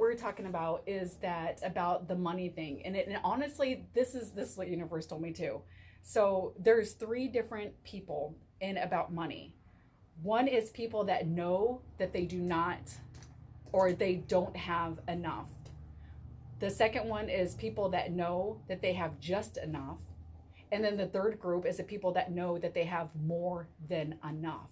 we're talking about is that about the money thing, and honestly, this is what universe told me too. So there's three different people in about money. One is people that know that they do not or they don't have enough. The second one is people that know that they have just enough. And then the third group is the people that know that they have more than enough.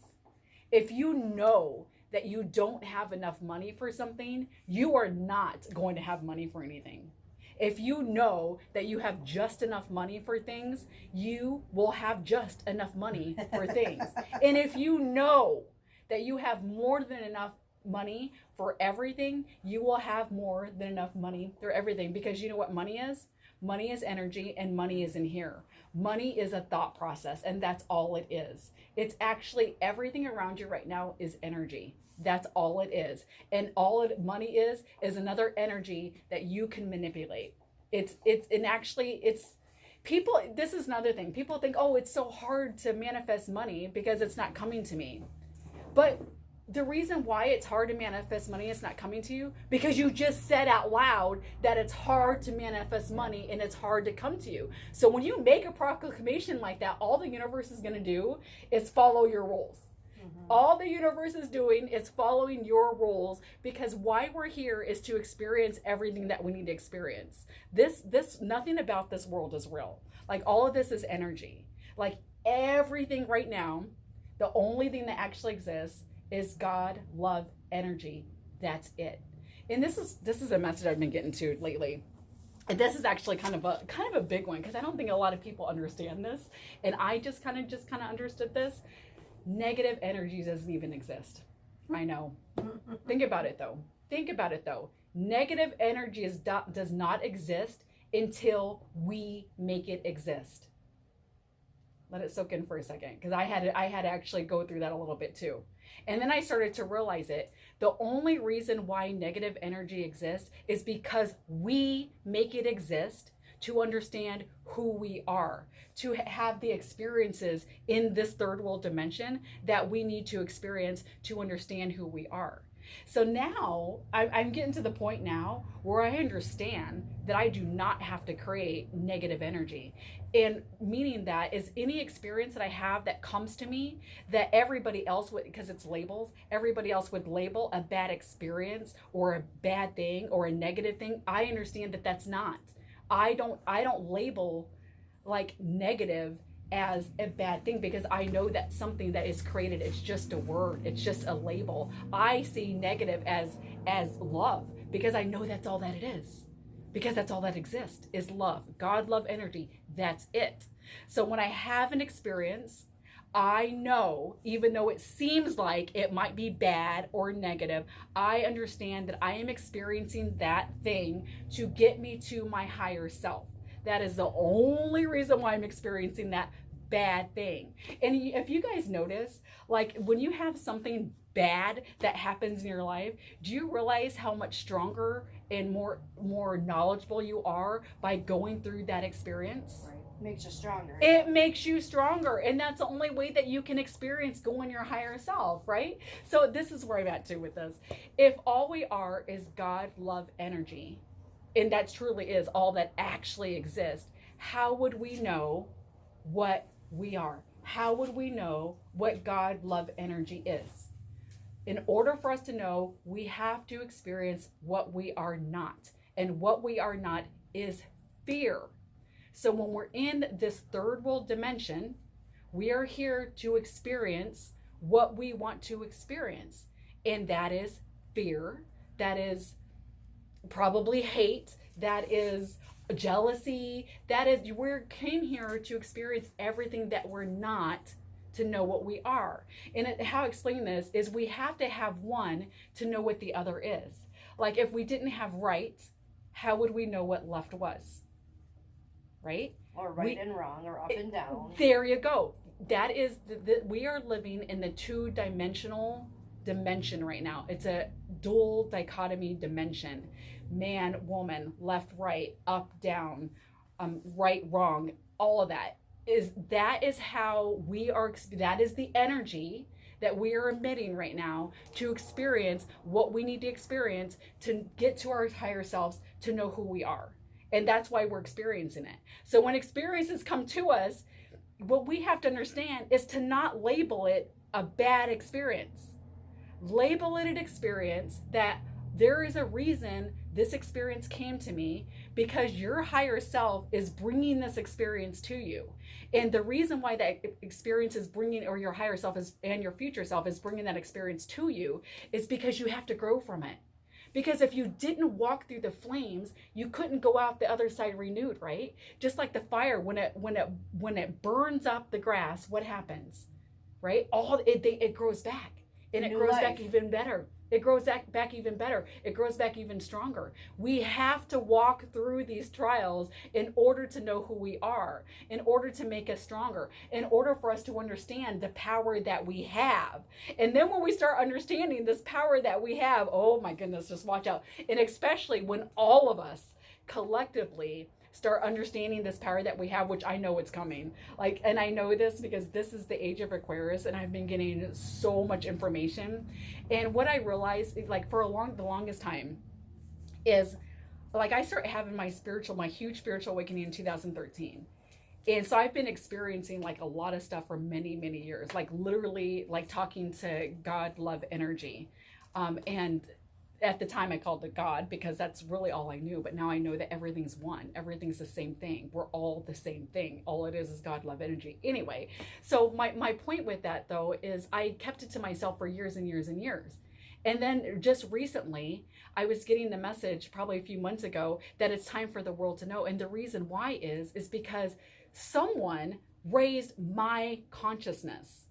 If you know that you don't have enough money for something, you are not going to have money for anything. If you know that you have just enough money for things, you will have just enough money for things. And if you know that you have more than enough money for everything, you will have more than enough money for everything. Because you know what money is? Money is energy, and money is in here. Money is a thought process, and that's all it is. It's actually everything around you right now is energy. That's all it is. And money is another energy that you can manipulate. And actually it's people, this is another thing. People think, oh, it's so hard to manifest money because it's not coming to me. But the reason why it's hard to manifest money, it's not coming to you, because you just said out loud that it's hard to manifest money and it's hard to come to you. So when you make a proclamation like that, all the universe is going to do is follow your rules. All the universe is doing is following your rules, because why we're here is to experience everything that we need to experience. This nothing about this world is real. Like all of this is energy. Like everything right now, the only thing that actually exists is God, love, energy. That's it. And this is a message I've been getting to lately. And this is actually kind of a big one, because I don't think a lot of people understand this. And I just kind of understood this. Negative energy doesn't even exist. I know. Think about it though. Negative energy does not exist until we make it exist. Let it soak in for a second, because I had to actually go through that a little bit too. And then I started to realize it. The only reason why negative energy exists is because we make it exist to understand who we are, to have the experiences in this third world dimension that we need to experience to understand who we are. So now I'm getting to the point now where I understand that I do not have to create negative energy. And meaning that is any experience that I have that comes to me that everybody else would, because it's labels, everybody else would label a bad experience or a bad thing or a negative thing. I understand that that's not. I don't label like negative as a bad thing, because I know that something that is created, it's just a word, it's just a label. I see negative as love, because I know that's all that it is, because that's all that exists is love, God, love, energy. That's it. So when I have an experience, I know, even though it seems like it might be bad or negative, I understand that I am experiencing that thing to get me to my higher self. That is the only reason why I'm experiencing that bad thing. And if you guys notice, like when you have something bad that happens in your life, do you realize how much stronger and more knowledgeable you are by going through that experience? Right. Makes you stronger. It makes you stronger, and that's the only way that you can experience going your higher self, right? So this is where I'm at too with this. If all we are is God, love, energy, and that truly is all that actually exists, how would we know what we are? How would we know what God, love, energy is? In order for us to know, we have to experience what we are not. And what we are not is fear. So when we're in this third world dimension, we are here to experience what we want to experience. And that is fear. That is probably hate. That is jealousy. That is, we came here to experience everything that we're not, to know what we are. And how I explain this is we have to have one to know what the other is. Like if we didn't have right, how would we know what left was? Right? Or right and wrong, or up and down. There you go. That is, we are living in the two-dimensional dimension right now. It's a dual dichotomy dimension. Man, woman, left, right, up, down, right, wrong, all of that is how we are. That is the energy that we are emitting right now to experience what we need to experience to get to our higher selves, to know who we are. And that's why we're experiencing it. So when experiences come to us, what we have to understand is to not label it a bad experience. Label it an experience that there is a reason this experience came to me, because your higher self is bringing this experience to you. And the reason why that experience is bringing, or your higher self is, and your future self is bringing that experience to you, is because you have to grow from it. Because if you didn't walk through the flames, you couldn't go out the other side renewed, right? Just like the fire, when it burns up the grass, what happens, right? It grows back, and it grows back even better. It grows back even better. It grows back even stronger. We have to walk through these trials in order to know who we are, in order to make us stronger, in order for us to understand the power that we have. And then when we start understanding this power that we have, oh my goodness, just watch out. And especially when all of us collectively start understanding this power that we have, which I know it's coming. And I know this because this is the age of Aquarius, and I've been getting so much information. And what I realized is, for the longest time, is I started having my huge spiritual awakening in 2013. And so I've been experiencing a lot of stuff for many, many years, literally talking to God, love, energy. And at the time I called it God, because that's really all I knew. But now I know that everything's one. Everything's the same thing. We're all the same thing. All it is God, love, energy. Anyway, so my point with that, though, is I kept it to myself for years and years and years. And then just recently, I was getting the message probably a few months ago that it's time for the world to know. And the reason why is because someone raised my consciousness.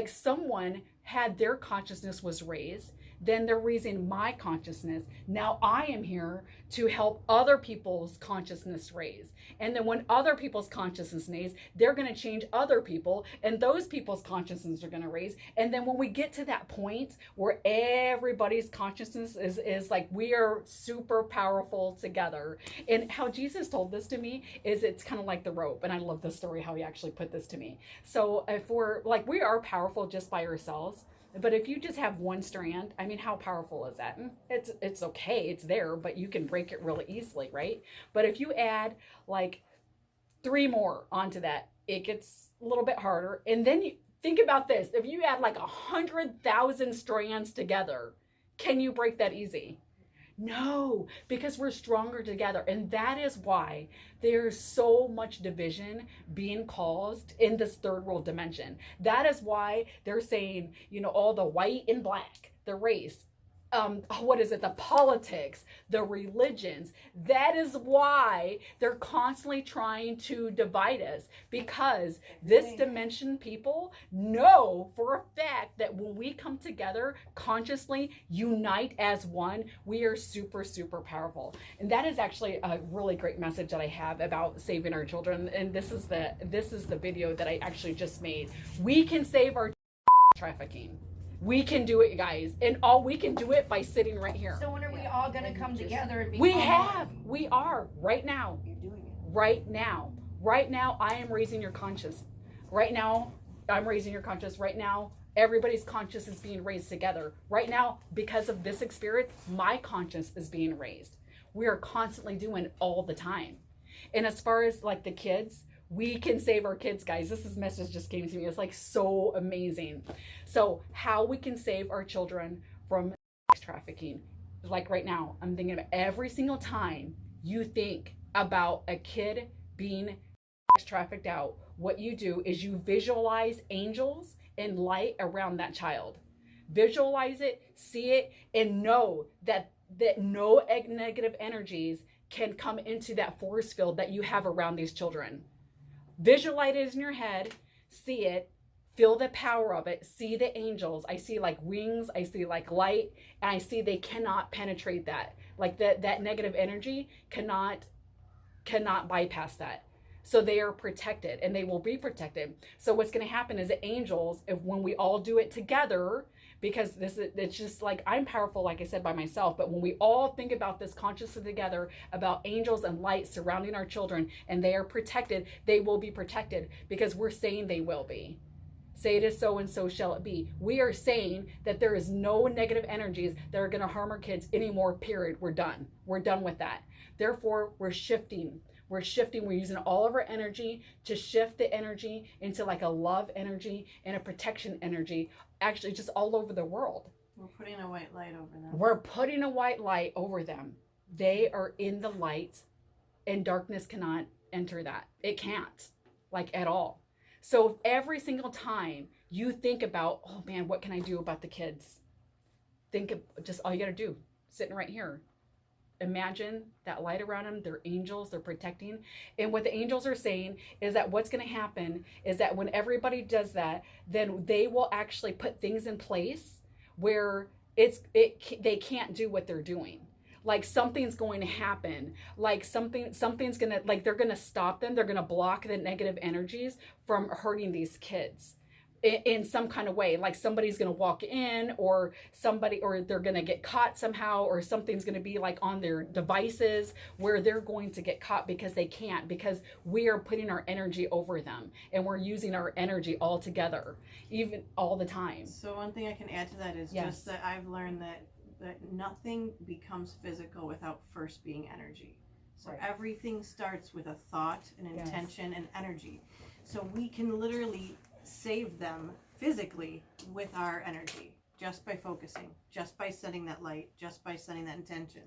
Someone had their consciousness was raised, then they're raising my consciousness. Now I am here to help other people's consciousness raise. And then when other people's consciousness raise, they're going to change other people, and those people's consciousness are going to raise. And then when we get to that point where everybody's consciousness is we are super powerful together. And how Jesus told this to me is it's kind of like the rope. And I love this story, how he actually put this to me. So if we're we are powerful just by ourselves. But if you just have one strand, I mean, how powerful is that? It's okay, it's there, but you can break it really easily, right? But if you add 3 more onto that, it gets a little bit harder. And then you think about this: if you add 100,000 strands together, can you break that easy? No, because we're stronger together. And that is why there's so much division being caused in this third world dimension. That is why they're saying, all the white and black, the race, the politics, the religions. That is why they're constantly trying to divide us, because this dimension people know for a fact that when we come together consciously, unite as one, we are super, super powerful. And that is actually a really great message that I have about saving our children. And this is the video that I actually just made. We can save our trafficking. We can do it, guys. And we can do it by sitting right here. So when are we all going to come together and be We are right now. You're doing it. Right now. Right now, I am raising your conscious. Right now, I'm raising your conscious. Right now, everybody's conscious is being raised together. Right now, because of this experience, my conscious is being raised. We are constantly doing it all the time. And as far as the kids, we can save our kids, guys. This message just came to me. It's so amazing. So how we can save our children from sex trafficking. Right now, I'm thinking about every single time you think about a kid being sex trafficked out, what you do is you visualize angels and light around that child. Visualize it, see it, and know that no negative energies can come into that force field that you have around these children. Visualize it in your head, see it, feel the power of it, see the angels. I see wings, I see light, and I see they cannot penetrate that. That negative energy cannot bypass that. So they are protected, and they will be protected. So what's going to happen is the angels, when we all do it together, because it's just I'm powerful, like I said, by myself, but when we all think about this consciously together, about angels and light surrounding our children, and they are protected, they will be protected, because we're saying they will be. Say it is so, and so shall it be. We are saying that there is no negative energies that are going to harm our kids anymore, period. We're done. We're done with that. Therefore, we're shifting. We're shifting. We're using all of our energy to shift the energy into like a love energy and a protection energy, actually just all over the world. We're putting a white light over them. We're putting a white light over them. They are in the light, and darkness cannot enter that. It can't, like, at all. So every single time you think about, oh man, what can I do about the kids? Think of just all you got to do, sitting right here. Imagine that light around them. They're angels. They're protecting. And what the angels are saying is that what's going to happen is that when everybody does that, then they will actually put things in place where they can't do what they're doing. Like something's going to happen. Like something's going to, like they're going to stop them. They're going to block the negative energies from hurting these kids in some kind of way. Like somebody's going to walk in, or they're going to get caught somehow, or something's going to be like on their devices where they're going to get caught because they can't, because we are putting our energy over them, and we're using our energy all together, even all the time. So one thing I can add to that is just that I've learned that nothing becomes physical without first being energy. So everything starts with a thought, an intention, and energy. So we can literally save them physically with our energy, just by focusing, just by setting that light, just by setting that intention.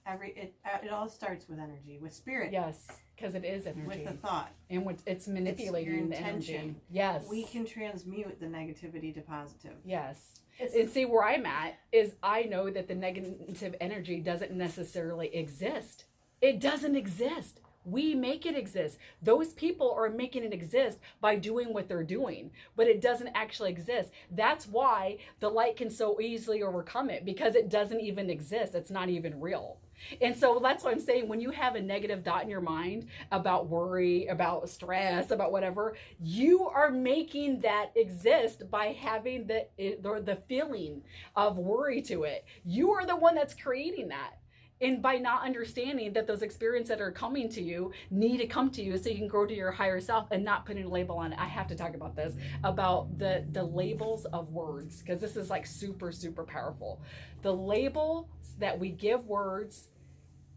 It all starts with energy, with spirit. Yes, because it is energy. With the thought. And it's manipulating the energy. Yes. We can transmute the negativity to positive. Yes. And see, where I'm at is I know that the negative energy doesn't necessarily exist. It doesn't exist. We make it exist. Those people are making it exist by doing what they're doing, but it doesn't actually exist. That's why the light can so easily overcome it, because it doesn't even exist. It's not even real. And so that's what I'm saying. When you have a negative dot in your mind about worry, about stress, about whatever, you are making that exist by having the feeling of worry to it. You are the one that's creating that. And by not understanding that those experiences that are coming to you need to come to you so you can grow to your higher self, and not putting a label on it. I have to talk about this, about the labels of words, because this is like super, super powerful. The labels that we give words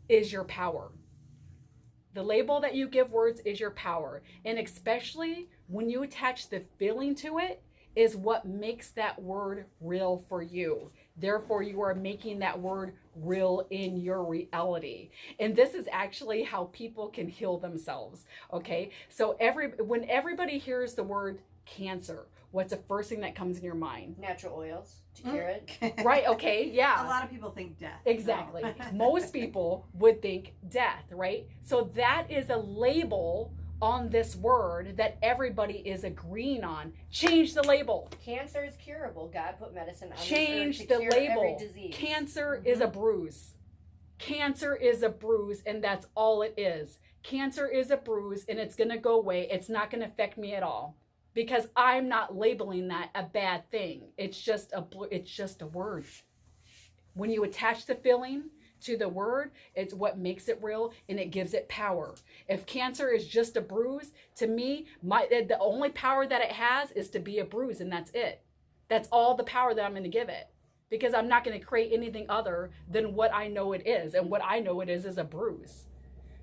is your power. The label that you give words is your power. And especially when you attach the feeling to it, is what makes that word real for you. Therefore, you are making that word real in your reality. And this is actually how people can heal themselves. Okay. So when everybody hears the word cancer, what's the first thing that comes in your mind? Natural oils to cure it. Right. Okay. Yeah. A lot of people think death. Exactly. No. Most people would think death, right? So that is a label on this word that everybody is agreeing on. Change the label. Cancer is curable. God put medicine on Change this earth the to cure label. every disease. Cancer is a bruise. Cancer is a bruise, and that's all it is. Cancer is a bruise, and it's going to go away. It's not going to affect me at all, because I'm not labeling that a bad thing. It's just a word. When you attach the feeling to the word, it's what makes it real, and it gives it power. If cancer is just a bruise, to me, the only power that it has is to be a bruise, and that's it. That's all the power that I'm going to give it, because I'm not going to create anything other than what I know it is, and what I know it is a bruise.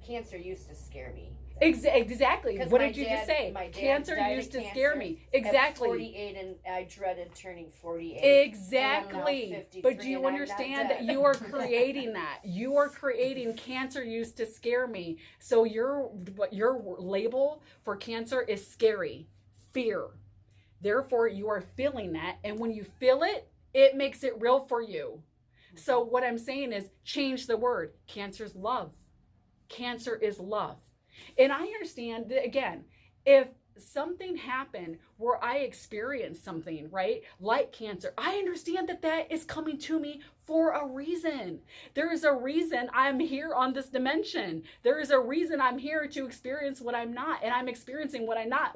Cancer used to scare me. Exactly. What did you just say? My dad Cancer died used of to scare cancer me. at Exactly. 48, and I dreaded turning 48. Exactly. But do you understand that you are creating that? You are creating cancer used to scare me. So your label for cancer is scary, fear. Therefore, you are feeling that. And when you feel it, it makes it real for you. So what I'm saying is change the word. Cancer's love. Cancer is love. And I understand that, again, if something happened where I experienced something, right, like cancer, I understand that that is coming to me for a reason. There is a reason I'm here on this dimension. There is a reason I'm here to experience what I'm not, and I'm experiencing what I'm not,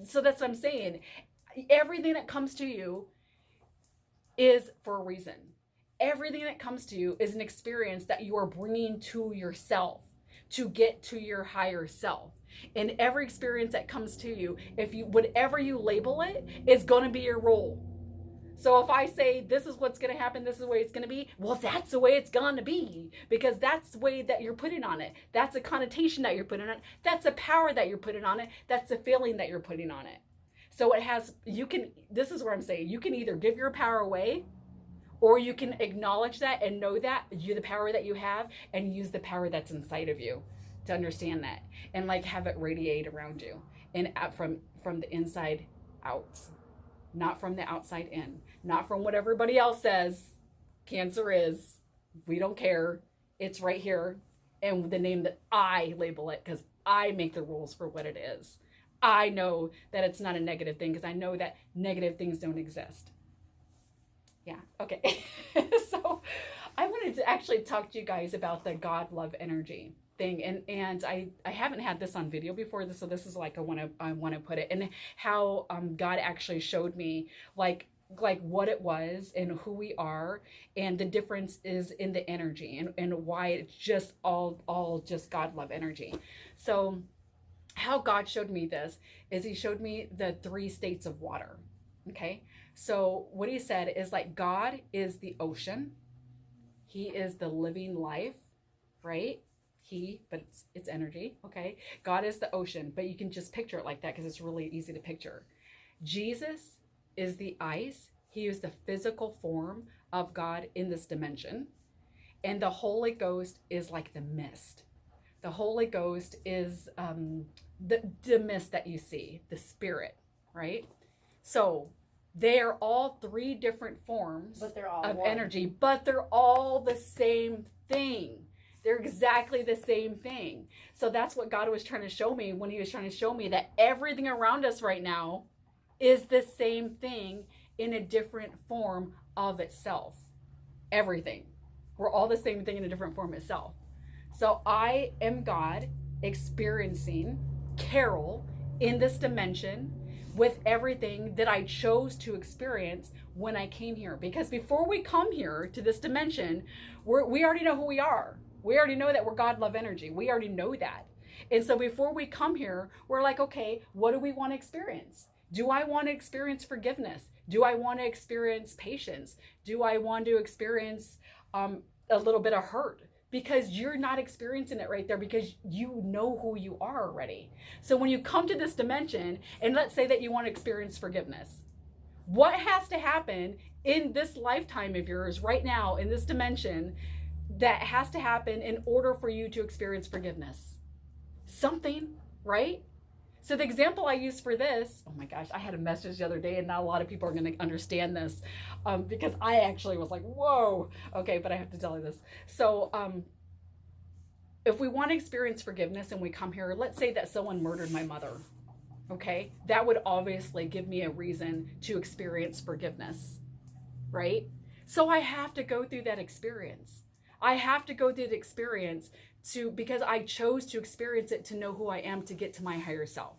so that's what I'm saying. Everything that comes to you is for a reason. Everything that comes to you is an experience that you are bringing to yourself. to get to your higher self. And every experience that comes to you, if you, whatever you label it, is going to be your role. So if I say this is what's going to happen, this is the way it's going to be, well, that's the way it's going to be, because that's the way that you're putting on it. That's a connotation that you're putting on it. That's a power that you're putting on it. That's the feeling that you're putting on it. So it has, you can, this is what I'm saying. You can either give your power away, or you can acknowledge that and know that you, the power that you have, and use the power that's inside of you to understand that, and like have it radiate around you, and from the inside out, not from the outside in, not from what everybody else says cancer is. We don't care. It's right here, and the name that I label it, because I make the rules for what it is. I know that it's not a negative thing, because I know that negative things don't exist. Yeah, okay. So I wanted to actually talk to you guys about the God love energy thing, and I haven't had this on video before, so this is like I want to put it, and how God actually showed me like what it was and who we are, and the difference is in the energy, and why it's just all just God love energy. So how God showed me this is he showed me the 3 states of water. Okay, so what he said is like God is the ocean, he is the living life, right? But it's energy. Okay, God is the ocean, but you can just picture it like that because it's really easy to picture. Jesus is the ice. He is the physical form of God in this dimension, and the Holy Ghost is like the mist. The Holy Ghost is the mist that you see, the spirit, right? So they are all 3 different forms of energy, but they're all the same thing. They're exactly the same thing. So that's what God was trying to show me when he was trying to show me that everything around us right now is the same thing in a different form of itself. Everything. We're all the same thing in a different form itself. So I am God experiencing Carol in this dimension with everything that I chose to experience when I came here. Because before we come here to this dimension, we already know who we are. We already know that we're God love energy. We already know that. And so before we come here, we're like, okay, what do we want to experience? Do I want to experience forgiveness? Do I want to experience patience? Do I want to experience a little bit of hurt? Because you're not experiencing it right there, because you know who you are already. So when you come to this dimension, and let's say that you want to experience forgiveness, what has to happen in this lifetime of yours right now in this dimension that has to happen in order for you to experience forgiveness? Something, right? So the example I use for this, oh my gosh, I had a message the other day, and not a lot of people are going to understand this, because I actually was like, whoa, okay, but I have to tell you this. So if we want to experience forgiveness and we come here, let's say that someone murdered my mother, okay? That would obviously give me a reason to experience forgiveness, right? So I have to go through that experience. I have to go through the experience because I chose to experience it to know who I am, to get to my higher self.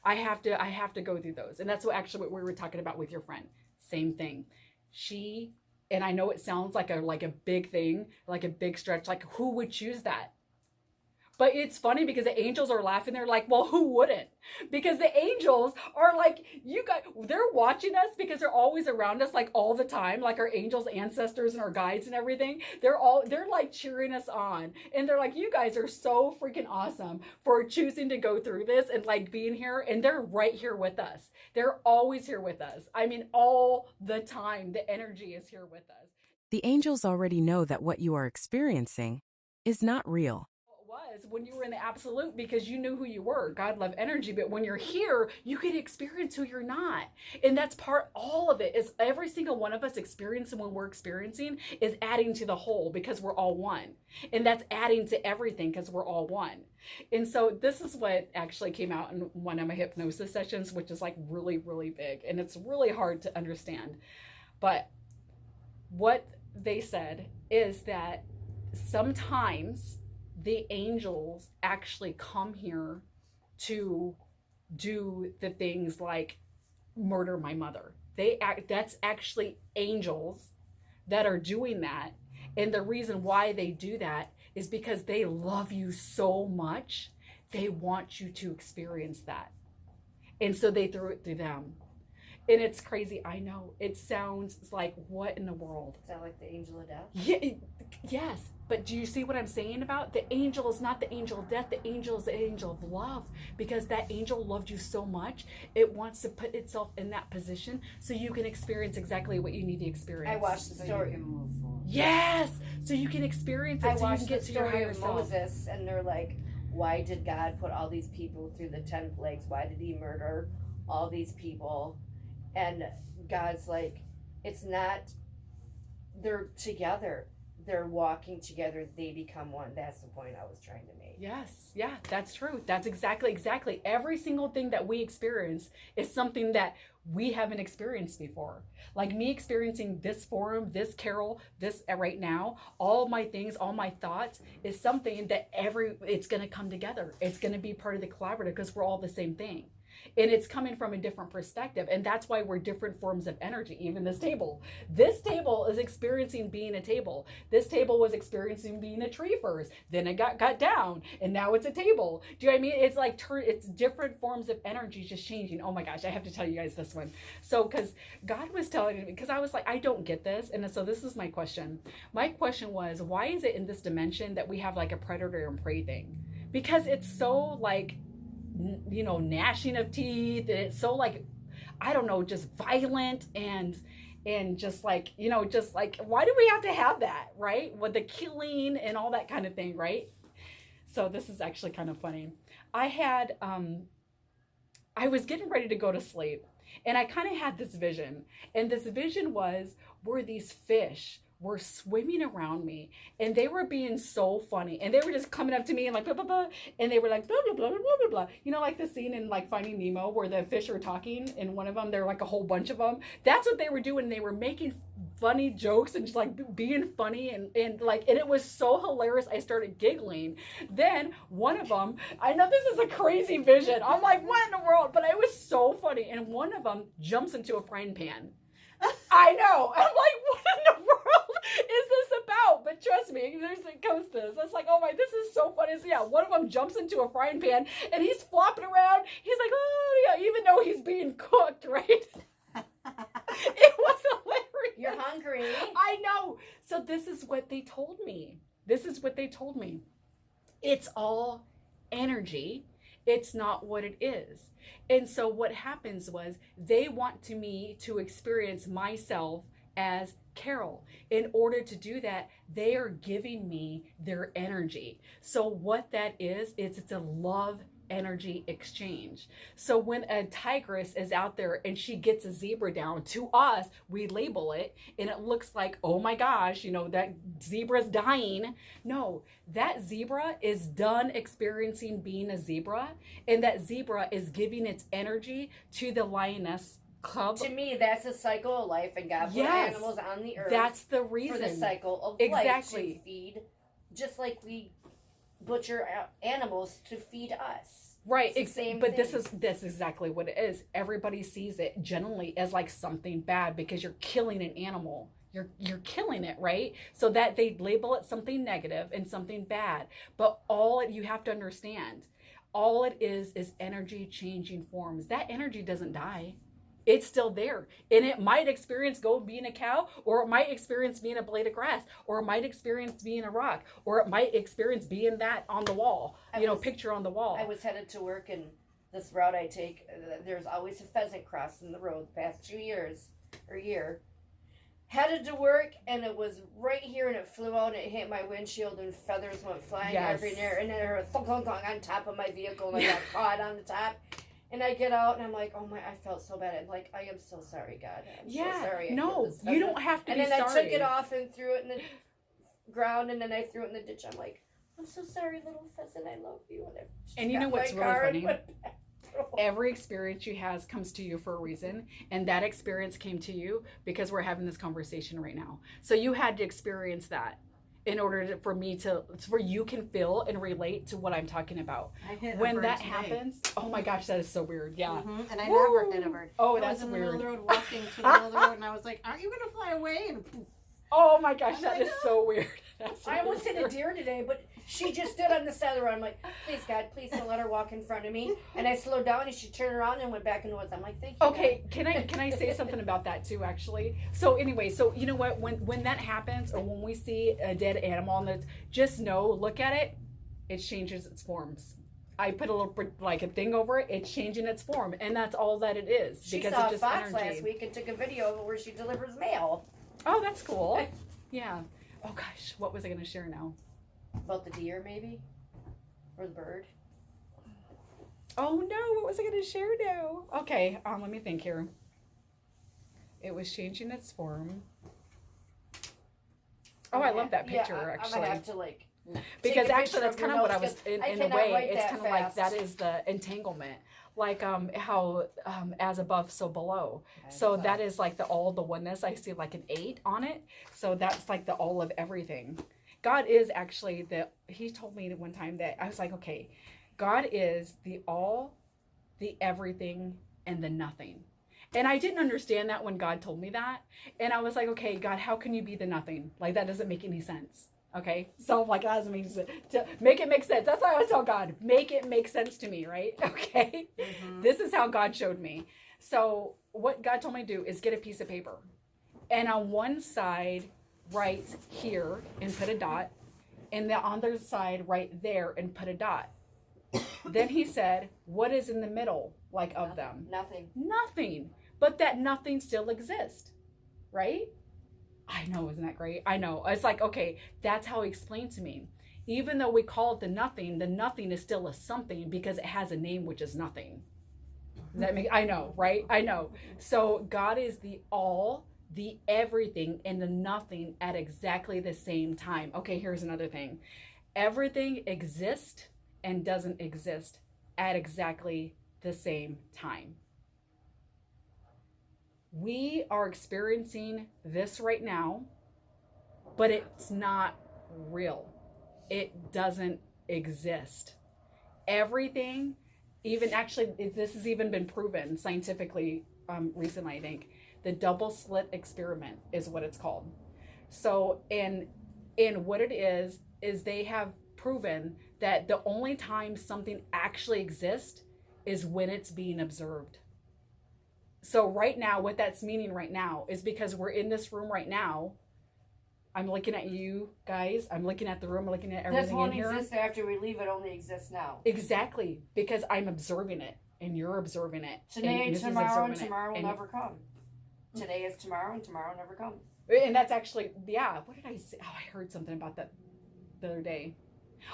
I have to go through those. And that's what we were talking about with your friend. Same thing. And I know it sounds like a big thing, like a big stretch, like who would choose that? But it's funny because the angels are laughing. They're like, well, who wouldn't? Because the angels are like, you guys, they're watching us because they're always around us, like all the time, like our angels, ancestors, and our guides and everything. They're like cheering us on. And they're like, you guys are so freaking awesome for choosing to go through this and like being here. And they're right here with us. They're always here with us. I mean, all the time, the energy is here with us. The angels already know that what you are experiencing is not real. Was when you were in the absolute, because you knew who you were, God love energy. But when you're here, you can experience who you're not. And that's all of it is every single one of us experiencing when we're experiencing is adding to the whole, because we're all one. And that's adding to everything because we're all one. And so this is what actually came out in one of my hypnosis sessions, which is like really, really big. And it's really hard to understand. But what they said is that sometimes the angels actually come here to do the things like murder my mother. That's actually angels that are doing that. And the reason why they do that is because they love you so much, they want you to experience that. And so they threw it through them. And it's crazy. I know. It sounds like, what in the world? Is that like the angel of death? Yeah, yes. But do you see what I'm saying about? The angel is not the angel of death. The angel is the angel of love. Because that angel loved you so much, it wants to put itself in that position so you can experience exactly what you need to experience. I watched the So story. you can move forward. Yes! So you can experience it, I so you watched can the get to your story higher of self. Moses, and they're like, why did God put all these people through the 10 plagues? Why did he murder all these people? And God's like, it's not, they're together. They're walking together. They become one. That's the point I was trying to make. Yes, yeah, that's true. That's exactly. Every single thing that we experience is something that we haven't experienced before. Like me experiencing this forum, this Carol, this right now, all my things, all my thoughts is something that it's going to come together. It's going to be part of the collaborative because we're all the same thing. And it's coming from a different perspective. And that's why we're different forms of energy. Even this table is experiencing being a table. This table was experiencing being a tree first. Then it got cut down and now it's a table. Do you know what I mean? It's like, it's different forms of energy just changing. Oh my gosh, I have to tell you guys this one. So, because God was telling me, because I was like, I don't get this. And so this is my question. My question was, why is it in this dimension that we have like a predator and prey thing? Because it's so like, gnashing of teeth, and it's so like, I don't know, just violent and just like, why do we have to have that, right? With the killing and all that kind of thing, right? So this is actually kind of funny. I was getting ready to go to sleep, and I kind of had this vision, and this vision were these fish were swimming around me, and they were being so funny, and they were just coming up to me and like blah blah blah, and they were like blah blah blah blah blah blah. Like the scene in like Finding Nemo where the fish are talking, and one of them, they're like a whole bunch of them. That's what they were doing. They were making funny jokes and just like being funny, and it was so hilarious. I started giggling. Then one of them, I know this is a crazy vision. I'm like, what in the world? But it was so funny. And one of them jumps into a frying pan. I know. I'm like, what in the world is this about? But trust me, it comes this. It's like, oh my, this is so funny. So yeah, one of them jumps into a frying pan and he's flopping around. He's like, oh yeah, even though he's being cooked, right? It was hilarious. You're hungry. I know. So this is what they told me. It's all energy. It's not what it is. And so what happens was they want me to experience myself as Carol. In order to do that, they are giving me their energy. So what that is it's a love energy exchange. So when a tigress is out there and she gets a zebra down, to us, we label it and it looks like, oh my gosh, that zebra's dying. No, that zebra is done experiencing being a zebra, and that zebra is giving its energy to the lioness cub. To me, that's a cycle of life, and God put animals on the earth. That's the reason. For the cycle of life to feed, just like we butcher animals to feed us. Right. But this is exactly what it is. Everybody sees it generally as like something bad because you're killing an animal. You're killing it, right? So that they label it something negative and something bad. But you have to understand, all it is energy changing forms. That energy doesn't die. It's still there, and it might experience being a cow, or it might experience being a blade of grass, or it might experience being a rock, or it might experience being that on the wall, picture on the wall. I was headed to work, and this route I take, there's always a pheasant crossing the road the past 2 years, or year. Headed to work, and it was right here, and it flew out, and it hit my windshield, and feathers went flying everywhere, and then it heard thunk, thunk, thunk on top of my vehicle, and I got caught on the top. And I get out, and I'm like, oh my, I felt so bad. I'm like, I am so sorry, God. I'm so sorry. No, you don't have to be sorry. And then I took it off and threw it in the ground, and then I threw it in the ditch. I'm like, I'm so sorry, little pheasant. I love you. And you know what's really funny? Every experience you have comes to you for a reason, and that experience came to you because we're having this conversation right now. So you had to experience that in order for you can feel and relate to what I'm talking about. When that happens, oh my gosh, that is so weird. Yeah. Mm-hmm. And I never hit a bird. Oh, that's weird. I was in the middle of the road walking to the middle of the road, and I was like, aren't you going to fly away? And poof. Oh my gosh, that is so weird. I almost hit a deer today, but she just stood on the side of the road. I'm like, please, God, please don't let her walk in front of me. And I slowed down, and she turned around and went back in the woods. I'm like, thank you. Okay, can I say something about that too? Actually, so anyway, so you know what? When that happens, or when we see a dead animal, and it's, just know, look at it, it changes its forms. I put a little like a thing over it. It's changing its form, and that's all that it is. She because saw it's just a fox energy. last week and took a video of it where she delivers mail. Oh, that's cool. Yeah. Oh gosh, what was I going to share now? About the deer, maybe, or the bird. Oh no, what was I going to share now? Okay, let me think here. It was changing its form. Oh, I love that picture, actually. I'm gonna have to because take a actually picture that's of your kind of what I notes, was in a cannot way write it's that kind of like fast. that is the entanglement, like how as above so below, so that is like the all the oneness. I see like an 8 on it, so that's like the all of everything. God is actually he told me one time that I was like, okay, God is the all, the everything, and the nothing. And I didn't understand that when God told me that, and I was like, okay, God, how can you be the nothing? Like, that doesn't make any sense. Okay, so like that doesn't make sense. To make it make sense. That's why I always tell God, make it make sense to me, right? Okay, This is how God showed me. So what God told me to do is get a piece of paper, and on one side write here and put a dot, and the other side write there and put a dot. Then he said, what is in the middle, like of them? Nothing. But that nothing still exists, right? I know, isn't that great? I know. It's like, okay, that's how he explained to me. Even though we call it the nothing is still a something because it has a name, which is nothing. Does that make, I know, right? I know. So God is the all, the everything, and the nothing at exactly the same time. Okay, here's another thing. Everything exists and doesn't exist at exactly the same time. We are experiencing this right now, but it's not real. It doesn't exist. Everything, even actually, this has even been proven scientifically recently, I think. The double slit experiment is what it's called. So, and what it is they have proven that the only time something actually exists is when it's being observed. So right now, what that's meaning right now is because we're in this room right now. I'm looking at you guys. I'm looking at the room. I'm looking at everything in here. This won't exist after we leave. It only exists now. Exactly, because I'm observing it, and you're observing it. Today and tomorrow, and tomorrow will never come. Today is tomorrow, and tomorrow never comes. And that's actually, yeah. What did I say? Oh, I heard something about that the other day.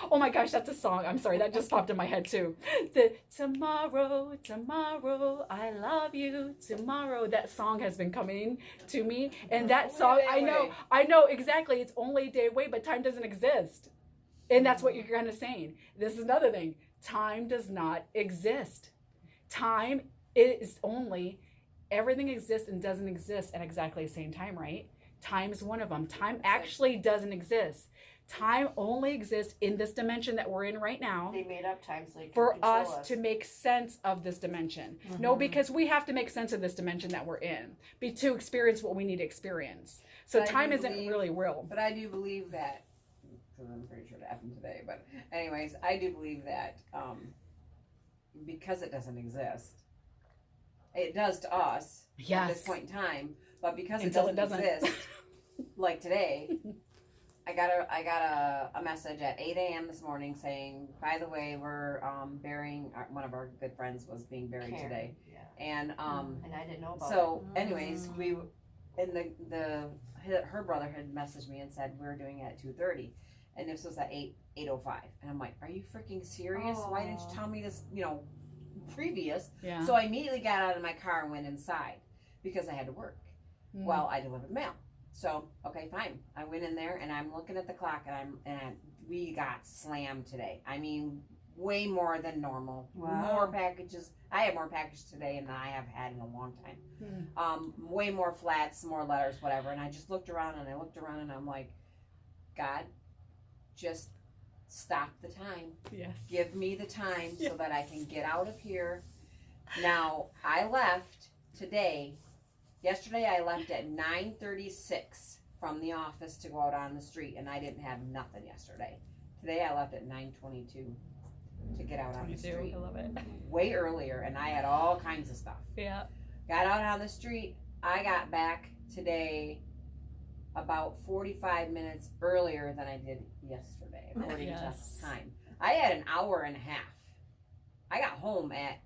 Oh my gosh, that's a song. I'm sorry, that just popped in my head too. The tomorrow, I love you, tomorrow. That song has been coming to me. And that song, I know exactly. It's only a day away, but time doesn't exist. And that's what you're kind of saying. This is another thing. Time does not exist. Time is only, everything exists and doesn't exist at exactly the same time, right? Time is one of them. Time actually doesn't exist. Time only exists in this dimension that we're in right now. They made up time so they for us to make sense of this dimension. Mm-hmm. No, because we have to make sense of this dimension that we're in to experience what we need to experience. So time isn't really real. But I do believe that, because I'm pretty sure it happened today, but anyways, I do believe that because it doesn't exist, it does to us at this point in time, but because it doesn't exist, like today, I got a message at 8 a.m. this morning saying, by the way, we're burying one of our good friends was being buried today, and I didn't know about so it. Anyways, we and her brother had messaged me and said we're doing it at 2:30, and this was at 8:05, and I'm like, are you freaking serious? Why didn't you tell me this? Previous. Yeah. So I immediately got out of my car and went inside because I had to work while I delivered mail. So, okay, fine. I went in there and I'm looking at the clock and we got slammed today. I mean, way more than normal. Wow. More packages. I have more packages today than I have had in a long time. Way more flats, more letters, whatever. And I just looked around and I'm like, God, just stop the time. Yes. Give me the time so that I can get out of here. Now, I left today. Yesterday I left at 9:36 from the office to go out on the street, and I didn't have nothing yesterday. Today I left at 9:22 to get out on the street. I love it. Way earlier, and I had all kinds of stuff. Yeah. Got out on the street. I got back today about 45 minutes earlier than I did yesterday, according Yes. to time. I had an hour and a half. I got home at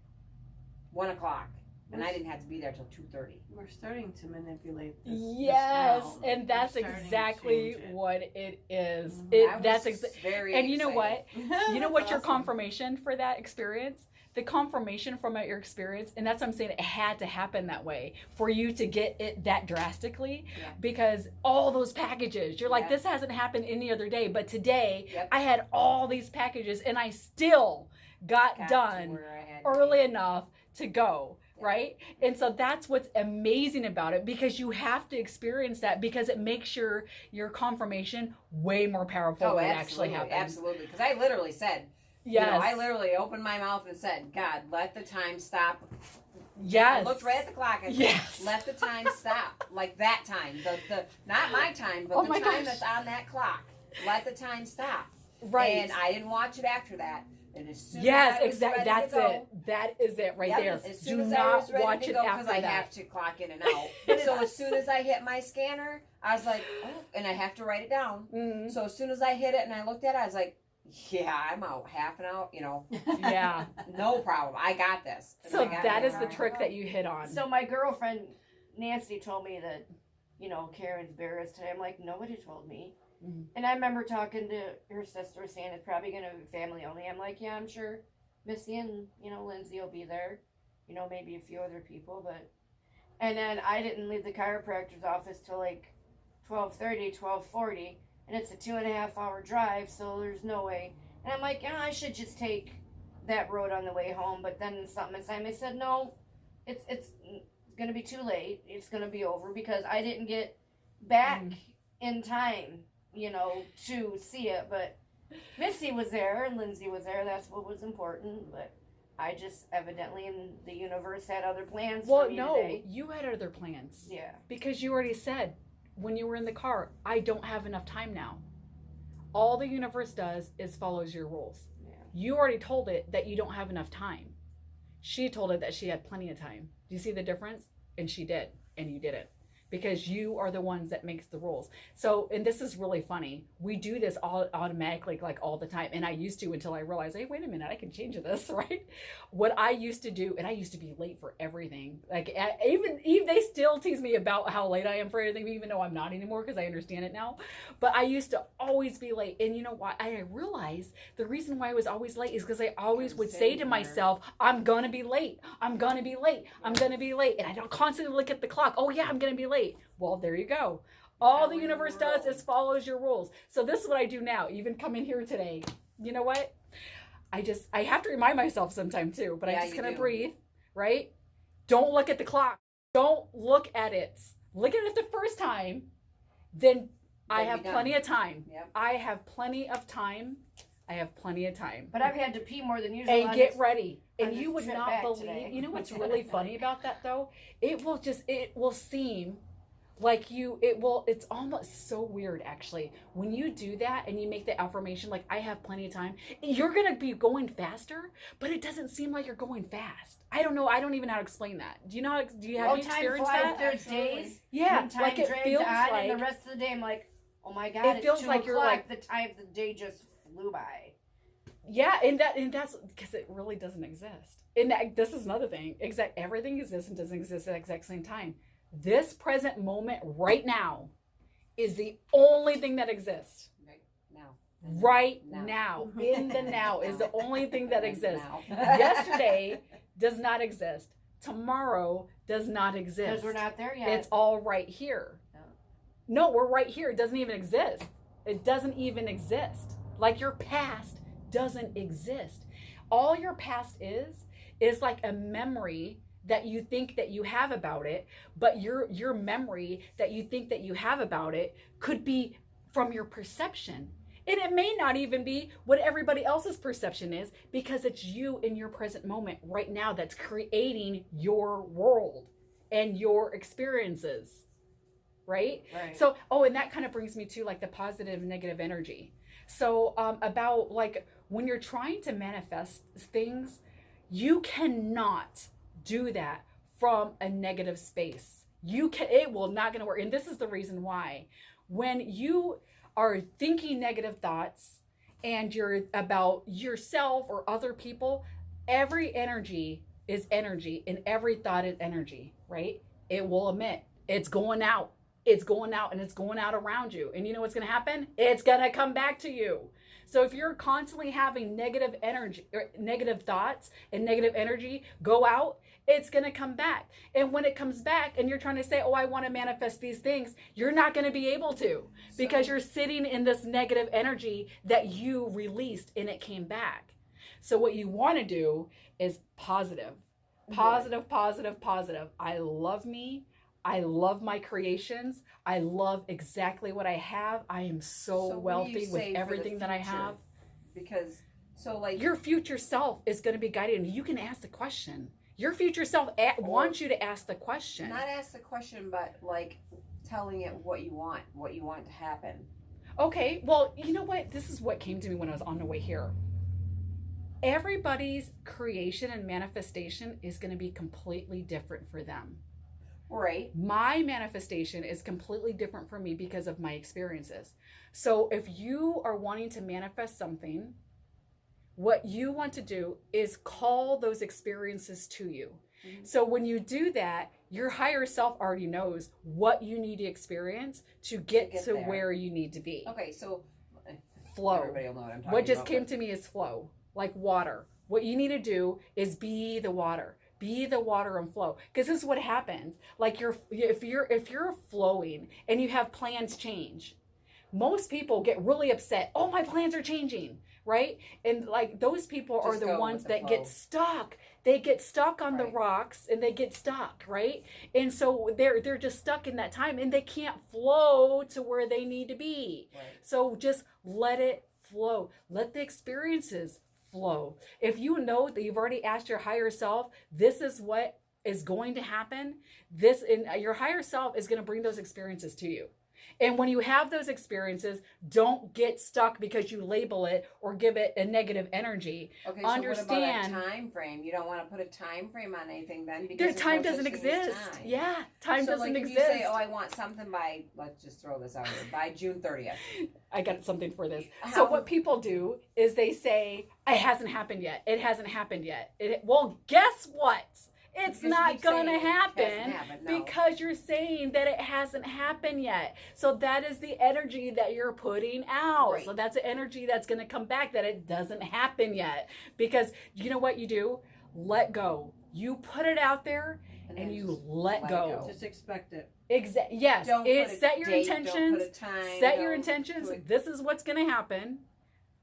1 o'clock, and I didn't have to be there till 2:30. We're starting to manipulate this. Yes, this realm. and that's We're starting to exactly change it. what it is. Mhm. I was That's very and you know excited. what? You know what's your Awesome. confirmation for that experience? The confirmation from your experience, and that's what I'm saying, it had to happen that way for you to get it that drastically. Yeah. Because all those packages, you're like, Yeah. this hasn't happened any other day, but today Yep. I had all these packages and I still got Got to done where I had to early be. enough to go. Yeah. Right? And so that's what's amazing about it, because you have to experience that, because it makes your confirmation way more powerful Oh, when it absolutely, actually happens. absolutely. Because I literally said, Yes. you know, I literally opened my mouth and said, God, let the time stop. Yes. I looked right at the clock and Yes. said, let the time stop. Like that time. The not my time, but Oh the my time gosh. that's on that clock. Let the time stop. Right. And I didn't watch it after that. And as soon Yes, as I was exactly. ready That's to go, it. That is it right yep, there. As soon Do as I not was ready watch to it go, because after I that. have to clock in and out. So as soon as I hit my scanner, I was like, oh, and I have to write it down. Mhm. So as soon as I hit it and I looked at it, I was like, yeah, I'm out half an hour, you know, Yeah. no problem. I got this. And So I got that it. is the trick that you hit on. So my girlfriend Nancy told me that, you know, Karen's embarrassed today. I'm like, nobody told me. Mhm. And I remember talking to her sister saying it's probably gonna be family only. I'm like, yeah, I'm sure Missy and, you know, Lindsay will be there. You know, maybe a few other people, but and then I didn't leave the chiropractor's office till like 12:30, 12:40, and it's a 2.5 hour drive, so there's no way. And I'm like, yeah, I should just take that road on the way home. But then something inside me said, no, it's gonna be too late. It's gonna be over because I didn't get back in time, you know, to see it. But Missy was there and Lindsay was there. That's what was important. But I just evidently in the universe had other plans Well, for me no, today. you had other plans. Yeah. Because you already said when you were in the car, I don't have enough time now. All the universe does is follows your rules. Yeah. You already told it that you don't have enough time. She told it that she had plenty of time. Do you see the difference? And she did, and you didn't. Because you are the ones that makes the rules. So, and this is really funny. We do this all automatically, like all the time. And I used to until I realized, hey, wait a minute, I can change this, right? What I used to do, and I used to be late for everything. Like even they still tease me about how late I am for everything, even though I'm not anymore because I understand it now. But I used to always be late. And you know why? I realized the reason why I was always late is because I always would say to myself, I'm gonna be late. I'm gonna be late. I'm gonna be late. And I don't constantly look at the clock. Oh yeah, I'm gonna be late. Well, there you go. All the universe does is follows your rules. So this is what I do now, even coming here today. You know what? I have to remind myself sometime too, but Yeah, I'm just you gonna do. breathe, right? Don't look at the clock. Don't look at it. Look at it the first time, then I Then have be done. plenty of time. Yep. I have plenty of time. I have plenty of time. But I've had to pee more than usual. And on get this- ready. on And this you would trip not back believe, today. you know what's really funny about that though? It will seem like it's almost so weird actually. When you do that and you make the affirmation, like I have plenty of time, you're going to be going faster, but it doesn't seem like you're going fast. I don't know. I don't even know how to explain that. Do you have you time experienced flies. that? There's days. Yeah. when time Like it drags feels on, like, and the rest of the day I'm like, oh my god, It it's feels 2 like you're o'clock. like- the time the day just flew by. yeah, and that's because it really doesn't exist. And this is another thing. Everything exists and doesn't exist at the exact same time. This present moment right now is the only thing that exists. Now. Right Now. now. In the now is the only thing that exists. Now. Yesterday does not exist. Tomorrow does not exist. Because we're not there yet. It's all right here. Yeah. No, we're right here. It doesn't even exist. It doesn't even exist. Like your past doesn't exist. All your past is like a memory that you think that you have about it, but your memory that you think that you have about it could be from your perception. And it may not even be what everybody else's perception is, because it's you in your present moment right now that's creating your world and your experiences. right? Right. So, and that kind of brings me to like the positive and negative energy. So, about like when you're trying to manifest things, you cannot do that from a negative space. It will not going to work. And this is the reason why. When you are thinking negative thoughts and you're about yourself or other people, every energy is energy and every thought is energy, right? It will emit. It's going out. It's going out and it's going out around you. And you know what's going to happen? It's going to come back to you. So if you're constantly having negative energy, or negative thoughts and negative energy go out, it's going to come back. And when it comes back and you're trying to say, I want to manifest these things, you're not going to be able to, because you're sitting in this negative energy that you released and it came back. So what you want to do is positive. Positive, positive, positive. I love me. I love my creations. I love exactly what I have. I am so wealthy with everything that I have. Because, so like... Your future self is going to be guided. And you can ask the question. Your future self wants you to ask the question. Not ask the question, but like telling it what you want to happen. Okay, well, you know what? This is what came to me when I was on the way here. Everybody's creation and manifestation is going to be completely different for them. Right. My manifestation is completely different for me because of my experiences. So if you are wanting to manifest something, what you want to do is call those experiences to you. Mm-hmm. So when you do that, your higher self already knows what you need to experience to get to where you need to be. Okay, so flow. Everybody will know what I'm talking What just about, came to me is flow, like water. What you need to do is be the water. Be the water and flow. Because this is what happens. Like if you're flowing and you have plans change, most people get really upset. Oh, my plans are changing, right? And like those people are the ones that get stuck. They get stuck on the rocks and they get stuck, right? And so they're just stuck in that time and they can't flow to where they need to be. Right. So just let it flow. Let the experiences flow. If you know that you've already asked your higher self, this is what is going to happen, your higher self is going to bring those experiences to you. And when you have those experiences, don't get stuck because you label it or give it a negative energy. Okay, so understand, what about a time frame? You don't want to put a time frame on anything then, because time doesn't exist. Time. Yeah, time doesn't like if exist. You say, I want something by, let's just throw this out here, by June 30th. I got something for this. So what people do is they say, it hasn't happened yet. It hasn't happened yet. Well, guess what? It's not going to happen because you're saying that it hasn't happened yet. So that is the energy that you're putting out. Right. So that's the energy that's going to come back, that it doesn't happen yet. Because you know what you do? Let go. You put it out there and you let go. Just expect it. Yes. Set your intentions. Don't put a time. Set your intentions. This is what's going to happen.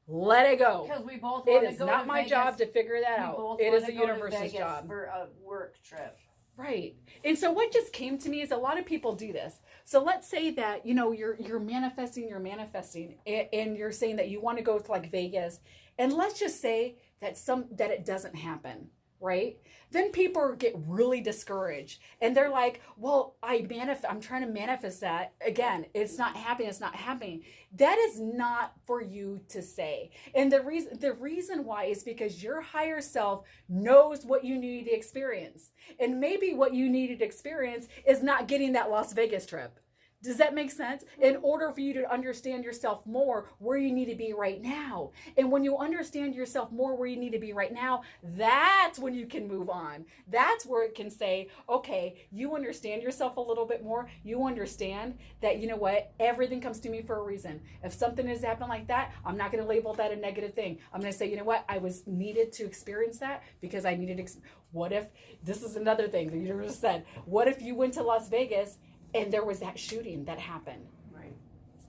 Let it go. Because we both want to go. It is not my job to figure that out. It is the universe's job. For a work trip. Right. And so what just came to me is a lot of people do this. So let's say that, you're manifesting, and you're saying that you want to go to like Vegas, and let's just say that it doesn't happen. Right? Then people get really discouraged and they're like, well, I'm trying to manifest that. Again, it's not happening. That is not for you to say. And the reason why is because your higher self knows what you need to experience. And maybe what you needed to experience is not getting that Las Vegas trip. Does that make sense? In order for you to understand yourself more where you need to be right now. And when you understand yourself more where you need to be right now, that's when you can move on. That's where it can say, okay, you understand yourself a little bit more. You understand that, you know what, everything comes to me for a reason. If something has happened like that, I'm not going to label that a negative thing. I'm going to say, you know what, I was needed to experience that because I needed what if, this is another thing that you just said, what if you went to Las Vegas and there was that shooting that happened? Right.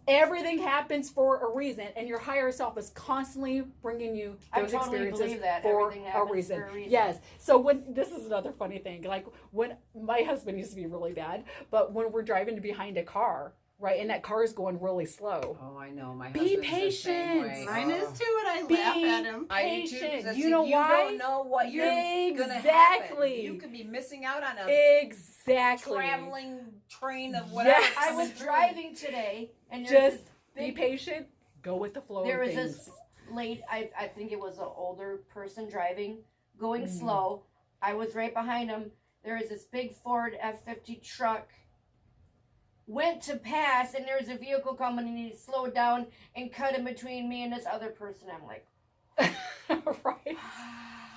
Everything happens for a reason, and your higher self is constantly bringing you those experiences for a reason. Yes. So this is another funny thing. Like when my husband used to be really bad, but when we're driving behind a car, right? And that car is going really slow. Oh, I know. My Be husband's the same patient. way. Mine is Oh. too, and I Be laugh at him. I do too, 'cause patient. it's You like, know you why? don't know what you're gonna Exactly. happen. You could be missing out on a Exactly. traveling train of whatever. Yes. I was driving today, and there's Just this be big, patient. Go with the flow there of was things. this late, I think it was an older person driving, going Mm. slow. I was right behind him. There was this big Ford F-50 truck. Went to pass, and there was a vehicle coming, and he slowed down and cut in between me and this other person. I'm like, Right.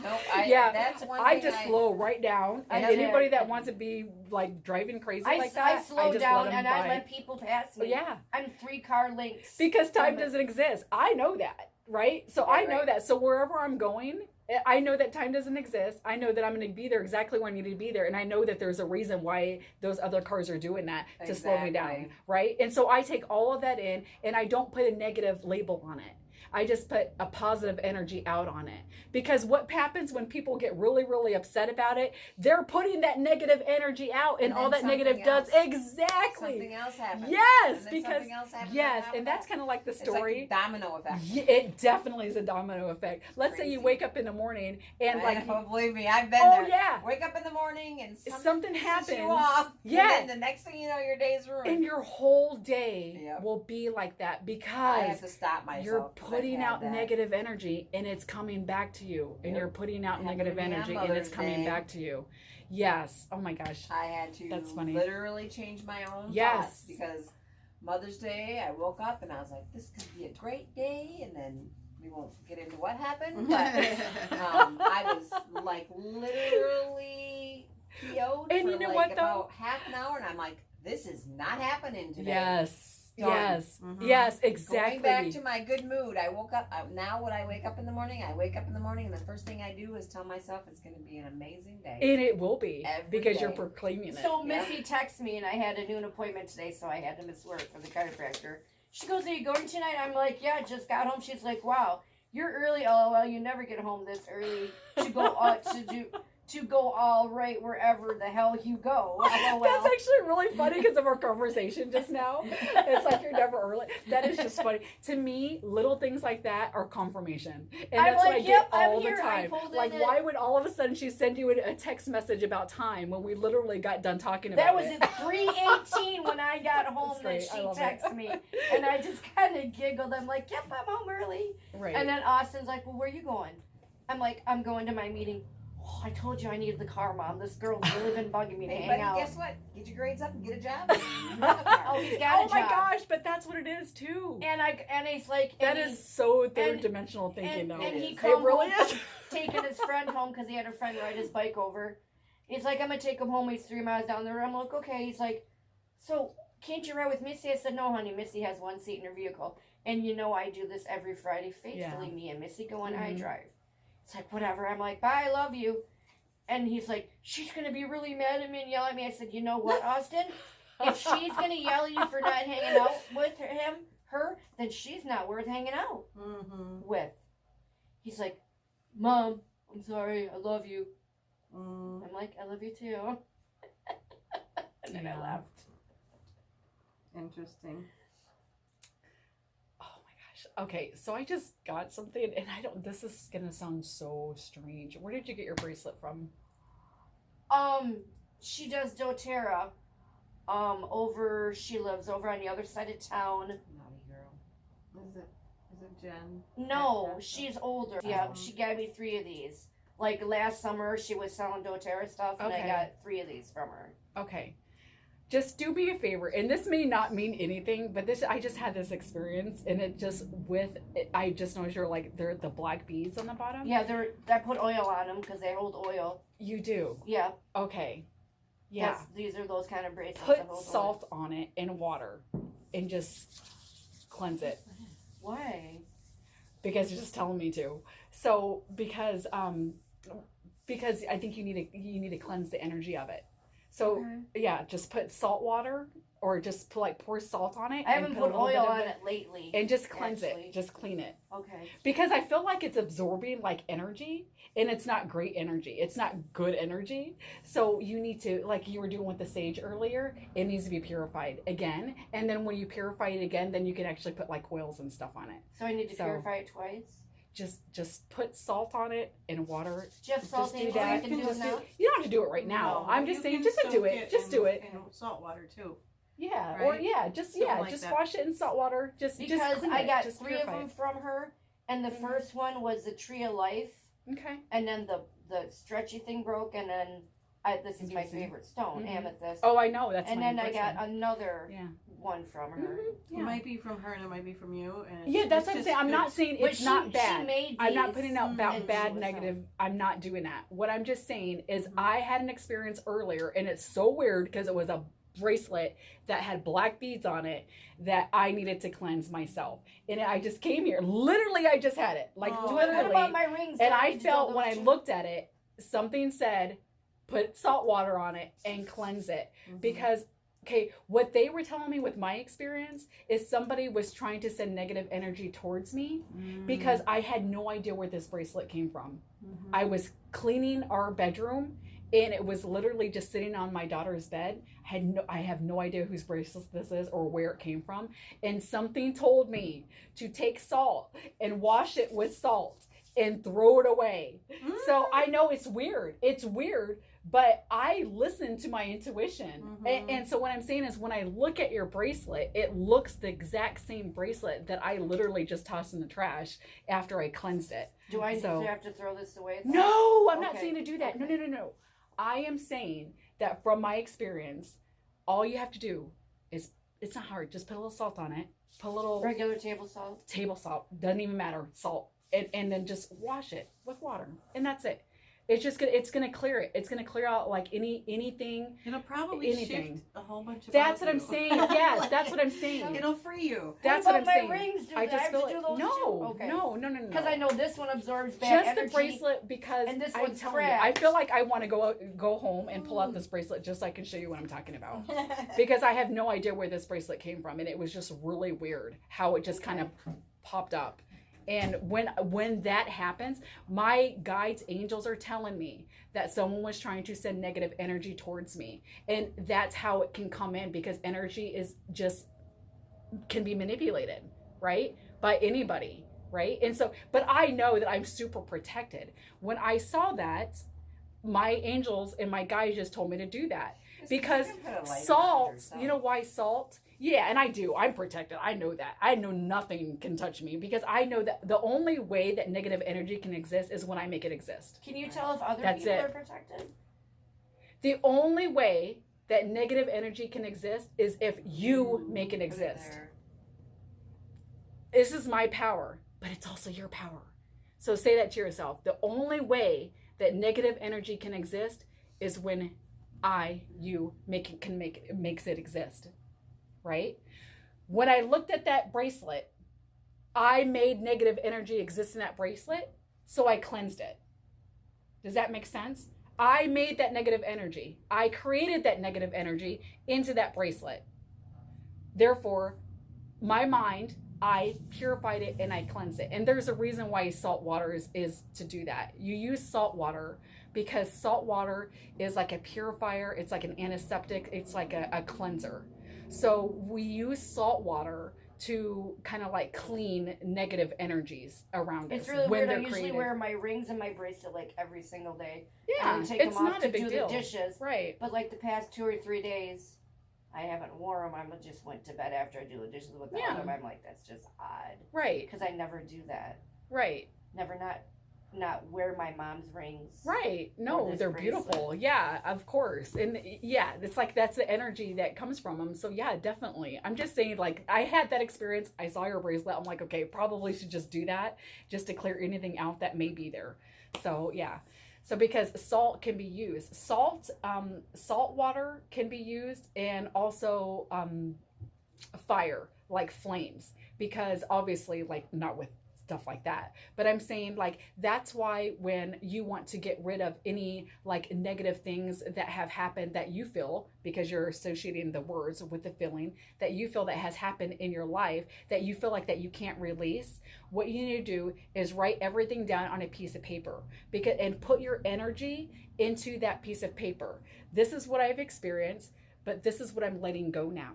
Nope. Yeah, That's one I thing just slow right down. And I did. anybody that wants to be like driving crazy like that, I slow just down let 'em and by. I let people pass me. Yeah, I'm 3-car lengths. because time from it. doesn't exist. I know that, right? So Right, I know right. that. So wherever I'm going, I know that time doesn't exist. I know that I'm going to be there exactly when I need to be there. And I know that there's a reason why those other cars are doing that to slow me down, Exactly. right? And so I take all of that in and I don't put a negative label on it. I just put a positive energy out on it. Because what happens when people get really, really upset about it, they're putting that negative energy out, and And all then that negative something does else. exactly. Something else happens. Yes, And then because something else happens yes, on top of and that's that. kind of like the It's story. like a domino effect. Yeah, it definitely is a domino effect. Let's say you Crazy. wake up in the morning and like, Oh, believe me, I've been oh there. yeah, Wake up in the morning and something pisses happens. you off. Yeah. And then the next thing you know, your day's ruined. And your whole day Yep. will be like that I because have to stop myself. you're 'cause I've putting had out that. negative energy and it's coming back to you. And Yep. you're putting out Happened negative to me on energy and it's Mother's coming Day. back to you. Yes. Oh my gosh. I had to That's funny. literally change my own Yes. thoughts because Mother's Day, I woke up and I was like, this could be a great day. And then we won't get into what happened, but I was like literally PO'd And for you know like what, though? about half an hour. And I'm like, this is not happening today. Yes. Done. Yes. Mhm. Yes. Exactly. Going back to my good mood, I woke up. Now, when I wake up in the morning, and the first thing I do is tell myself it's going to be an amazing day. And it will be Every because you're day. proclaiming it. So Yeah. Missy texted me, and I had a noon appointment today, so I had to miss work for the chiropractor. She goes, "Are you going tonight?" I'm like, "Yeah, just got home." She's like, "Wow, you're early." Oh well, you never get home this early to go to go all right wherever the hell you go. LOL. That's actually really funny because of our conversation just now. It's like you're never early. That is just funny. To me, little things like that are confirmation. And I'm that's what I like, get yep, I'm all the here. I time. pulled in Like, it. why would all of a sudden she send you a text message about time when we literally got done talking That about was it? at 3:18 when I got home That's that great. she I love it. texted me, and I just kind of giggled. I'm like, "Yep, I'm home early." Right. And then Austin's like, "Well, where are you going?" I'm like, "I'm going to my meeting." Oh, I told you I needed the car, Mom. This girl's really been bugging me to Hey, hang buddy, out. guess what? Get your grades up and get a job. And you have a car. Oh, he's got a Oh my job. gosh, but that's what it is too. And he's like, That and is so third and- dimensional thinking and, though. and he It come really home, is. taking his friend home because he had a friend ride his bike over. He's like, "I'm gonna take him home. He's 3 miles down the road." I'm like, "Okay." He's like, "So can't you ride with Missy?" I said, "No, honey. Missy has one seat in her vehicle, and you know I do this every Friday faithfully. Yeah. Me and Missy go and I Mhm. drive." It's like, "Whatever." I'm like, "Bye, I love you." And he's like, "She's gonna be really mad at me and yell at me." I said, "You know what, Austin? If she's gonna yell at you for not hanging out with her, then she's not worth hanging out Mm-hmm. with." He's like, "Mom, I'm sorry. I love you." Mm. I'm like, "I love you too." And then I Yeah. laughed. Interesting. Oh my gosh. Okay, so I just got something and this is gonna sound so strange. Where did you get your bracelet from? She does doTERRA. She lives over on the other side of town. Naughty girl. Is it Jen? No, Yeah. she's older. Yeah, she got me 3 of these. Like last summer, she was selling doTERRA stuff, and I Okay. got 3 of these from her. Okay. Just do me a favor, and this may not mean anything, but I just had this experience, and I just noticed they're the black beads on the bottom. Yeah, I put oil on them because they hold oil. You do. Yeah. Okay. Yeah. These are those kind of bracelets. Put that hold salt on it and water, and just cleanse it. Oil. Why? Because you're just telling me to. So because I think you need to cleanse the energy of it. So Okay. yeah, just put salt water or just pour salt on it. I haven't and put a little oil bit of on it lately. and just cleanse actually. it. Just clean it. Okay. Because I feel like it's absorbing like energy, and it's not great energy. It's not good energy. So you need to, like you were doing with the sage earlier, it needs to be purified again. And then when you purify it again, then you can actually put like oils and stuff on it. So I need to So- purify it twice? Just put salt on it and water. Jeff Just salting, do or that. I can do it Just now? you don't have to do it right now. No, I'm just you saying, can just do soak it. Just do it. in salt water too. Yeah. Or right? yeah, just Something yeah, like just that. wash it in salt water. Just Because clean I it. got Just 3 of purify them from her, and the Mhm. first one was the Tree of Life, it. Okay. and then the stretchy thing broke, and then this is my Interesting. favorite stone, Mhm. amethyst. Oh, I know. That's and my then I got person. another Yeah. one from her. Mhm. It Yeah. might be from her and it might be from you. And Yeah, that's it's what I'm just saying. I'm good. not saying But it's not she bad. made I'm not these, putting out and bad, she bad was negative. I'm not doing that. What I'm just saying is Mhm. I had an experience earlier, and it's so weird because it was a bracelet that had black beads on it that I needed to cleanse myself. And I just came here. Literally, I just had it. Like Oh. What literally. about my rings? And Do I need to do felt those when I too? looked at it, something said, put salt water on it and cleanse it. Mhm. Because okay, what they were telling me with my experience is somebody was trying to send negative energy towards me because I had no idea where this bracelet came from. Mhm. I was cleaning our bedroom, and it was literally just sitting on my daughter's bed. I have no idea whose bracelet this is or where it came from, and something told me to take salt and wash it with salt and throw it away. So I know it's weird. It's weird, but I listen to my intuition. Mhm. And so what I'm saying is when I look at your bracelet, it looks the exact same bracelet that I literally just tossed in the trash after I cleansed it. Do I So- have to throw this away? then? No, I'm not Okay, saying to do that. okay. No. I am saying that from my experience, all you have to do is, it's not hard. Just put a little salt on it. Put a little Regular table salt. table salt. Doesn't even matter. Salt. And then just wash it with water. And that's it. It's gonna clear it. It's gonna clear out like anything. It'll probably anything. shift a whole bunch of. That's what I'm saying. Yes, that's what I'm saying. It'll free you. That's what what I'm about saying. my rings? I just have feel to do like those no, too? Okay. no. Because I know this one absorbs bad Just energy. the bracelet, because and this I'm one's telling you, I cracked. feel like I want to go home and pull out this bracelet just so I can show you what I'm talking about. Because I have no idea where this bracelet came from, and it was just really weird how it just kind of popped up. And when that happens, my guides, angels, are telling me that someone was trying to send negative energy towards me, and that's how it can come in, because energy is just can be manipulated, right, by anybody, right? And so, but I know that I'm super protected. When I saw that, my angels and my guides just told me to do that. Because salt, you know why salt? Yeah, and I do. I'm protected. I know that. I know nothing can touch me, because I know that the only way that negative energy can exist is when I make it exist. Can you tell if other That's people it. are protected? The only way that negative energy can exist is if you make it exist. This is my power, but it's also your power. So say that to yourself. The only way that negative energy can exist is when makes it exist, right? When I looked at that bracelet, I made negative energy exist in that bracelet, so I cleansed it. Does that make sense? I made that negative energy. I created that negative energy into that bracelet. Therefore, my mind, I purified it and I cleansed it. And there's a reason why salt water is to do that. You use salt water because salt water is like a purifier. It's like an antiseptic. It's like a cleanser. So we use salt water to kind of like clean negative energies around us. It's really when weird. I they're usually created. wear my rings and my bracelet like every single day. Yeah, and take it's them off not to a big do deal. the dishes. Right. But like the past 2 or 3 days, I haven't worn them. I just went to bed after I do the dishes without Yeah. them. I'm like, that's just odd. Right. Because I never do that. Right. Never not wear my mom's rings. Right. Or No, this they're bracelet. beautiful. Yeah, of course. And yeah, it's like that's the energy that comes from them. So yeah, definitely. I'm just saying, like, I had that experience. I saw your bracelet. I'm like, okay, probably should just do that just to clear anything out that may be there. So yeah. So because salt can be used, salt water can be used, and also fire, like flames, because obviously, like, not with stuff like that. But I'm saying, like, that's why when you want to get rid of any like negative things that have happened that you feel, because you're associating the words with the feeling that you feel that has happened in your life, that you feel like that you can't release, what you need to do is write everything down on a piece of paper, because and put your energy into that piece of paper. This is what I've experienced, but this is what I'm letting go now.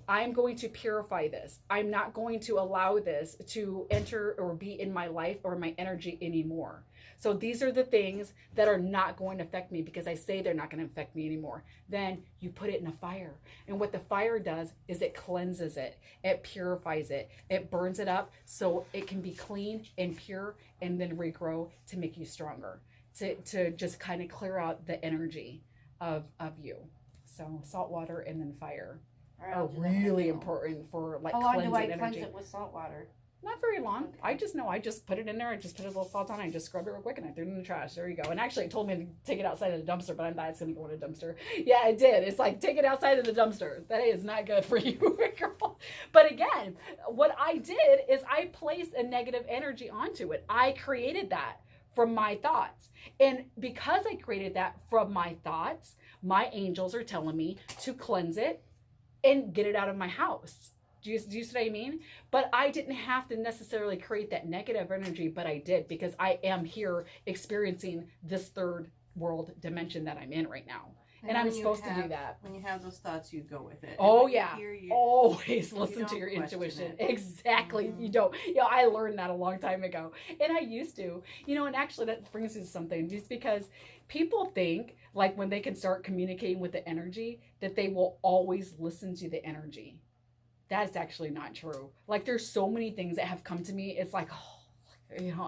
I'm going to purify this. I'm not going to allow this to enter or be in my life or my energy anymore. So these are the things that are not going to affect me, because I say they're not going to affect me anymore. Then you put it in a fire. And what the fire does is it cleanses it. It purifies it. It burns it up so it can be clean and pure, and then regrow to make you stronger, to just kind of clear out the energy of you. So salt water and then fire are really important for like How long cleansing do I energy. cleanse it with salt water? Not very long. Okay. I just know. I just put it in there. I just put a little salt on it. I just scrubbed it real quick and I threw it in the trash. There you go. And actually, it told me to take it outside of the dumpster, but I thought it's going to go in a dumpster. Yeah, it did. It's like, take it outside of the dumpster. That is not good for you, girl. But again, what I did is I placed a negative energy onto it. I created that from my thoughts. And because I created that from my thoughts, my angels are telling me to cleanse it and get it out of my house. Do you see what I mean? But I didn't have to necessarily create that negative energy, but I did, because I am here experiencing this third world dimension that I'm in right now. And I'm supposed to do that. When you have those thoughts, you go with it. Oh, And yeah. you Always listen to don't your question intuition. it. Exactly. Mhm. You don't. You know, I learned that a long time ago. And I used to. You know, and actually that brings me to something. Just because people think, like, when they can start communicating with the energy, that they will always listen to the energy. That's actually not true. Like, there's so many things that have come to me. It's like, oh, you know,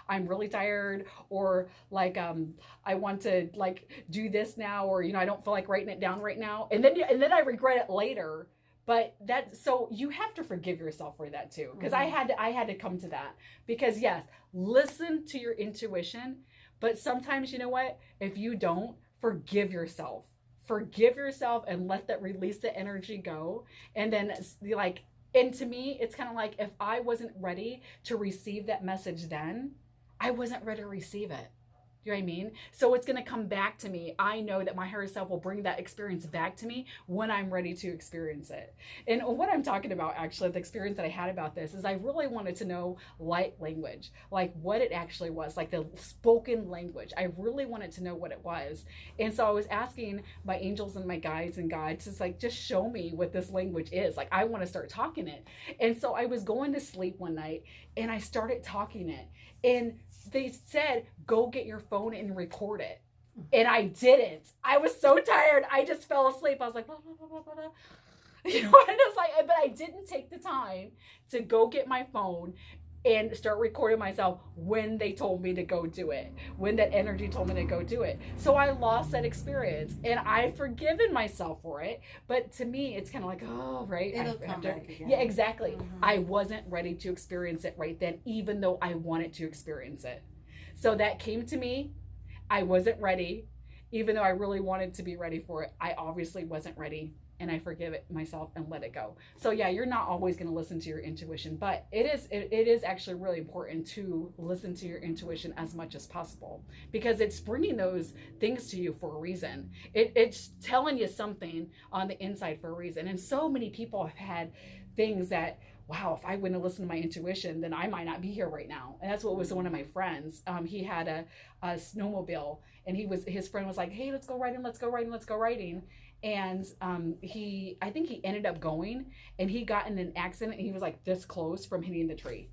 I'm really tired, or like, I want to like do this now, or, you know, I don't feel like writing it down right now. And then I regret it later. But so you have to forgive yourself for that too. Because I had to come to that, because yes, listen to your intuition. But sometimes, you know what, if you don't, forgive yourself and let that release the energy go. And then like, and to me, it's kind of like, if I wasn't ready to receive that message then, I wasn't ready to receive it. You know what I mean? So it's going to come back to me. I know that my higher self will bring that experience back to me when I'm ready to experience it. And what I'm talking about, actually, the experience that I had about this, is I really wanted to know light language, like what it actually was, like the spoken language. I really wanted to know what it was. And so I was asking my angels and my guides and God to just show me what this language is. Like, I want to start talking it. And so I was going to sleep one night and I started talking it. And they said, go get your phone and record it. And I didn't. I was so tired. I just fell asleep. I was like, blah, blah, blah, blah, blah. You know, and it was like, but I didn't take the time to go get my phone and start recording myself when they told me to go do it, when that energy told me to go do it. So I lost that experience, and I've forgiven myself for it. But to me, it's kind of like, oh, right. It'll come back again. Yeah, exactly. Mm-hmm. I wasn't ready to experience it right then, even though I wanted to experience it. So that came to me. I wasn't ready, even though I really wanted to be ready for it. I obviously wasn't ready. And I forgive it myself and let it go. So yeah, you're not always going to listen to your intuition, but it is actually really important to listen to your intuition as much as possible, because it's bringing those things to you for a reason. It's telling you something on the inside for a reason. And so many people have had things that, wow, if I wouldn't have listened to my intuition, then I might not be here right now. And that's what was one of my friends. He had a snowmobile, and his friend was like, hey, let's go riding. And I think he ended up going, and he got in an accident, and he was like this close from hitting the tree.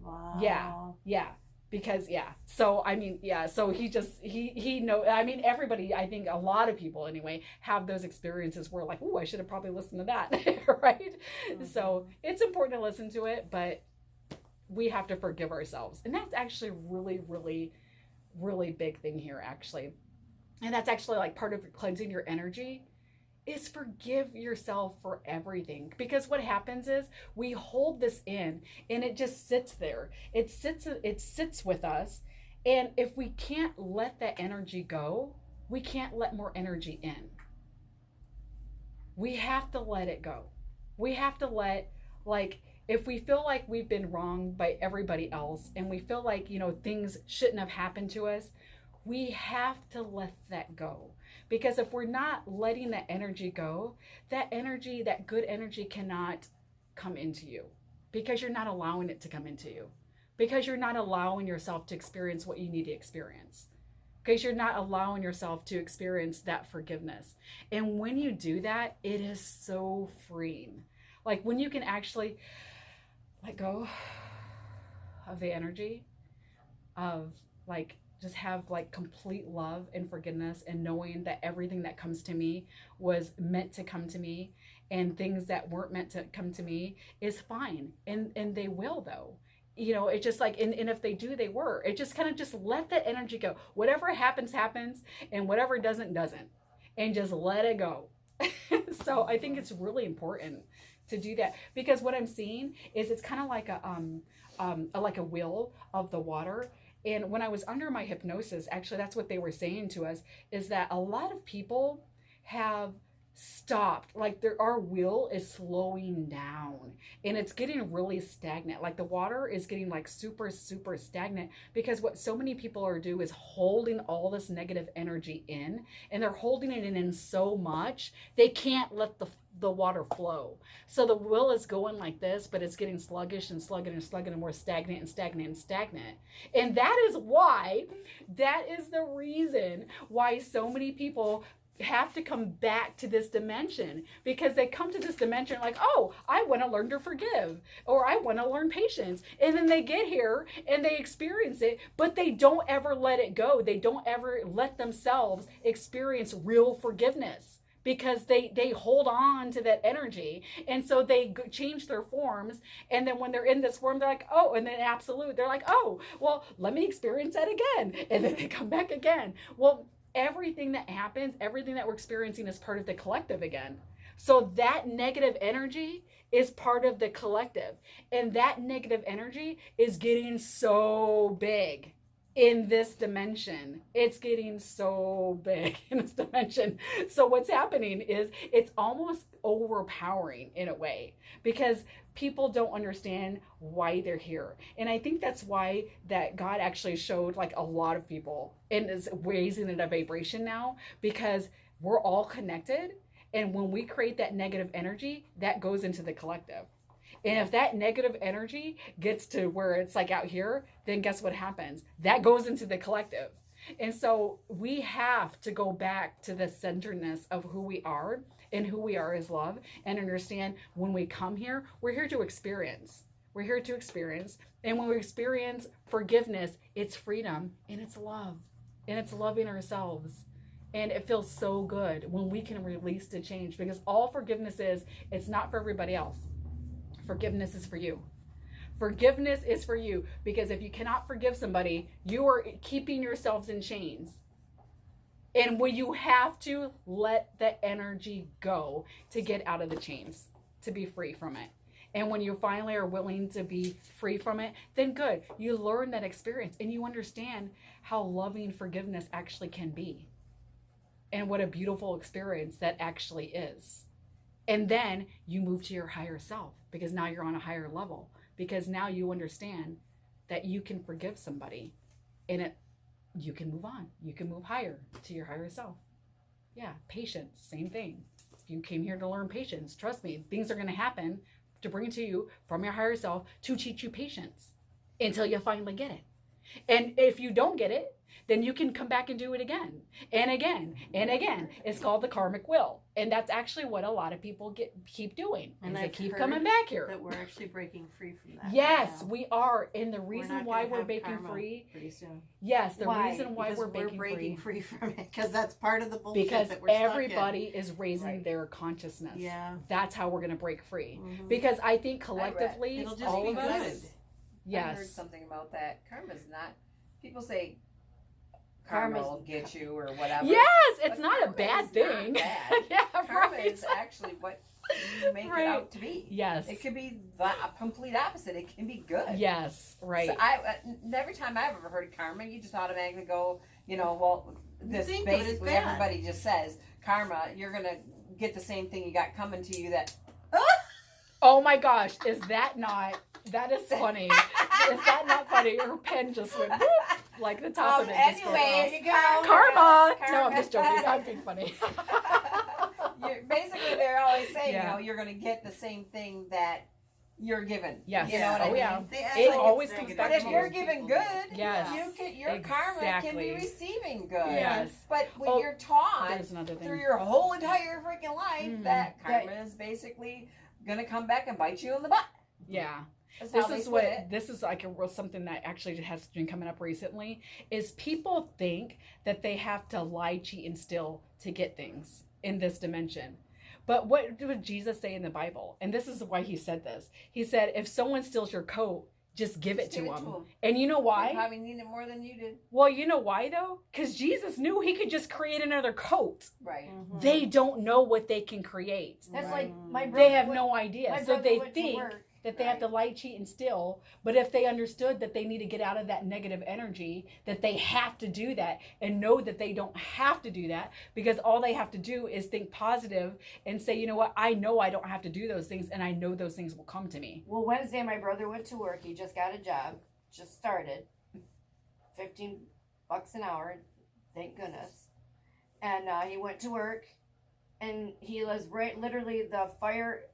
Wow. Yeah. Because so I mean, so he know, I mean, everybody, I think a lot of people anyway have those experiences where like, oh, I should have probably listened to that. Right. Mm-hmm. So it's important to listen to it, but we have to forgive ourselves. And that's actually really, really, really big thing here, actually. And that's actually like part of cleansing your energy, is forgive yourself for everything. Because what happens is we hold this in, and it just sits there. It sits with us. And if we can't let that energy go, we can't let more energy in. We have to let it go. We have to let, like, if we feel like we've been wronged by everybody else and we feel like, things shouldn't have happened to us, we have to let that go. Because if we're not letting that energy go, that good energy cannot come into you, because you're not allowing it to come into you, because you're not allowing yourself to experience what you need to experience, because you're not allowing yourself to experience that forgiveness. And when you do that, it is so freeing. Like when you can actually let go of the energy of like, just have like complete love and forgiveness, and knowing that everything that comes to me was meant to come to me, and things that weren't meant to come to me is fine. And they will, though. It's just like, and if they do, they were. It just kind of just let that energy go. Whatever happens, happens, and whatever doesn't, and just let it go. So I think it's really important to do that, because what I'm seeing is it's kind of like a wheel of the water. And when I was under my hypnosis, actually, that's what they were saying to us, is that a lot of people have stopped. Like our wheel is slowing down, and it's getting really stagnant. Like the water is getting like super, super stagnant, because what so many people are doing is holding all this negative energy in, and they're holding it in so much, they can't let the water flow. So the wheel is going like this, but it's getting sluggish and more stagnant and stagnant. And that is the reason why so many people have to come back to this dimension, because they come to this dimension like, oh, I want to learn to forgive, or I want to learn patience. And then they get here and they experience it, but they don't ever let it go. They don't ever let themselves experience real forgiveness, because they hold on to that energy. And so they change their forms. And then when they're in this form, they're like, oh, and then absolute, they're like, oh, well, let me experience that again. And then they come back again. Well, everything that happens, everything that we're experiencing is part of the collective again. So that negative energy is part of the collective. And that negative energy is getting so big in this dimension. It's getting so big in this dimension. So what's happening is it's almost overpowering in a way, because people don't understand why they're here. And I think that's why that God actually showed like a lot of people and is raising it a vibration now, because we're all connected. And when we create that negative energy, that goes into the collective. And if that negative energy gets to where it's like out here, then guess what happens? That goes into the collective. And so we have to go back to the centeredness of who we are and who we are as love, and understand when we come here, we're here to experience. We're here to experience. And when we experience forgiveness, it's freedom and it's love and it's loving ourselves. And it feels so good when we can release the change, because all forgiveness is, it's not for everybody else. Forgiveness is for you. Forgiveness is for you, because if you cannot forgive somebody, you are keeping yourselves in chains. And when you have to let the energy go to get out of the chains, to be free from it. And when you finally are willing to be free from it, then good. You learn that experience and you understand how loving forgiveness actually can be. And what a beautiful experience that actually is. And then you move to your higher self, because now you're on a higher level, because now you understand that you can forgive somebody and you can move on. You can move higher to your higher self. Yeah, patience, same thing. You came here to learn patience. Trust me, things are going to happen to bring it to you from your higher self to teach you patience until you finally get it. And if you don't get it, then you can come back and do it again and again and again. It's called the karmic wheel. And that's actually what a lot of people keep doing. And they keep coming back here. That we're actually breaking free from that. Yes, right now. we are. And the reason why we're breaking free. Pretty soon. Yes, the Why? reason why Because we're breaking free from it. Because that's part of the bullshit because that we're stuck in. everybody is raising Right. their consciousness. Yeah. That's how we're going to break free. Mhm. Because I think collectively, It'll just all be of good. us. I heard Yes. something about that. Karma's not. People say karma Karma's- will get you or whatever. Yes, it's But not a karma bad is not thing. bad. Yeah, Karma right. is actually what you make Right. it out to be. Yes. It could be the complete opposite. It can be good. Yes, right. So every time I've ever heard of karma, you just automatically go, well, this think of it as basically bad. everybody just says karma. You're gonna get the same thing you got coming to you. That Oh my gosh, that is funny. Is that not funny? Her pen just went whoop, like the top of it just went Anyway, off. There you go. Karma! No, I'm just joking. I'm being funny. Basically, they're always saying, Yeah. you're going to get the same thing that you're given. Yes. You know what I Oh, mean? yeah. They act It like always it's comes negative. back But if to you're you. given good, Yes. your karma can be Exactly. receiving good. Yes. But when Oh, you're taught There's another through thing. your whole entire freaking life Mhm. that karma is basically going to come back and bite you in the butt. Yeah. That's how This they is put what it. this is like something that actually has been coming up recently is people think that they have to lie, cheat, and steal to get things in this dimension. But what did Jesus say in the Bible? And this is why he said this. He said, if someone steals your coat, just give it Just to give it them. to 'em. And you know They why? probably need it more than you did. Well, you know why though? Because Jesus knew he could just create another coat. Right. Mhm. They don't know what they can create. That's Right. like my brother. They have went- no idea. my So brother they went to think work. that they have to lie, cheat, and steal. But if they understood that they need to get out of that negative energy, that they have to do that and know that they don't have to do that because all they have to do is think positive and say, you know what, I know I don't have to do those things and I know those things will come to me. Well, Wednesday, my brother went to work. He just got a job, just started. $15 an hour, thank goodness. And he went to work, and he lives literally the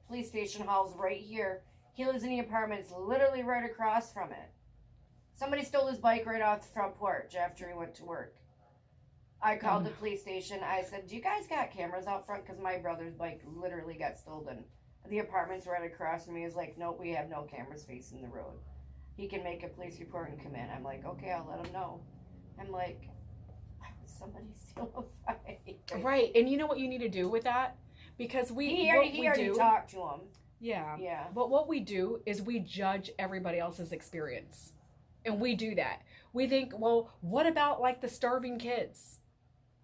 police station hall's right here. He lives in the apartments literally right across from it. Somebody stole his bike right off the front porch after he went to work. I called the police station. I said, do you guys got cameras out front? Because my brother's bike literally got stolen. The apartment's right across from me. He's like, nope, we have no cameras facing the road. He can make a police report and come in. I'm like, okay, I'll let him know. I'm like, why would somebody steal a bike? Right. And you know what you need to do with that? Because He already talked to him. Yeah. Yeah. But what we do is we judge everybody else's experience. And we do that. We think, well, what about like the starving kids?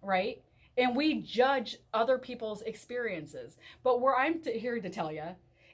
Right? And we judge other people's experiences. But where I'm here to tell you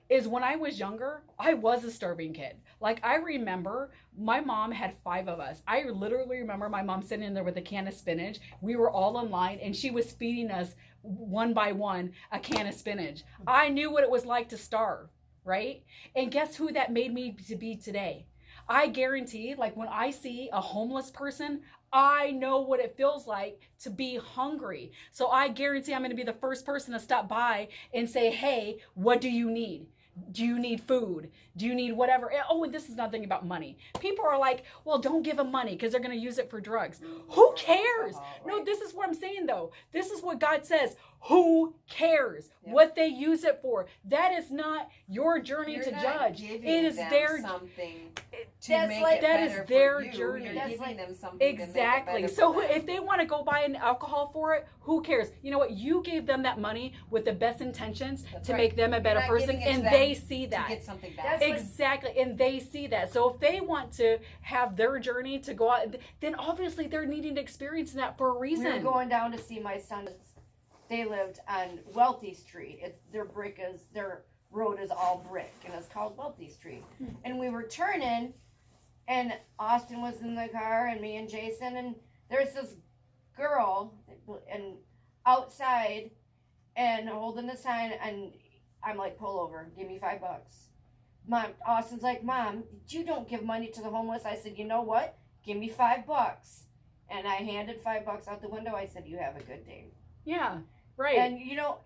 is when I was younger, I was a starving kid. Like I remember my mom had 5 of us. I literally remember my mom sitting in there with a can of spinach. We were all in line and she was feeding us one by one a can of spinach. I knew what it was like to starve, right? And guess who that made me to be today? I guarantee, like when I see a homeless person, I know what it feels like to be hungry. So I guarantee I'm going to be the first person to stop by and say, hey, what do you need? Do you need food? Do you need whatever? Oh, and this is nothing about money. People are like, well, don't give them money because they're going to use it for drugs. Who cares? No, this is what I'm saying though. This is what God says. Who cares what they use it for? That is not your journey You're to not judge. giving It is them their something to That's make like- it that better is their for you. journey. You're That's giving like- them something to make it Exactly. better So for them. if they want to go buy an alcohol for it, who cares? You know what? You gave them that money with the best intentions That's to right. make them a better not person, giving it to and them they see to that. get something back. That's like- Exactly, and they see that. So if they want to have their journey to go out, then obviously they're needing to experience that for a We reason. were going down to see my son. They lived on Wealthy Street. Their road is all brick, and it's called Wealthy Street. And we were turning, and Austin was in the car, and me and Jason, and there's this girl, and outside, and holding the sign, and I'm like, pull over, give me $5. Mom, Austin's like, Mom, you don't give money to the homeless. I said, you know what? Give me $5. And I handed $5 out the window. I said, you have a good day. Yeah, right. And you know,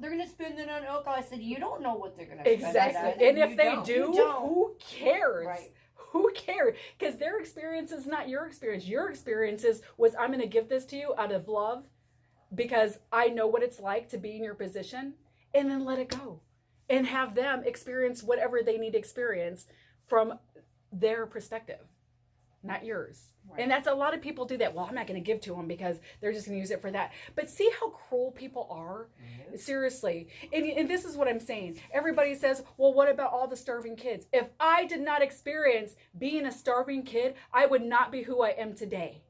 they're gonna spend it on alcohol. I said, you don't know what they're gonna spend it on. Exactly. And if You they don't. do, You don't. who cares? Right. Who cares? Because their experience is not your experience. Your experience was, I'm going to give this to you out of love because I know what it's like to be in your position, and then let it go and have them experience whatever they need to experience from their perspective, not yours. Right. And that's a lot of people do that. Well, I'm not going to give to them because they're just going to use it for that. But see how cruel people are? Mm-hmm. Seriously. And this is what I'm saying. Everybody says, well, what about all the starving kids? If I did not experience being a starving kid, I would not be who I am today.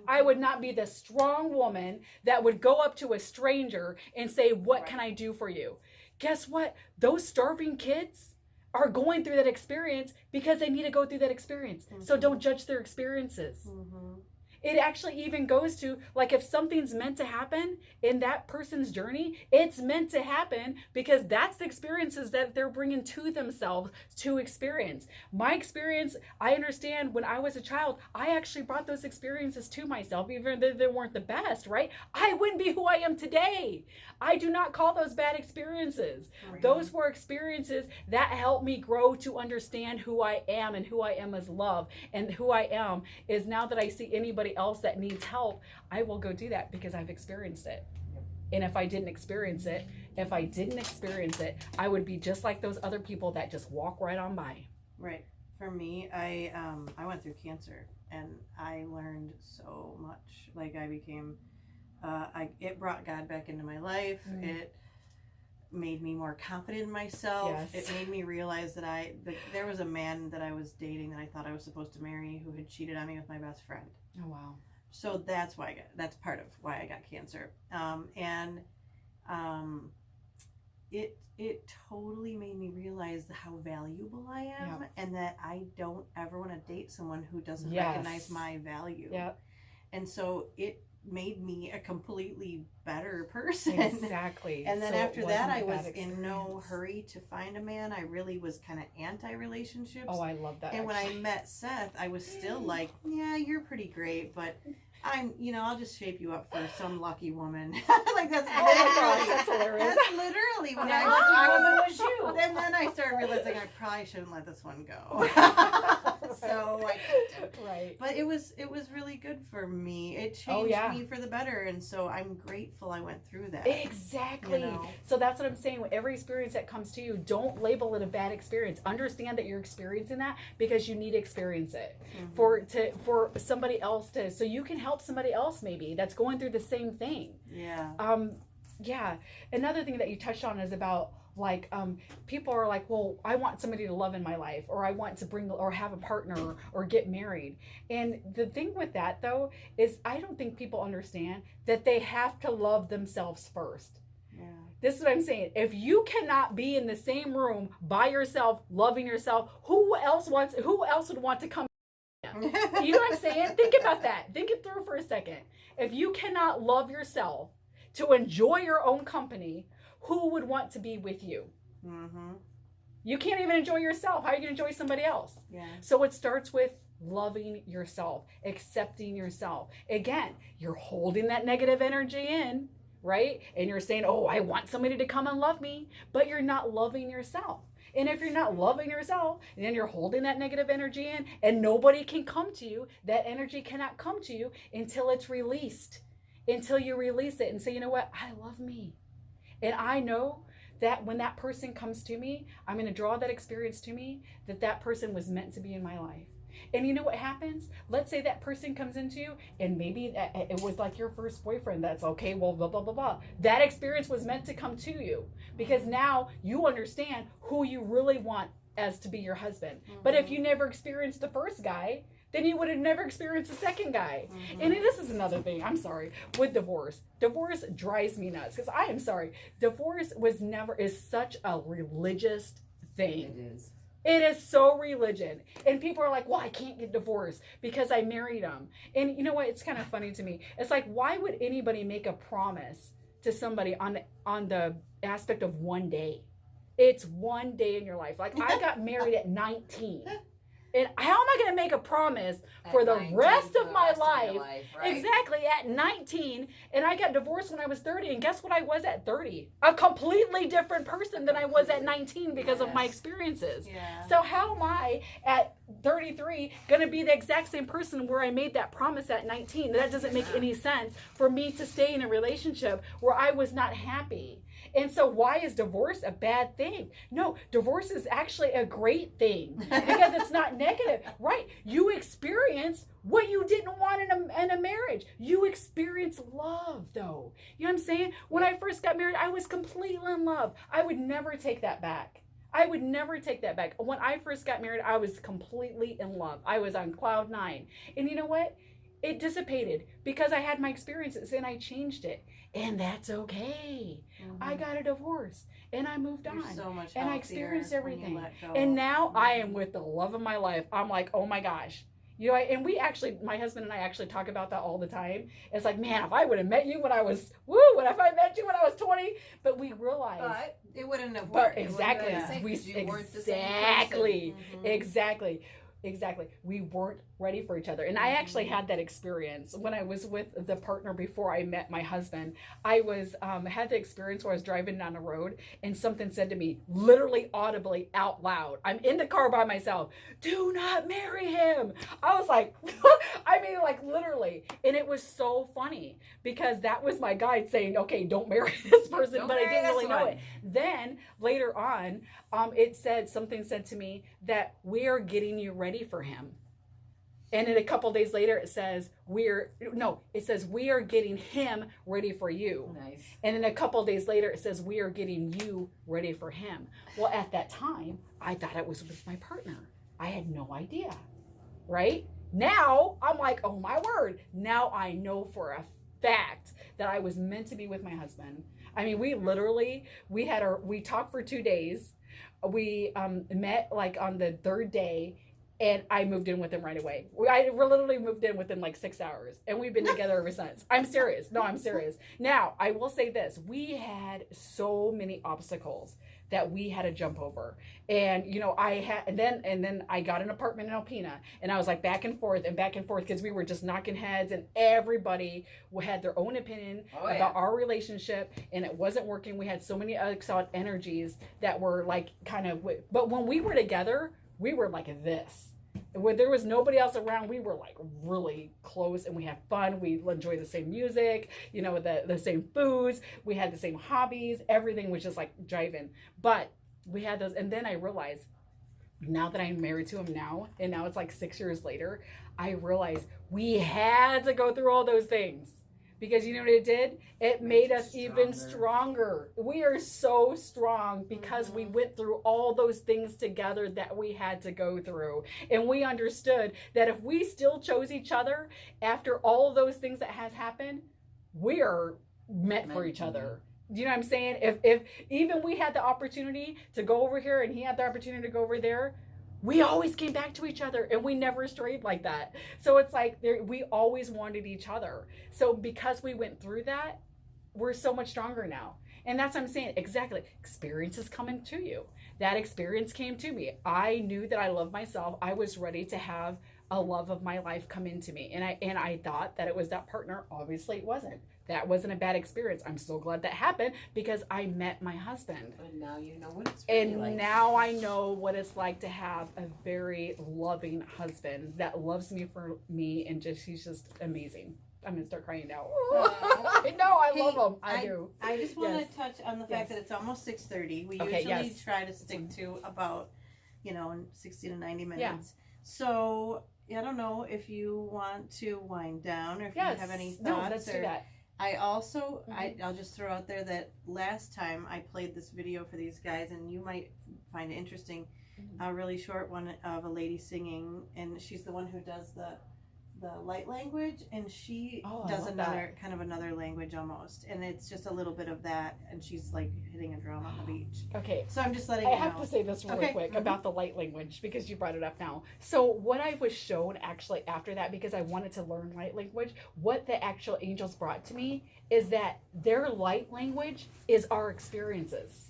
I would not be the strong woman that would go up to a stranger and say, what can I do for you? Guess what? Those starving kids are going through that experience because they need to go through that experience. So don't judge their experiences. It actually even goes to, like, if something's meant to happen in that person's journey, it's meant to happen because that's the experiences that they're bringing to themselves to experience. My experience, I understand when I was a child, I actually brought those experiences to myself, even though they weren't the best, right? I wouldn't be who I am today. I do not call those bad experiences. Right. Those were experiences that helped me grow to understand who I am and who I am as love. And who I am is, now that I see anybody else that needs help, I will go do that because I've experienced it. And if I didn't experience it, I would be just like those other people that just walk right on by. Right. For me, I went through cancer, and I learned so much. Like, I became, it brought God back into my life. It made me more confident in myself. Yes. It made me realize that there was a man that I was dating that I thought I was supposed to marry who had cheated on me with my best friend. Oh, wow. So that's that's part of why I got cancer. It totally made me realize how valuable I am, and that I don't ever want to date someone who doesn't recognize my value. Yep. And so it made me a completely better person. Exactly. And then So after it that, wasn't I a was bad in no experience. hurry to find a man. I really was kind of anti-relationships. Oh, I love that. And when I actually. met Seth, I was still like, yeah, you're pretty great, but I'll just shape you up for some lucky woman. Like, that's Oh my gosh, literally, that's hilarious. that's literally when That I lucky woman was. was you. And then I started realizing I probably shouldn't let this one go. So I kept him. Right. But it was really good for me. It changed me for the better, and so I'm grateful I went through that. Exactly. You know? So that's what I'm saying. With every experience that comes to you, don't label it a bad experience. Understand that you're experiencing that because you need to experience it for somebody else to, so you can help somebody else maybe that's going through the same thing. Yeah. Yeah. Another thing that you touched on is about, like, people are like, well, I want somebody to love in my life, or I want to bring or have a partner or get married. And the thing with that, though, is I don't think people understand that they have to love themselves first. Yeah. This is what I'm saying. If you cannot be in the same room by yourself, loving yourself, who else would want to come? You know what I'm saying? Think about that. Think it through for a second. If you cannot love yourself to enjoy your own company, who would want to be with you? Mm-hmm. You can't even enjoy yourself. How are you going to enjoy somebody else? Yeah. So it starts with loving yourself, accepting yourself. Again, you're holding that negative energy in, right? And you're saying, oh, I want somebody to come and love me, but you're not loving yourself. And if you're not loving yourself, then you're holding that negative energy in, and nobody can come to you. That energy cannot come to you until it's released, until you release it and say, you know what? I love me. And I know that when that person comes to me, I'm going to draw that experience to me, that person was meant to be in my life. And you know what happens? Let's say that person comes into you, and maybe it was like your first boyfriend. That's okay. Well, blah, blah, blah, blah. That experience was meant to come to you because now you understand who you really want as to be your husband. Mm-hmm. But if you never experienced the first guy, then you would have never experienced the second guy. Mm-hmm. And this is another thing, I'm sorry, with divorce. Divorce drives me nuts because I am sorry. Divorce is such a religious thing. It is. It is so religion. And people are like, well, I can't get divorced because I married him. And you know what? It's kind of funny to me. It's like, why would anybody make a promise to somebody on the aspect of one day? It's one day in your life. Like, I got married at 19. And how am I going to make a promise for the rest of my life? Right? Exactly, at 19. And I got divorced when I was 30. And guess what I was at 30? A completely different person than I was at 19 because of my experiences. Yeah. So how am I at 33 going to be the exact same person where I made that promise at 19? That doesn't make any sense for me to stay in a relationship where I was not happy. And so why is divorce a bad thing? No, divorce is actually a great thing because it's not negative, right? You experience what you didn't want in a marriage. You experience love, though. You know what I'm saying? When I first got married, I was completely in love. I would never take that back. I would never take that back. When I first got married, I was completely in love. I was on cloud 9. And you know what? It dissipated because I had my experiences and I changed it. And that's okay. Mm-hmm. I got a divorce and I moved on. So much and I experienced everything. let go. And now I am with the love of my life. I'm like, oh my gosh. You know, and my husband and I actually talk about that all the time. It's like, man, if I would have met you when I was, if I met you when I was 20, but we realized. But it wouldn't have But worked. exactly. Exactly. We weren't ready for each other. And I actually had that experience when I was with the partner before I met my husband. I was had the experience where I was driving down the road and something said to me, literally audibly out loud. I'm in the car by myself. Do not marry him. I was like, I mean, like literally. And it was so funny because that was my guide saying, okay, don't marry this person, but I didn't really know it. Then later on, something said to me that we are getting you ready for him. And then a couple days later, it says we are getting him ready for you. Nice. And then a couple days later, it says we are getting you ready for him. Well, at that time, I thought it was with my partner. I had no idea, right? Now, I'm like, oh my word. Now I know for a fact that I was meant to be with my husband. I mean, we talked for 2 days. We met like on the third day. And I moved in with him right away. I literally moved in within like 6 hours. And we've been together ever since. I'm serious. No, I'm serious. Now, I will say this. We had so many obstacles that we had to jump over. And, you know, and then I got an apartment in Alpena. And I was like back and forth because we were just knocking heads. And everybody had their own opinion about our relationship. And it wasn't working. We had so many exotic energies that were like but when we were together, we were like this. When there was nobody else around, we were like really close and we had fun. We enjoyed the same music, you know, the same foods. We had the same hobbies. Everything was just like driving. But we had those. And then I realized now that I'm married to him now, and now it's like 6 years later, I realized we had to go through all those things. Because you know what it did? It made us even stronger. We are so strong because we went through all those things together that we had to go through. And we understood that if we still chose each other after all those things that has happened, we are meant for each other. You know what I'm saying? If even we had the opportunity to go over here and he had the opportunity to go over there, we always came back to each other and we never strayed like that. So it's like we always wanted each other. So because we went through that, we're so much stronger now. And that's what I'm saying. Exactly. Experience is coming to you. That experience came to me. I knew that I loved myself. I was ready to have a love of my life come into me. And I thought that it was that partner. Obviously it wasn't. That wasn't a bad experience. I'm so glad that happened because I met my husband. And now you know what it's really like. And now I know what it's like to have a very loving husband that loves me for me and he's just amazing. I'm going to start crying now. I know, I love him. I do. I just want to touch on the fact that it's almost 6:30. We usually try to stick to about, 60 to 90 minutes. Yeah. So, I don't know if you want to wind down or if you have any thoughts. No, let's do that. I also, I'll just throw out there that last time I played this video for these guys, and you might find it interesting, a really short one of a lady singing, and she's the one who does the light language, and she does another language almost, and it's just a little bit of that, and she's like hitting a drum on the beach. Okay. So I'm just letting you know. I have to say this really quick about the light language because you brought it up now. So what I was shown actually after that, because I wanted to learn light language, what the actual angels brought to me is that their light language is our experiences.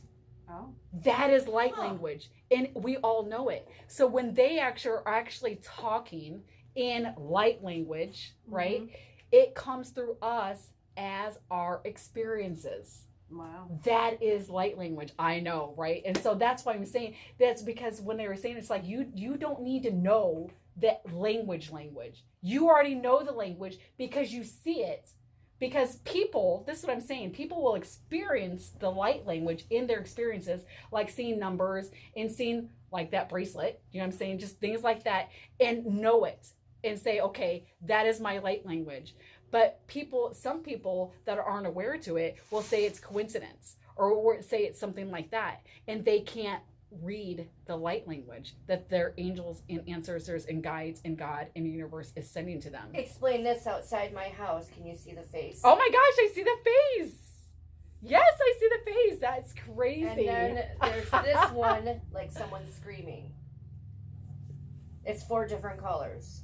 Oh. That is light language, and we all know it. So when they are actually talking in light language, right? It comes through us as our experiences. Wow. That is light language. I know, right? And so that's why I'm saying that's because when they were saying it's like you don't need to know that language. You already know the language because you see it. Because people, this is what I'm saying, people will experience the light language in their experiences, like seeing numbers and seeing like that bracelet, you know what I'm saying? Just things like that, and know it and say, okay, that is my light language. But some people that aren't aware to it will say it's coincidence or say it's something like that. And they can't read the light language that their angels and ancestors and guides and God and the universe is sending to them. Explain this outside my house. Can you see the face? Oh my gosh, I see the face. Yes, I see the face. That's crazy. And then there's this one, like someone screaming. It's 4 different colors.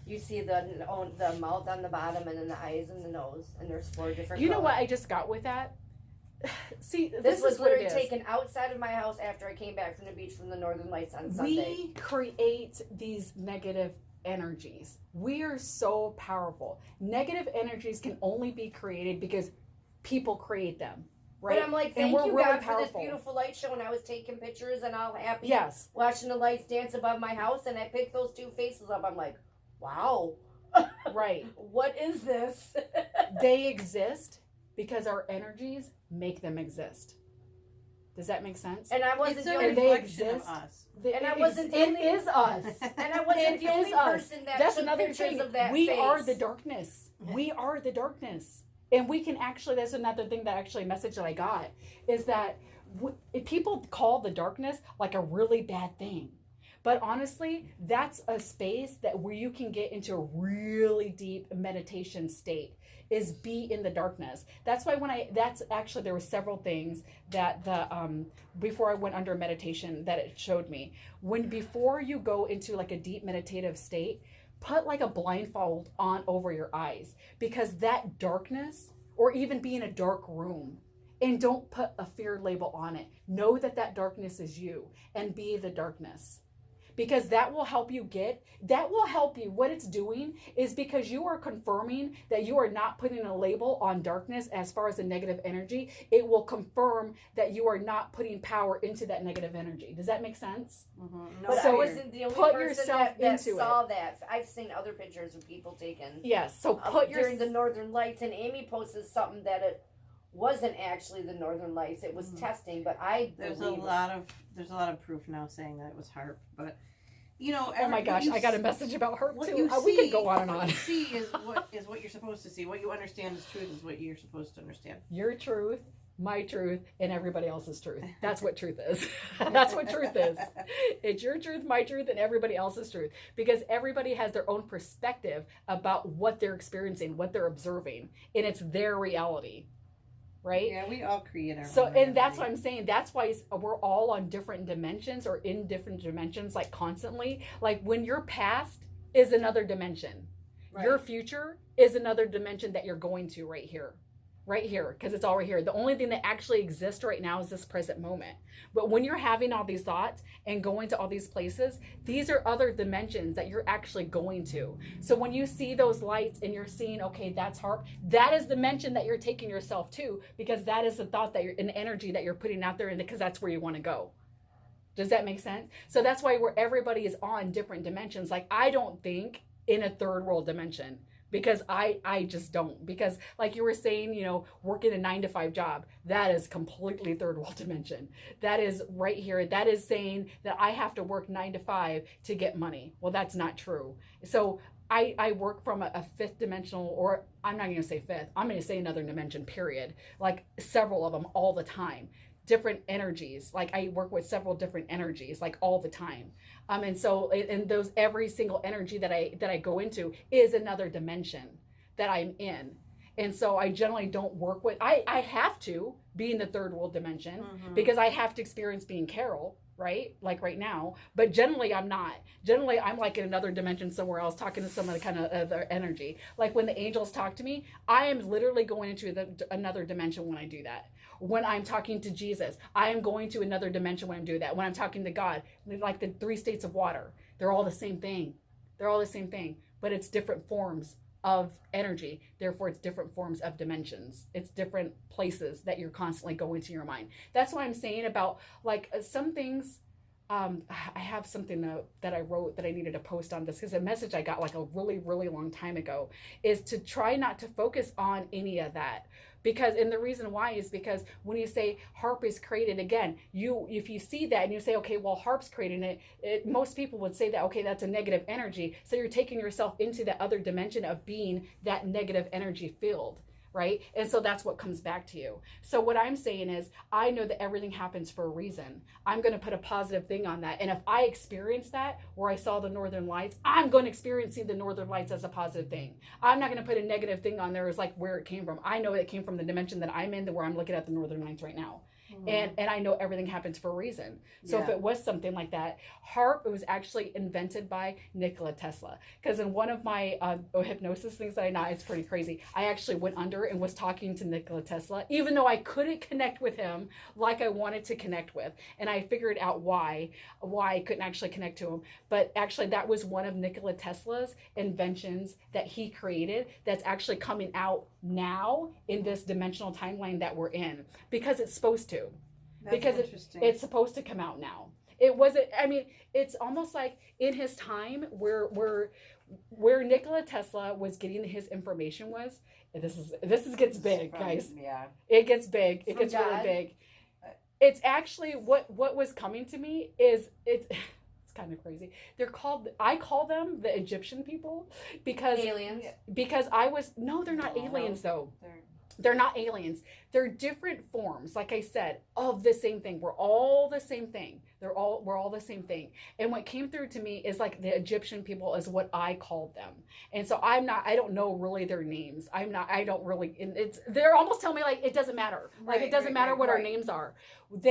You see the mouth on the bottom, and then the eyes and the nose, and there's 4 different. You know what colors. I just got with that? See, This was is what it literally is. taken outside of my house after I came back from the beach from the Northern Lights on Sunday. We create these negative energies. We are so powerful. Negative energies can only be created because people create them, right? But I'm like, And thank we're you really God for this powerful. beautiful light show, and I was taking pictures and all happy, Yes. watching the lights dance above my house, and I picked those 2 faces up. I'm like, wow, Right. what is this? They exist because our energies make them exist. Does that make sense? And I wasn't It's the a only, And they reflection of exist. us. And I wasn't the It only- is us. and I wasn't It the only is us. person that That's took another pictures thing. of that We face. are the darkness. We are the darkness. And we can actually, that's another thing that actually a message that I got is that people call the darkness like a really bad thing. But honestly, that's a space that where you can get into a really deep meditation state is be in the darkness. That's why that's actually, there were several things that before I went under meditation that it showed me. Before you go into like a deep meditative state, put like a blindfold on over your eyes, because that darkness, or even be in a dark room, and don't put a fear label on it. Know that that darkness is you and be the darkness. Because that will help you what it's doing is because you are confirming that you are not putting a label on darkness as far as a negative energy. It will confirm that you are not putting power into that negative energy. Does that make sense? Mm-hmm. But So I wasn't the only put person yourself that into saw that. I've seen other pictures of people taken Yes. So put during the Northern Lights, and Amy posted something that it wasn't actually the Northern Lights. It was testing, but There's a believe lot of proof now saying that it was HAARP, but you know. Oh my gosh, I got a message about her What too. you We see, could go on and what on. you see is what you're supposed to see. What you understand as truth is what you're supposed to understand. Your truth, my truth, and everybody else's truth. That's what truth is. That's what truth is. It's your truth, my truth, and everybody else's truth. Because everybody has their own perspective about what they're experiencing, what they're observing, and it's their reality. Right? Yeah, we all create our So, own and that's reality. what I'm saying. That's why we're all on different dimensions or in different dimensions, like constantly. Like when your past is another dimension, your future is another dimension that you're going to right here, because it's all right here. The only thing that actually exists right now is this present moment. But when you're having all these thoughts and going to all these places, these are other dimensions that you're actually going to. So when you see those lights and you're seeing, okay, that's HAARP, that is the dimension that you're taking yourself to, because that is the thought that you're, an energy that you're putting out there, and because that's where you want to go. Does that make sense? So that's why where everybody is on different dimensions. Like I don't think in a third world dimension, because I just don't. Because like you were saying, you know, working a 9-to-5 job, that is completely third world dimension. That is right here. That is saying that I have to work 9 to 5 to get money. Well, that's not true. So I work from a fifth dimensional, or I'm not going to say fifth, I'm going to say another dimension, period. Like several of them all the time. Different energies. Like I work with several different energies, like all the time. And so, and those, every single energy that I go into is another dimension that I'm in. And so I generally don't work with, I have to be in the third world dimension because I have to experience being Carol, right? Like right now, but generally I'm not. Generally I'm like in another dimension somewhere else, talking to some of the kind of other energy. Like when the angels talk to me, I am literally going into another dimension when I do that. When I'm talking to Jesus, I am going to another dimension when I'm doing that. When I'm talking to God, like the 3 states of water, they're all the same thing. They're all the same thing, but it's different forms of energy. Therefore, it's different forms of dimensions. It's different places that you're constantly going to your mind. That's what I'm saying about like some things. I have something that I wrote that I needed to post on this, because a message I got like a really, really long time ago is to try not to focus on any of that. Because, and the reason why is because when you say HAARP is created, again, if you see that and you say, okay, well, HAARP's creating it, most people would say that, okay, that's a negative energy. So you're taking yourself into that other dimension of being that negative energy field, right? And so that's what comes back to you. So what I'm saying is, I know that everything happens for a reason. I'm going to put a positive thing on that. And if I experience that, where I saw the Northern Lights, I'm going to experience seeing the Northern Lights as a positive thing. I'm not going to put a negative thing on there as like where it came from. I know it came from the dimension that I'm in, where I'm looking at the Northern Lights right now. and I know everything happens for a reason. So if it was something like that, HAARP was actually invented by Nikola Tesla. Because in one of my hypnosis things that I know, it's pretty crazy. I actually went under and was talking to Nikola Tesla, even though I couldn't connect with him like I wanted to connect with. And I figured out why I couldn't actually connect to him. But actually, that was one of Nikola Tesla's inventions that he created that's actually coming out now in this dimensional timeline that we're in, because it's supposed to. That's Because it's supposed to come out now. It wasn't, I mean, it's almost like in his time where Nikola Tesla was getting his information was, and this gets big, guys. Yeah. It gets big. It From gets really God? big. It's actually what was coming to me is it's kind of crazy. I call them the Egyptian people because Aliens. they're not aliens though. They're not aliens. They're different forms, like I said, of the same thing. We're all the same thing. We're all the same thing. And what came through to me is like the Egyptian people is what I called them. And so I don't know really their names. They're almost telling me like it doesn't matter. Like it doesn't matter what our names are. What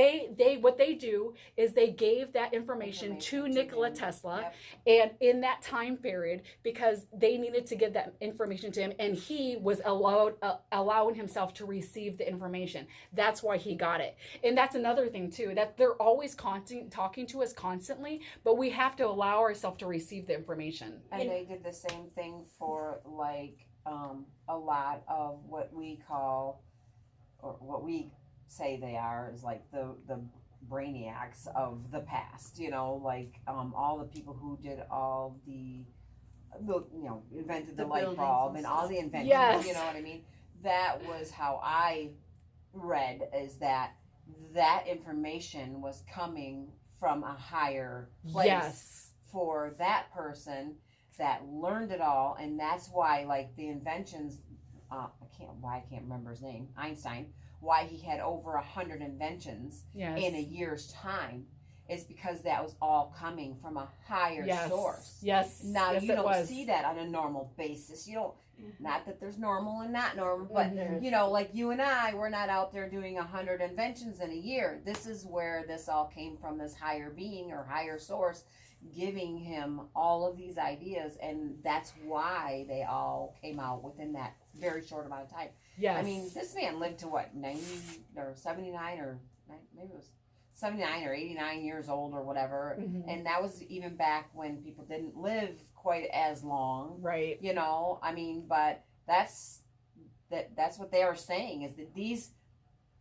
they do is they gave that information to Nikola Tesla, and in that time period, because they needed to give that information to him, and he was allowing himself to receive the information. That's why he got it. And that's another thing too, that they're always talking to us constantly, but we have to allow ourselves to receive the information. And they did the same thing for like a lot of what we call, or what we say they are, is like the brainiacs of the past, like all the people who did all the invented the light bulb and all the inventions. Yes. You know what I mean? That was how I read, is that information was coming from a higher place for that person that learned it all. And that's why like the inventions, I can't remember his name, Einstein, why he had over 100 inventions in a year's time, is because that was all coming from a higher source. Yes. Now you don't see that on a normal basis. You don't. Not that there's normal and not normal, but like you and I, we're not out there doing 100 inventions in a year. This is where this all came from, this higher being or higher source giving him all of these ideas, and that's why they all came out within that very short amount of time. Yes. I mean, this man lived to what, 90 or 79 or maybe it was 79 or 89 years old or whatever. Mm-hmm. And that was even back when people didn't live quite as long. Right. I mean, but that's what they are saying, is that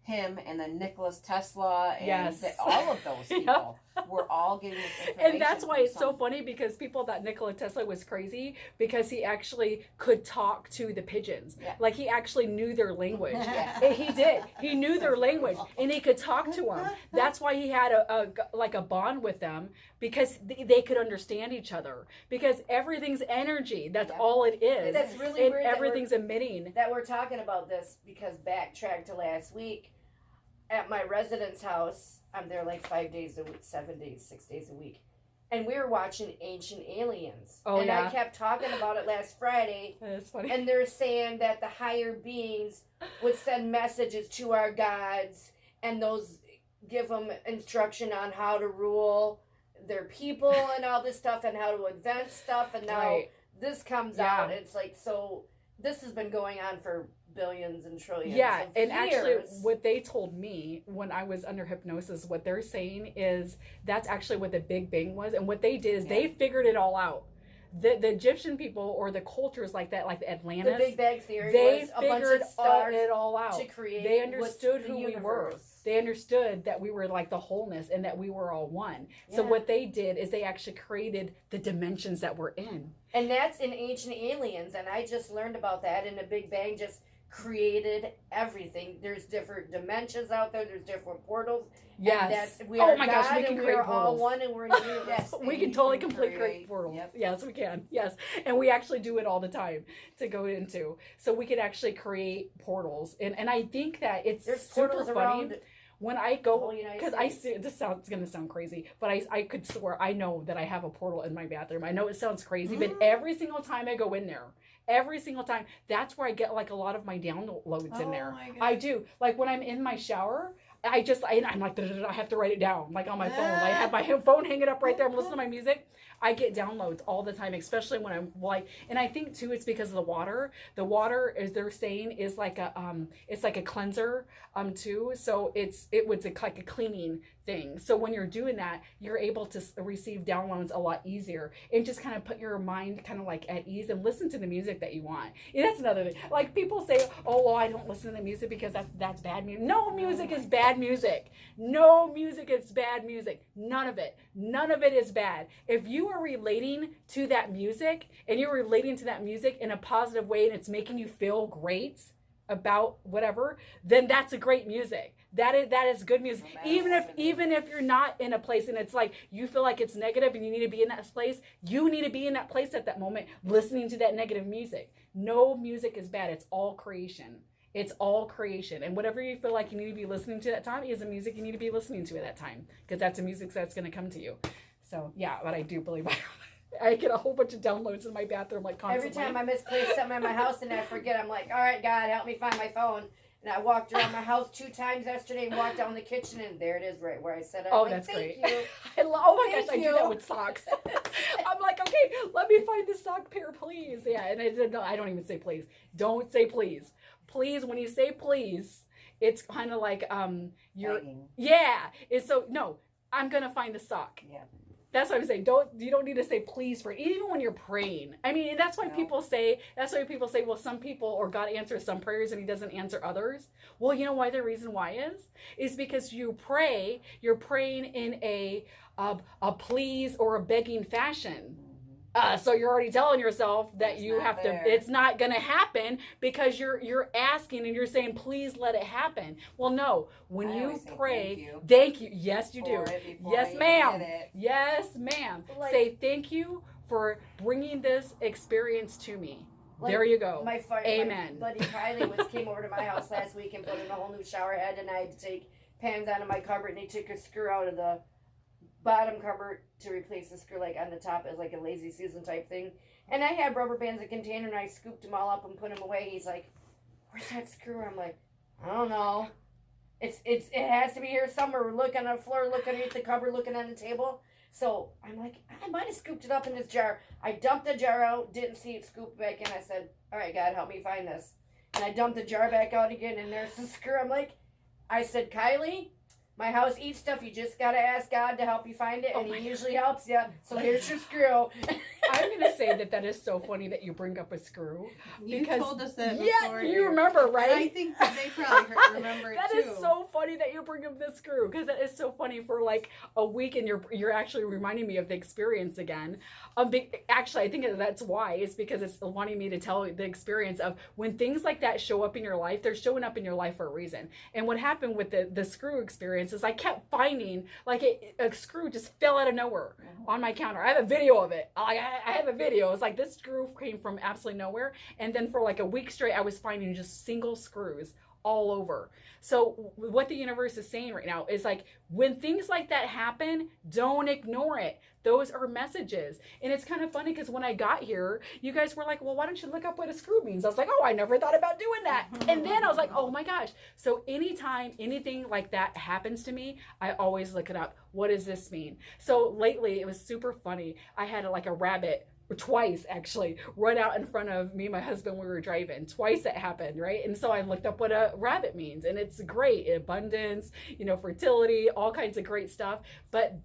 him and the Nikola Tesla and all of those people were all getting this information. And that's why it's so funny, because people thought Nikola Tesla was crazy because he actually could talk to the pigeons. Yeah. Like he actually knew their language. And he did. He knew their language and he could talk to them. That's why he had a bond with them, because they could understand each other, because everything's energy. That's all it is. That's really and weird. Everything's emitting. That we're talking about this, because backtrack to last week at my residence house. I'm there like 5 days a week, 7 days, 6 days a week. And we were watching Ancient Aliens. I kept talking about it last Friday. That's funny. And they're saying that the higher beings would send messages to our gods, and those give them instruction on how to rule their people and all this stuff, and how to invent stuff. And now this comes out. It's like, so this has been going on for billions and trillions of years. Actually what they told me when I was under hypnosis, what they're saying is that's actually what the Big Bang was. And what they did is they figured it all out. The Egyptian people, or the cultures like that, like the Atlantis, the Big Bang Theory, they was a figured bunch of stars it all out to create. They understood the who universe. we were. They understood that we were like the wholeness and that we were all one. So what they did is they actually created the dimensions that we're in. And that's in Ancient Aliens. And I just learned about that, and the Big Bang just created everything. There's different dimensions out there. There's different portals. Yes. We are my gosh, God, we can and create we're portals. all one, and we're in the universe. We can totally complete create portals. Yep. Yes, we can. Yes. And we actually do it all the time to go into. So we can actually create portals. And I think that it's super funny. When I go, because I see, this sounds going to sound crazy, but I could swear I know that I have a portal in my bathroom. I know it sounds crazy, but every single time I go in there, every single time, that's where I get like a lot of my downloads in there. I do. Like when I'm in my shower, I'm like, I have to write it down, like on my phone. I have my phone hanging up right there. I'm listening to my music. I get downloads all the time, especially when I'm like, and I think too, it's because of the water. The water, as they're saying, is like it's like a cleanser, too. So it was like a cleaning thing. So when you're doing that, you're able to receive downloads a lot easier and just kind of put your mind kind of like at ease and listen to the music that you want. And that's another thing. Like people say, oh, well, I don't listen to music because that's bad music. No music is bad music. No music is bad music. None of it. None of it is bad. If you are relating to that music and you're relating to that music in a positive way and it's making you feel great about whatever, then that's a great music. That is good music. Even if you're not in a place and it's like you feel like it's negative and you need to be in that place, you need to be in that place at that moment listening to that negative music. No music is bad. It's all creation. It's all creation. And whatever you feel like you need to be listening to that time is the music you need to be listening to at that time, because that's the music that's going to come to you. So yeah, but I do believe I get a whole bunch of downloads in my bathroom like constantly. Every time I misplace something in my house and I forget, I'm like, all right, God, help me find my phone. And I walked around my house 2 times yesterday and walked down the kitchen, and there it is right where I said it. Oh, like, that's Thank great. you. Oh my gosh, I Thank do you. that with socks. I'm like, okay, let me find the sock pair, please. Yeah, and I don't even say please. Don't say please. Please, when you say please, it's kind of like you're Begging. yeah. It's so no, I'm gonna find the sock. Yeah. That's what I'm saying. You don't need to say please for even when you're praying. I mean, that's why people say, well, some people or God answers some prayers and he doesn't answer others. Well, you know why the reason why is because you're praying in a please or a begging fashion. So you're already telling yourself that you have to, it's not going to happen because you're asking and you're saying, please let it happen. Well, no, when you pray, thank you. Yes, you do. Yes, ma'am. Yes, ma'am. Like, say thank you for bringing this experience to me. Like, there you go. Amen. My buddy Kylie came over to my house last week and put in a whole new shower head, and I had to take pans out of my cupboard, and they took a screw out of the bottom cupboard to replace the screw like on the top as like a lazy Susan type thing. And I had rubber bands in a container and I scooped them all up and put them away. He's like, where's that screw? I'm like, I don't know. It has to be here somewhere. We're looking on the floor, looking underneath the cupboard, looking on the table. So I'm like, I might have scooped it up in this jar. I dumped the jar out, didn't see it, scooped back in. I said, all right, God, help me find this. And I dumped the jar back out again, and there's the screw. I'm like, I said, Kylie, my house eats stuff. You just got to ask God to help you find it, and he usually helps you. So here's your screw. I'm going to say that is so funny that you bring up a screw. You told us that before. Yeah, you remember, right? And I think that they probably remember it That too. is so funny that you bring up this screw, because that is so funny for like a week, and you're actually reminding me of the experience again. Actually, I think that's why. It's because it's wanting me to tell the experience of when things like that show up in your life. They're showing up in your life for a reason. And what happened with the screw experience is I kept finding like a screw just fell out of nowhere on my counter. I have a video of it. I have a video. It's like this screw came from absolutely nowhere, and then for like a week straight, I was finding just single screws all over. So what the universe is saying right now is like, when things like that happen, don't ignore it. Those are messages. And it's kind of funny because when I got here, you guys were like, well, why don't you look up what a screw means? I was like, oh, I never thought about doing that. And then I was like, oh my gosh. So anytime anything like that happens to me, I always look it up. What does this mean? So lately it was super funny. I had like a rabbit twice actually run out in front of me and my husband when we were driving. Twice it happened, right? And so I looked up what a rabbit means, and it's great. Abundance, fertility, all kinds of great stuff. But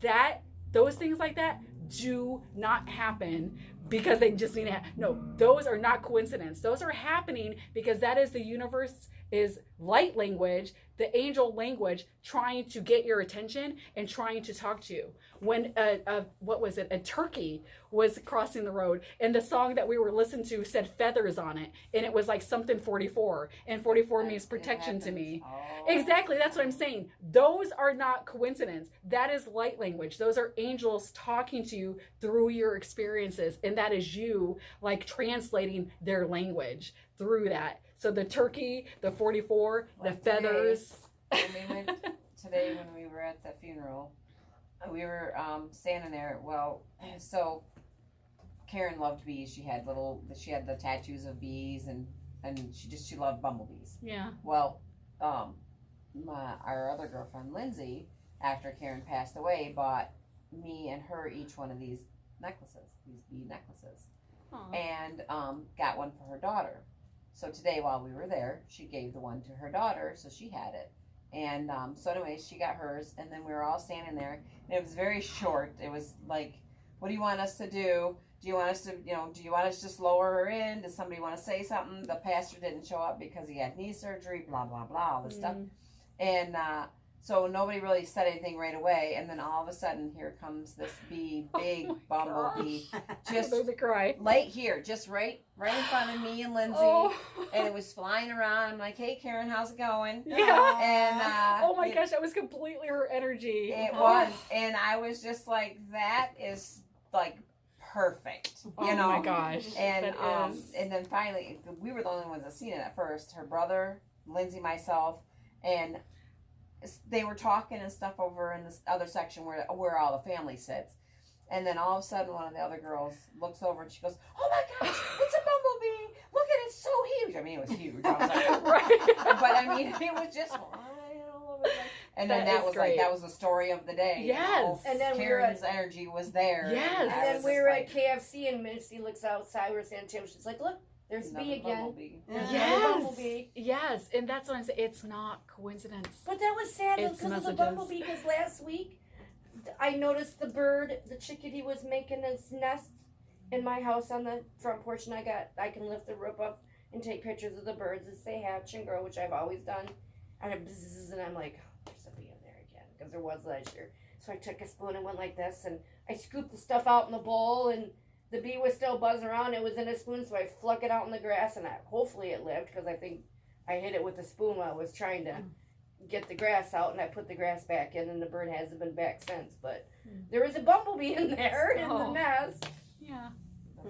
those things like that do not happen because they just need to happen. No, those are not coincidence. Those are happening because that is the universe is light language, the angel language, trying to get your attention and trying to talk to you. When a turkey was crossing the road, and the song that we were listening to said feathers on it, and it was like something 44, and 44 means protection to me. Exactly, that's what I'm saying. Those are not coincidence. That is light language. Those are angels talking to you through your experiences, and that is you like translating their language through that. So the turkey, the 44, the feathers. Today when we were at the funeral, we were standing there. Well, so Karen loved bees. She had the tattoos of bees, and she loved bumblebees. Yeah. Well, our other girlfriend, Lindsay, after Karen passed away, bought me and her each one of these necklaces, these bead necklaces. Aw. And got one for her daughter. So today, while we were there, she gave the one to her daughter, so she had it. And so anyways, she got hers, and then we were all standing there, and it was very short. It was like, what do you want us to do? Do you want us to, do you want us to just lower her in? Does somebody want to say something? The pastor didn't show up because he had knee surgery, blah, blah, blah, all this stuff. And so nobody really said anything right away, and then all of a sudden, here comes this big bumblebee, just cry. right here, just right in front of me and Lindsay, and it was flying around. I'm like, "Hey, Karen, how's it going?" Yeah. And oh my gosh, that was completely her energy. it was, and I was just like, "That is like perfect," Oh my gosh. And that is. and then finally, we were the only ones that seen it at first. Her brother, Lindsay, myself, and they were talking and stuff over in this other section where all the family sits. And then all of a sudden, one of the other girls looks over and she goes, "Oh my gosh, it's a bumblebee! Look at it, it's so huge!" I mean, it was huge. I was like, right. but I mean, it was just flying all over. And then that was great. that was the story of the day. Yes. And then Karen's energy was there. Yes. And I then was we just were like, at KFC and Misty looks outside. We're saying Tim. She's like, "Look, there's another B again. bumblebee. There's Yes. another bumblebee." Yes, and that's what I'm saying. It's not coincidence. But that was sad It's because of the messages. bumblebee. Because last week, I noticed the chickadee was making his nest in my house on the front porch, and I can lift the roof up and take pictures of the birds as they hatch and grow, which I've always done. And I'm like, oh, there's a bee in there again, because there was last year. So I took a spoon and went like this, and I scooped the stuff out in the bowl, and the bee was still buzzing around. It was in a spoon, so I fluck it out in the grass, and hopefully it lived, because I think I hit it with a spoon while I was trying to get the grass out, and I put the grass back in, and the bird hasn't been back since. But there was a bumblebee in there in the nest. Yeah.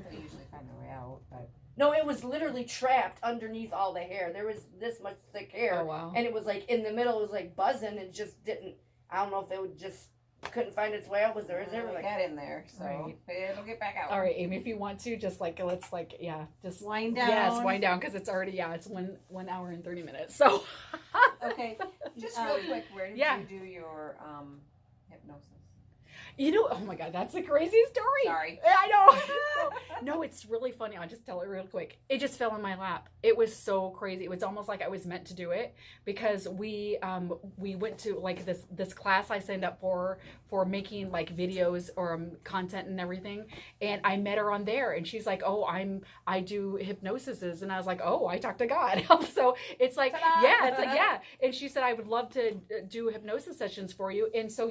They usually find their way out, but No, it was literally trapped underneath all the hair. There was this much thick hair, Oh wow. and it was like in the middle. It was like buzzing, and just didn't. I don't know if it would just couldn't find its way out. Was there? Is there we like? got in there, so Right. it'll get back out. All right, Amy, if you want to, just let's just Wind down. Yes, wind down because it's already it's 1 hour and 30 minutes. So Okay. Just real quick, where did yeah. you do your hypnosis? oh my God, that's a crazy story. Sorry. I know. No, it's really funny. I'll just tell it real quick. It just fell in my lap. It was so crazy. It was almost like I was meant to do it because we went to like this class I signed up for making like videos or content and everything. And I met her on there and she's like, "Oh, I do hypnosises." And I was like, "Oh, I talk to God." So it's like, yeah. And she said, "I would love to do hypnosis sessions for you." And so,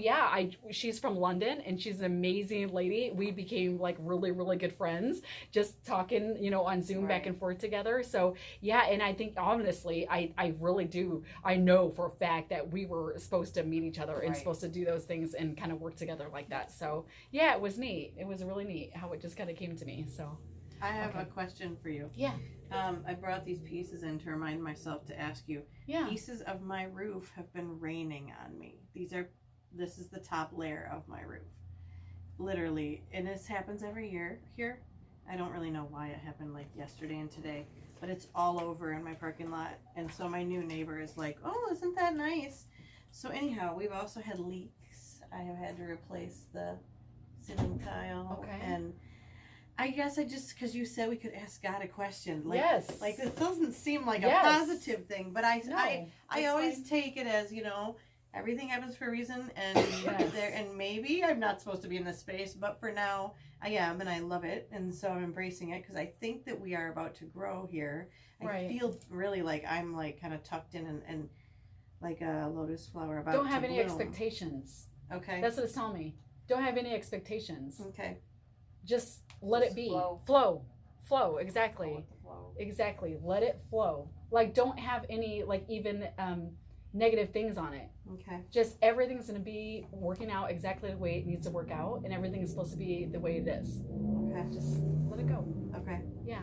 she's from London and she's an amazing lady. We became like really, really good friends just talking, on Zoom back and forth together. So and I think honestly, I really do. I know for a fact that we were supposed to meet each other and supposed to do those things and kind of work together like that. So it was neat. It was really neat how it just kind of came to me. So I have a question for you. Yeah. I brought these pieces in to remind myself to ask you. Yeah. Pieces of my roof have been raining on me. This is the top layer of my roof. Literally. And this happens every year here. I don't really know why it happened like yesterday and today, but it's all over in my parking lot. And so my new neighbor is like, "Oh, isn't that nice?" So anyhow, we've also had leaks. I have had to replace the ceiling tile. Okay. And I guess because you said we could ask God a question. Like, yes. Like this doesn't seem like Yes. a positive thing, but I it's always fine. take it as, everything happens for a reason, and Yes. and maybe I'm not supposed to be in this space, but for now I am, and I love it, and so I'm embracing it because I think that we are about to grow here. I feel really like I'm like kind of tucked in and like a lotus flower about Don't to have any bloom. expectations. Okay. That's what it's telling me. Don't have any expectations. Okay. Just let it be. Flow. Exactly. Exactly. Let it flow. Like don't have any like even negative things on it. Okay. Just everything's going to be working out exactly the way it needs to work out, and everything is supposed to be the way it is. Okay. Just let it go. Okay. Yeah.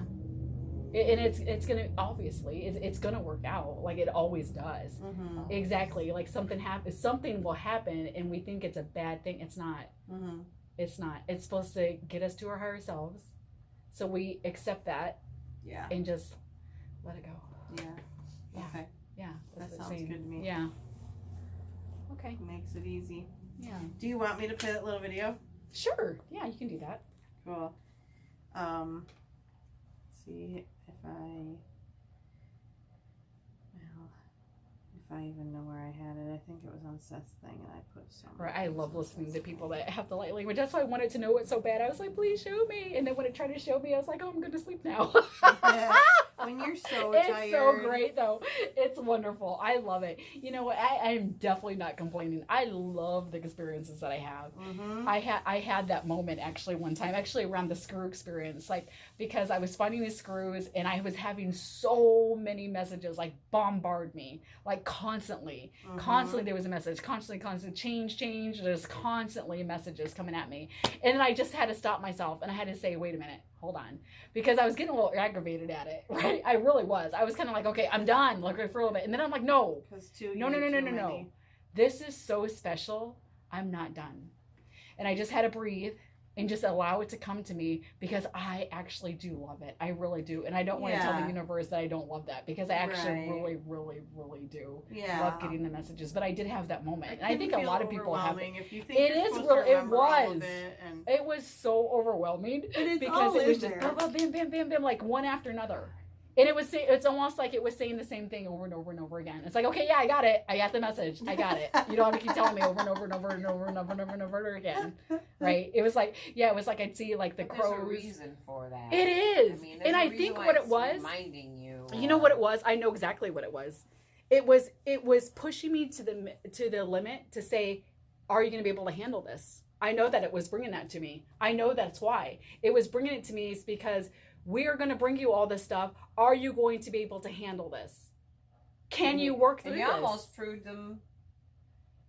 And it's gonna obviously it's gonna work out like it always does. Mm-hmm. Exactly. Like something will happen, and we think it's a bad thing. It's not. Mm-hmm. It's not. It's supposed to get us to our higher selves, so we accept that Yeah. and just let it go. Yeah. Yeah. Okay. Yeah, That that's sounds the same. good to me. Yeah. Okay. Makes it easy. Yeah. Do you want me to play that little video? Sure. Yeah, you can do that. Cool. See if I even know where I had it. I think it was on Seth's thing, and I put some. Right. I love listening to people that have the light language. That's why I wanted to know it so bad. I was like, please show me. And then when it tried to show me, I was like, oh, I'm going to sleep now. When you're so it's tired. so great, though. It's wonderful. I love it. You know what? I'm definitely not complaining. I love the experiences that I have. Mm-hmm. I had that moment actually one time, actually around the screw experience, like because I was finding these screws and I was having so many messages like bombard me, like constantly. Mm-hmm. Constantly there was a message, constantly, change. There's constantly messages coming at me. And then I just had to stop myself and I had to say, wait a minute, hold on. Because I was getting a little aggravated at it, right? I really was. I was kind of like, okay, I'm done, like for a little bit. And then I'm like, no. No. This is so special. I'm not done. And I just had to breathe and just allow it to come to me because I actually do love it. I really do. And I don't want to tell the universe that I don't love that because I actually really do love getting the messages. But I did have that moment. And I think a lot of people have it. If you think It was so overwhelming because it was just bam, bam, bam, bam, like one after another. And it's almost like it was saying the same thing over and over and over again. It's like, okay, yeah, I got it. I got the message. I got it. You don't have to keep telling me over and over and over and over and over and over and over again. Right? It was like, I'd see like the crows. There's a reason for that. It is. I mean, and I think what it was, reminding you. You know what it was? I know exactly what it was. It was pushing me to the limit to say, are you going to be able to handle this? I know that it was bringing that to me. I know that's why. It was bringing it to me is because we are going to bring you all this stuff. Are you going to be able to handle this? Can you work through this? And you almost proved them.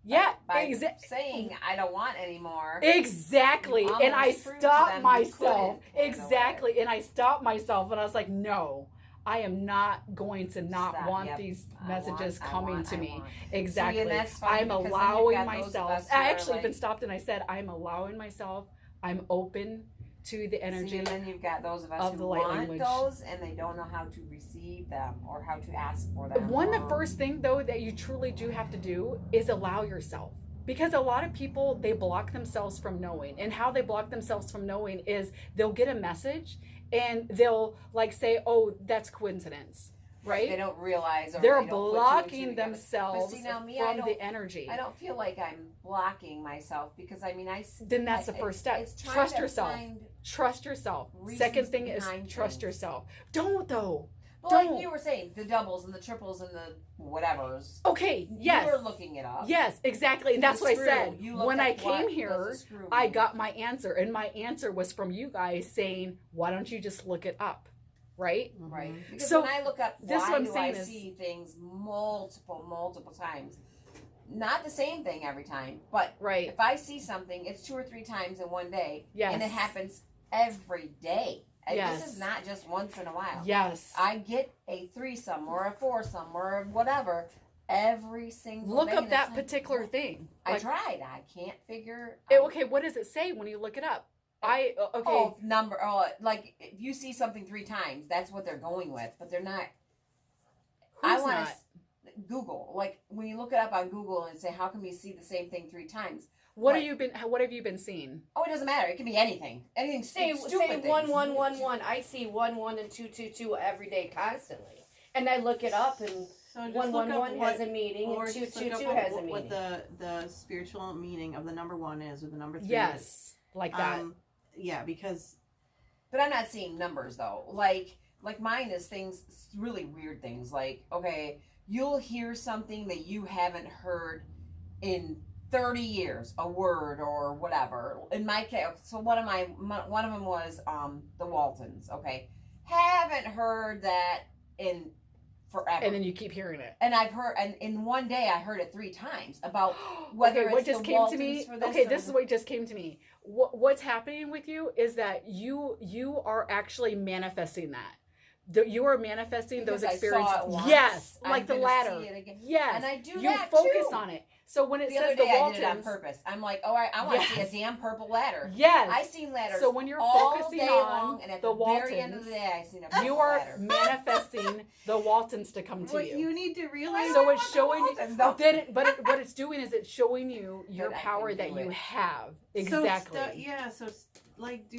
Yeah, by saying I don't want anymore. Exactly. And I stopped myself. Exactly. And I stopped myself and I was like, no, I am not going to not want these messages coming to me. Exactly. See, I'm allowing myself. I actually even stopped and I said, I'm allowing myself. I'm open to the energy. See, and then you've got those of us who want those and they don't know how to receive them or how to ask for them. The first thing though that you truly do have to do is allow yourself. Because a lot of people, they block themselves from knowing. And how they block themselves from knowing is they'll get a message and they'll like say, oh, that's coincidence. Right? They don't realize. Or they're they don't blocking themselves see, now, me, from the energy. I don't feel like I'm blocking myself because I mean, Then that's the first step. Trust yourself. Trust yourself. Second thing is trust yourself. Don't though. Well, like you were saying, the doubles and the triples and the whatevers. Okay, yes. You were looking it up. Yes, exactly. And that's what I said. When I came here, I got my answer. And my answer was from you guys saying, why don't you just look it up? Right? Right. Because when I look up I see things multiple times. Not the same thing every time, but if I see something, it's 2 or 3 times in one day. Yes. And it happens every day. Yes. This is not just once in a while. Yes. I get a threesome or a foursome or whatever every single day. Look up that particular thing. I tried. I can't figure okay, what does it say when you look it up? Like if you see something 3 times, that's what they're going with, but they're not. I want to Google, like when you look it up on Google and say, how can we see the same thing 3 times? What have you been seeing? Oh, it doesn't matter. It can be anything. Anything stupid. Say 1111. I see 11 and 222 every day constantly, and I look it up and. So 111 has a meeting and 222 has a meaning. What the spiritual meaning of the number 1 is or the number 3 is. Like that. Yeah, because. But I'm not seeing numbers though. Like mine is really weird things. Like, okay, you'll hear something that you haven't heard in 30 years, a word or whatever. In my case, so one of them was the Waltons. Okay, haven't heard that in forever. And then you keep hearing it. And I've heard, and in one day I heard it 3 times about whether what just came to me. This is what just came to me. What's happening with you is that you are actually manifesting that. You are manifesting those Because I experiences. saw it once, Yes, I'm like the gonna ladder. see it again. Yes, And I do you that focus too. on it. So when it The other says the day I did it on Waltons, purpose. I'm like, oh, I want to see a Yes. damn purple ladder. yes. I seen ladders So when you're all focusing day on long, and at the the very end of the Waltons, day, I seen a purple you are ladder. manifesting the Waltons to come to What you. you need to realize. So it's showing you. Waltons, though. What it's doing is it's showing you your That I power can that do you it. have. So Exactly. like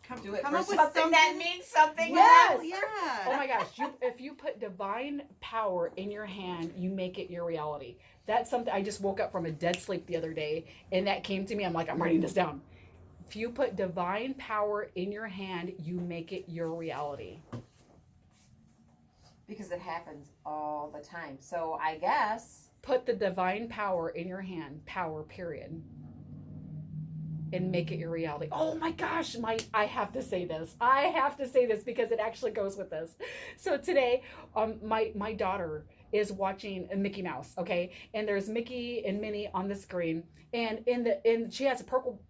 come Do it come for up with something that means something. Yes. Yeah. Oh my gosh! If you put divine power in your hand, you make it your reality. That's something I just woke up from a dead sleep the other day, and that came to me. I'm like, I'm writing this down. If you put divine power in your hand, you make it your reality. Because it happens all the time. So I guess Put the divine power in your hand. Power. Period. And make it your reality. Oh my gosh, I have to say this. I have to say this because it actually goes with this. So today, my daughter is watching a Mickey Mouse, okay? And there's Mickey and Minnie on the screen, and she has a purple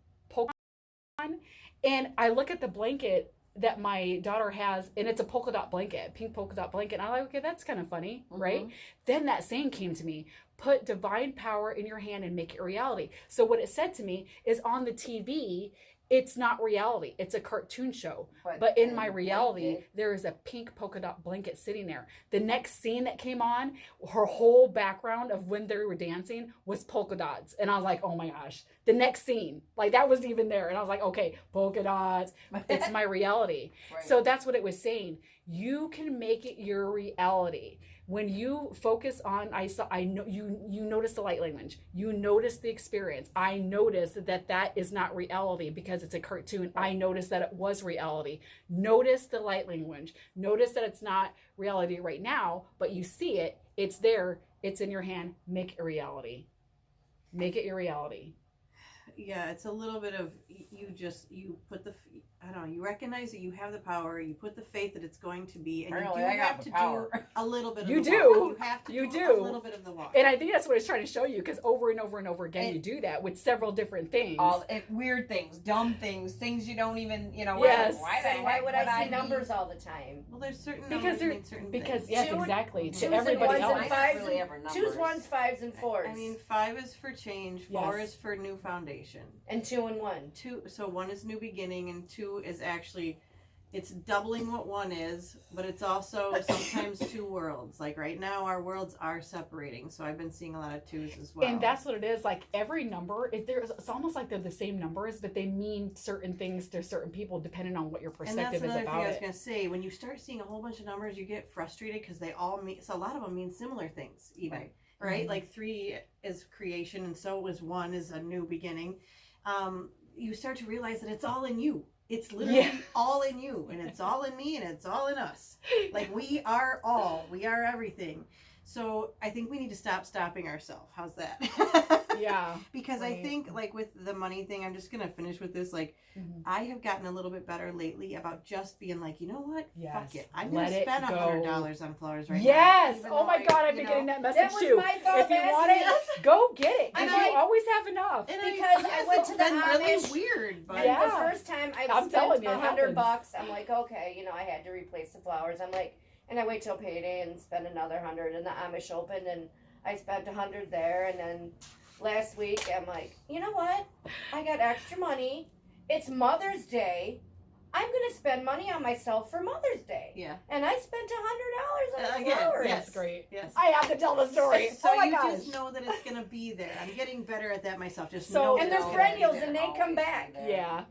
on, and I look at the blanket that my daughter has, and it's a polka dot blanket, pink polka dot blanket. And I'm like, okay, that's kind of funny, right? Then that saying came to me: put divine power in your hand and make it reality. So what it said to me is, on the TV, it's not reality. It's a cartoon show. But in my reality, there is a pink polka dot blanket sitting there. The next scene that came on, her whole background of when they were dancing was polka dots. And I was like, oh my gosh. The next scene, like that wasn't even there. And I was like, okay, polka dots. It's my reality. Right. So that's what it was saying. You can make it your reality. When you focus on, I know you notice the light language. You notice the experience. I noticed that is not reality because it's a cartoon. I noticed that it was reality. Notice the light language. Notice that it's not reality right now, but you see it. It's there. It's in your hand. Make it a reality. Make it your reality. Yeah, it's a little bit of you put the, I don't know, you recognize that you have the power, you put the faith that it's going to be, and Apparently you I do got have the to power. do a little bit of You the do. walk. You have to You do do. a little bit of the walk. And I think that's what it's trying to show you, because over and over and over again, And- you do that with several different things. Weird things, dumb things, things you don't even, Yes. Why, Then why would I see be- numbers all the time? Well, there's certain Because numbers mean certain things. yes, Two- exactly. twos To and everybody ones else. and I fives don't really and- ever numbers. Choose ones, fives, and fours. I mean, 5 is for change, 4 Yes. is for new foundation. and 2 and 1. 2, so 1 is new beginning, and 2 is actually, it's doubling what 1 is, but it's also sometimes 2 worlds. Like right now, our worlds are separating, so I've been seeing a lot of 2s as well. And that's what it is. Like every number, it's almost like they're the same numbers, but they mean certain things to certain people depending on what your And that's perspective is another thing about I was it. going to say. When you start seeing a whole bunch of numbers, you get frustrated because they all mean, so a lot of them mean similar things, even. Right? Mhm. Like 3 is creation, and so is 1 is a new beginning. You start to realize that it's all in you. It's literally Yeah. all in you, and it's all in me, and it's all in us. Like we are everything. So I think we need to stop stopping ourselves. How's that? Yeah. Because I Right. think, like with the money thing, I'm just gonna finish with this. Like, Mhm. I have gotten a little bit better lately about just being like, you know what? Yes. Fuck it. I'm Let gonna it spend go. $100 on flowers right now. Yes. even Oh though my I- God, I've you been know, getting that message That was too. my thought If you last want it, week. go get it. And Because you I- always have enough. And Because I went it's to the been really Amish, weird, but And Yeah. the first time I I'm telling spent you, it $100, I'm like, okay, I had to replace the flowers. I'm like, and I wait till payday and spend another 100, and the Amish opened, and I spent 100 there, and then last week I'm like, you know what? I got extra money. It's Mother's Day. I'm gonna spend money on myself for Mother's Day, yeah. and I spent $100 on Again, flowers. yes. That's great. Yes. I have to tell the story. So oh my you gosh. just know that it's gonna be there. I'm getting better at that myself. Just So- know And that they're it's gonna be perennials, there. and they come back. Yeah.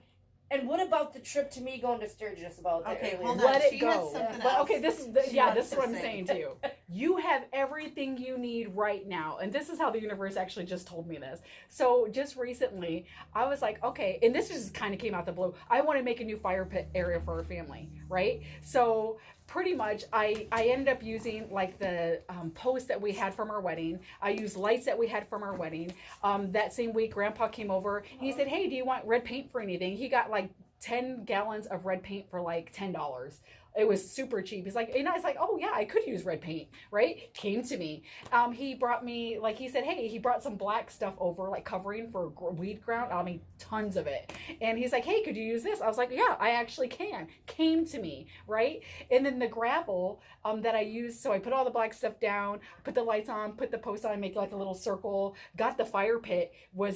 And what about the trip to me going to Sturgis about that? Okay, earlier? hold on. Let it She go. has something But else okay, this is she wants this is to what I'm say. saying to you. You have everything you need right now. And this is how the universe actually just told me this. So just recently, I was like, okay, and this just kind of came out the blue. I want to make a new fire pit area for our family, right? So pretty much I ended up using like the post that we had from our wedding. I used lights that we had from our wedding. That same week, Grandpa came over and he said, hey, do you want red paint for anything? He got like 10 gallons of red paint for like $10. It was super cheap. He's like, and I was like, oh yeah, I could use red paint, right? Came to me. He brought me, like he said, hey, he brought some black stuff over, like covering for weed ground. I mean, tons of it. And he's like, hey, could you use this? I was like, yeah, I actually can. Came to me, right? And then the gravel that I used, so I put all the black stuff down, put the lights on, put the post on, make like a little circle, got the fire pit.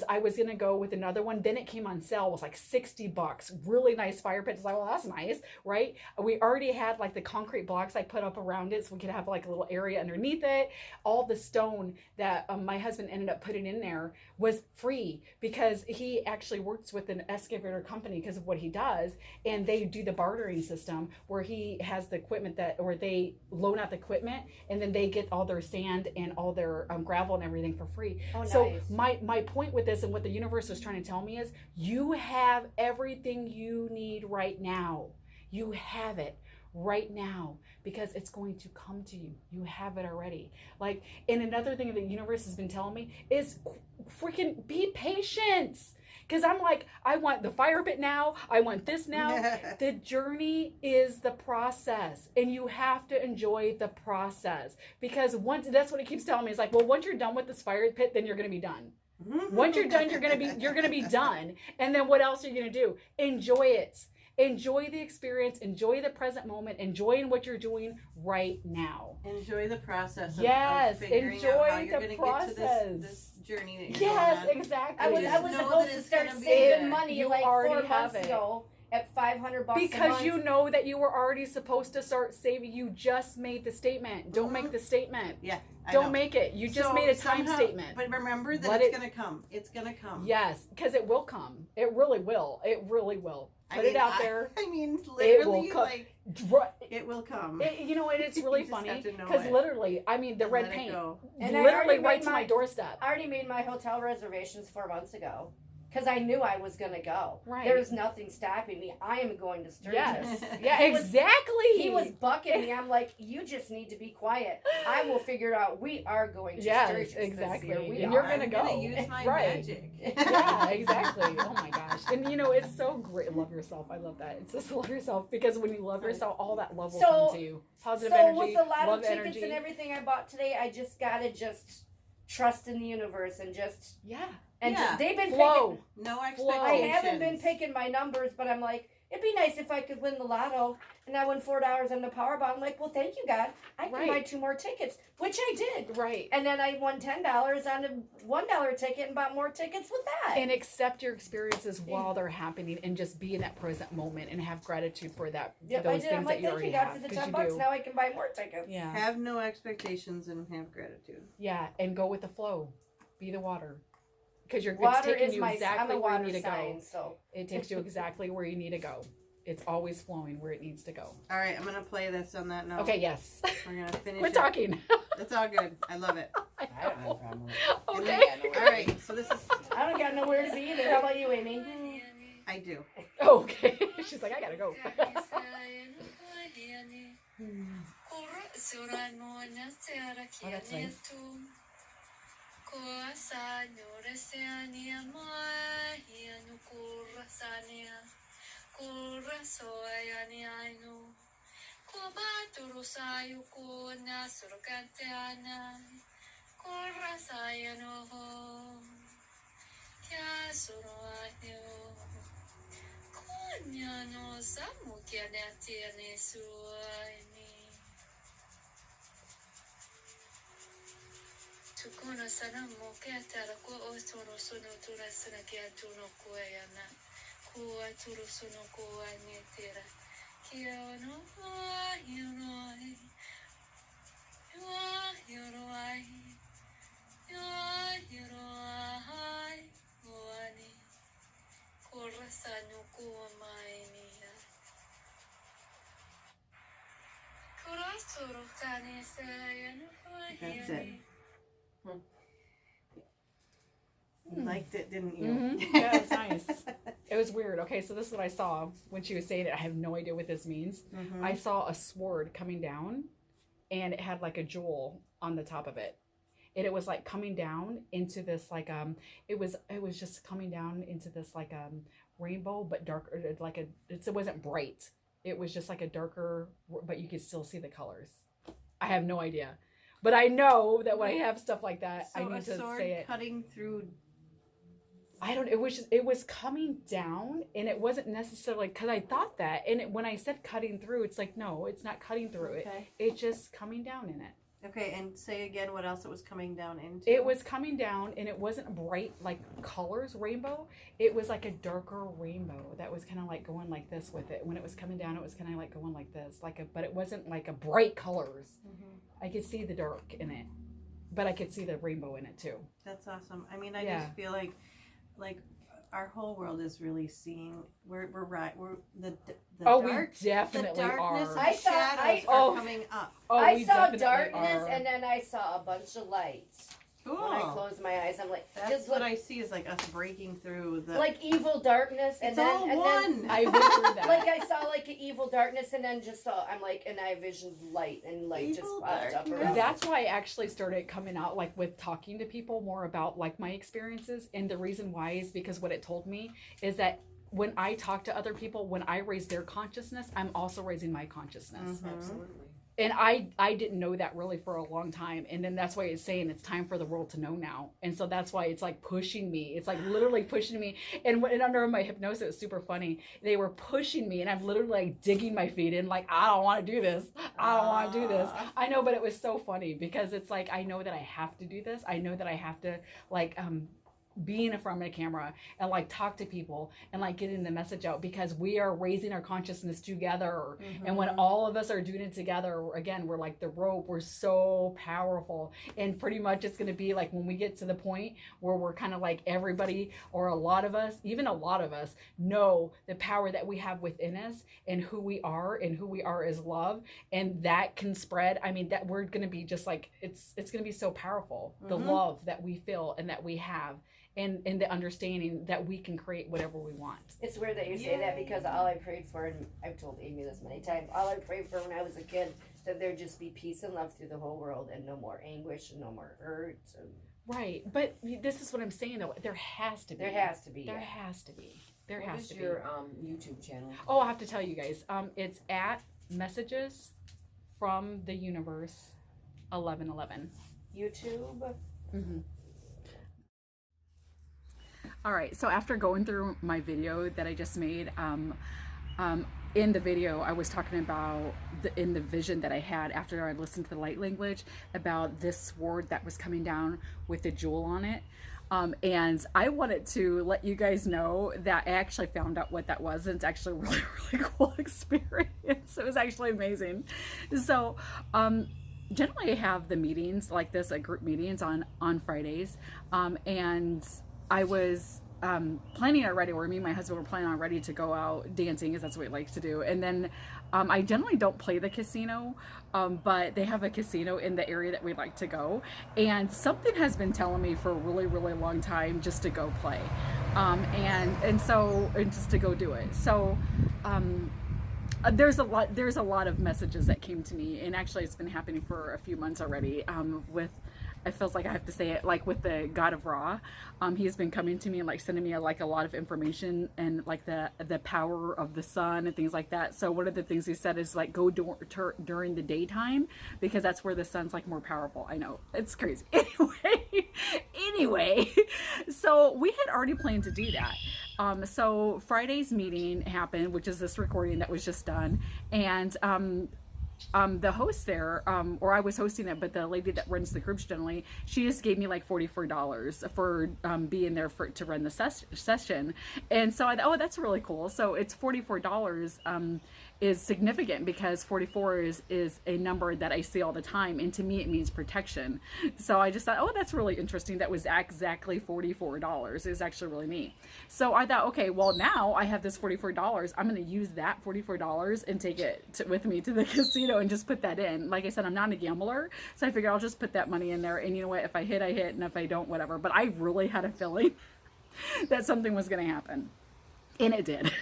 I was gonna go with another one. Then it came on sale. It was like $60. Really nice fire pit. It's like, well, that's nice, right? We already had like the concrete blocks I put up around it, so we could have like a little area underneath it. All the stone that my husband ended up putting in there was free because he actually works with an excavator company because of what he does, and they do the bartering system where he has the equipment or they loan out the equipment, and then they get all their sand and all their gravel and everything for free. Oh, So nice. my point with this and what the universe is trying to tell me is you have everything you need right now. You have it right now because it's going to come to you. You have it already. Like, and another thing that the universe has been telling me is freaking be patient. Because I'm like, I want the fire pit now. I want this now. The journey is the process, and you have to enjoy the process. Because that's what it keeps telling me. It's like, well, once you're done with this fire pit, then you're going to be done. Once you're done, you're gonna be done. And then what else are you gonna do? Enjoy it. Enjoy the experience. Enjoy the present moment. Enjoy what you're doing right now. Enjoy the process. Yes, of figuring enjoy out how you're the gonna process. Get to this journey that you're Yes, going on. exactly. I was Just know supposed that to it's start gonna be saving there. money You like already 4 have months it. ago at $500 a Because month. you know that you were already supposed to start saving. You just made the statement. Don't make the statement. Yeah, I Don't know. make it. You just So made a time somehow- statement. But remember that Let it's it- gonna come. It's gonna come. Yes, because it will come. It really will. It really will. Put it out there. I mean, It will literally, come. like it will come. You know, and it's really You just funny have to know because it. literally, I mean, the And red let it paint, go. And I literally already right made to my my- doorstep. I already made my hotel reservations 4 months ago because I knew I was going to go. Right. There's nothing stopping me. I am going to Sturgis. Yes. Yeah. He was- Exactly. He was bucking me. I'm like, you just need to be quiet. I will figure it out. We are going to Yes, Sturgis exactly. this year. We And are. you're gonna I'm go. use my Right. magic. Yeah, exactly. Oh my gosh. And you know, it's so great. Love yourself. I love that. It's just love yourself because when you love yourself, all that love will So- come to you. Positive So energy, with the lotto love tickets energy. and everything I bought today, I just gotta trust in the universe and Yeah. Yeah. they've been Flow. picking. No I expectations. haven't been picking my numbers, but I'm like, it'd be nice if I could win the lotto. And I won $4 on the Powerball. I'm like, well, thank you, God. I can Right. buy 2 more tickets, which I did. Right. And then I won $10 on a $1 ticket and bought more tickets with that. And accept your experiences while they're happening and just be in that present moment and have gratitude for that. Yep, for I those did. things I'm like, that you thank already you, God, have. for the 'cause $10. you do. Now I can buy more tickets. Yeah. Have no expectations and have gratitude. Yeah. And go with the flow. Be the water. Because it's Water taking is you my. I'm exactly a where you water need to sign, go. so It takes you exactly where you need to go. It's always flowing where it needs to go. All right, I'm gonna play this on that note. Okay, yes. We're gonna finish. Quit it. talking. It's all good. I love it. I don't have a problem with it. Okay. All right, so this is. I don't got nowhere to be either. How about you, Amy? I do. Okay. She's like, I gotta go. Oh, that's nice. Tukuna sana moke tara ko o toro sono tura sana kia tuno kuayana. Kua turu sono kua netera. Kia no yurai. Yurai. Yurai. Wani. Kora sanu kua mainia. Kura suru kani sayanu. That's it. You liked it, didn't you? Mhm. Yeah, it's nice. It was weird. Okay, so this is what I saw when she was saying it. I have no idea what this means. Mhm. I saw a sword coming down, and it had like a jewel on the top of it, and it was like coming down into this like it was just coming down into this like rainbow, but darker, like it wasn't bright. it was just like a darker, but you could still see the colors. I have no idea. But I know that when I have stuff like that, So I need to sword say it. cutting through. I don't. It was coming down, and it wasn't necessarily because I thought that. And when I said cutting through, it's like no, it's not cutting through it. Okay. It's just coming down in it. Okay, and say again what else it was coming down into. It was coming down, and it wasn't bright like colors rainbow. It was like a darker rainbow that was kind of like going like this with it. When it was coming down, it was kind of like going like this, but it wasn't like a bright colors. I could see the dark in it, but I could see the rainbow in it too. That's awesome. I mean, I Yeah. just feel like our whole world is really seeing. We're right. We're the Oh, dark, we definitely the darkness are. and I thought- shadows I- are oh. coming up. Oh, I we saw definitely darkness, are. and then I saw a bunch of lights. Cool. When I closed my eyes, I'm like, That's just what look, I see is like us breaking through the. like evil darkness, and it's then all and one. then I went through that. like I saw like an evil darkness, and then just saw and I visioned light and light just Evil popped up darkness. around. That's why I actually started coming out like with talking to people more about like my experiences, and the reason why is because what it told me is that when I talk to other people, when I raise their consciousness, I'm also raising my consciousness. Mhm. Absolutely. And I didn't know that really for a long time, and then that's why it's saying it's time for the world to know now. And so that's why it's like pushing me. It's like literally pushing me. And under my hypnosis, it was super funny. They were pushing me, and I'm literally like digging my feet in, like I don't want to do this. I don't want to do this. I know, but it was so funny because it's like I know that I have to do this. I know that I have to like be in front of a camera and like talk to people and like getting the message out because we are raising our consciousness together. And when all of us are doing it together, again, we're like the rope. We're so powerful. And pretty much it's going to be like when we get to the point where we're kind of like everybody or a lot of us, even a lot of us know the power that we have within us and who we are as love. And that can spread. I mean, that we're going to be just like, it's going to be so powerful. The love that we feel and that we have. And the understanding that we can create whatever we want. It's weird that you say that because all I prayed for, and I've told Amy this many times, all I prayed for when I was a kid, that there'd just be peace and love through the whole world and no more anguish and no more hurt. And Right. But this is what I'm saying though. There has to be. there has to be. There yeah. has to be. There What has is to your be. YouTube channel? Oh, I have to tell you guys. It's at Messages from the Universe 1111. YouTube. Mm-hmm. All right, so after going through my video that I just made, in the video I was talking about in the vision that I had after I listened to the light language about this sword that was coming down with a jewel on it. And I wanted to let you guys know that I actually found out what that was, and it's actually a really, really cool experience. It was actually amazing. So, generally I have the meetings like this, group meetings on Fridays, and I was planning already, or me and my husband were planning already to go out dancing, because that's what we like to do. And then I generally don't play the casino, but they have a casino in the area that we'd like to go. And something has been telling me for a really, really long time just to go play, and just to go do it. So there's a lot of messages that came to me, and actually it's been happening for a few months already. It feels like I have to say it, like with the God of Ra, he has been coming to me and like sending me like a lot of information and like the power of the sun and things like that. So one of the things he said is like go during the daytime, because that's where the sun's like more powerful. I know, it's crazy. Anyway, so we had already planned to do that. So Friday's meeting happened, which is this recording that was just done, and the host there, or I was hosting it, but the lady that runs the groups generally, she just gave me like $44 for being there to run the session. And so I thought, oh, that's really cool. So it's $44 is significant, because 44 is a number that I see all the time, and to me it means protection. So I just thought, oh, that's really interesting. That was exactly $44. It was actually really neat. So I thought, okay, well, now I have this $44. I'm going to use that $44 and take it with me to the casino and just put that in. Like I said, I'm not a gambler, so I figured I'll just put that money in there, and you know what, if I hit, I hit, and if I don't, whatever. But I really had a feeling that something was going to happen, and it did.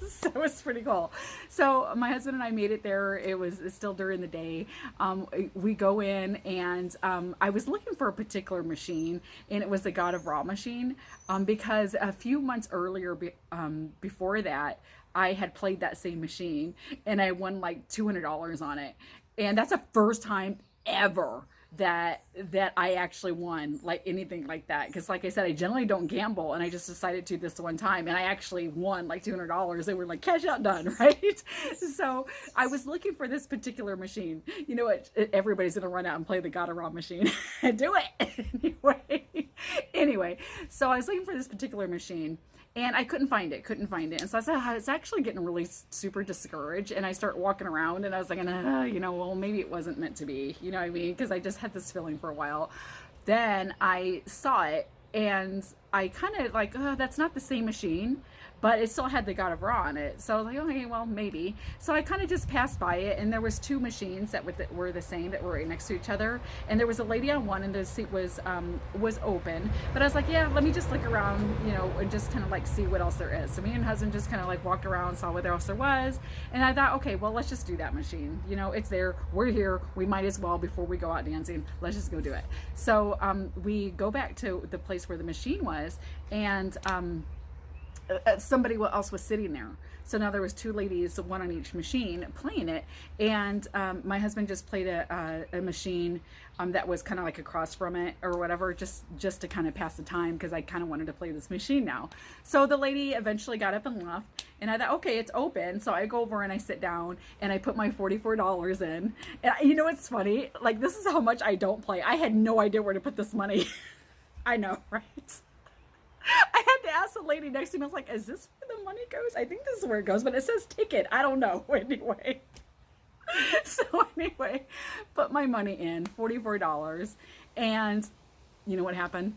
So it was pretty cool. So my husband and I made it there. It's still during the day. We go in, and I was looking for a particular machine, and it was the God of Ra machine, because a few months earlier before that, I had played that same machine and I won like $200 on it. And that's the first time ever that I actually won like anything like that, because like I said, I generally don't gamble, and I just decided to this one time, and I actually won like $200. They were like, cash out, done, right? So I was looking for this particular machine. You know what, everybody's gonna run out and play the God of Ra machine and do it anyway, so I was looking for this particular machine and I couldn't find it. And so I was actually getting really super discouraged. And I start walking around and I was like, well, maybe it wasn't meant to be, you know what I mean? Because I just had this feeling for a while. Then I saw it and I kind of like, oh, that's not the same machine, but it still had the God of Ra on it. So I was like, okay, well, maybe. So I kind of just passed by it, and there was two machines that were the same, that were right next to each other. And there was a lady on one, and the seat was open. But I was like, yeah, let me just look around, and just kind of like see what else there is. So me and husband just kind of like walked around, saw what else there was. And I thought, okay, well, let's just do that machine. It's there. We're here. We might as well, before we go out dancing, let's just go do it. So we go back to the place where the machine was, and somebody else was sitting there. So now there was two ladies, one on each machine, playing it. And my husband just played a machine that was kind of like across from it or whatever, just to kind of pass the time, because I kind of wanted to play this machine now. So the lady eventually got up and left, and I thought, okay, it's open. So I go over and I sit down and I put my $44 in. And you know what's funny? Like, this is how much I don't play. I had no idea where to put this money. I know, right? I had to ask the lady next to me. I was like, is this where the money goes? I think this is where it goes, but it says ticket. I don't know. Anyway. So anyway, put my money in, $44. And you know what happened?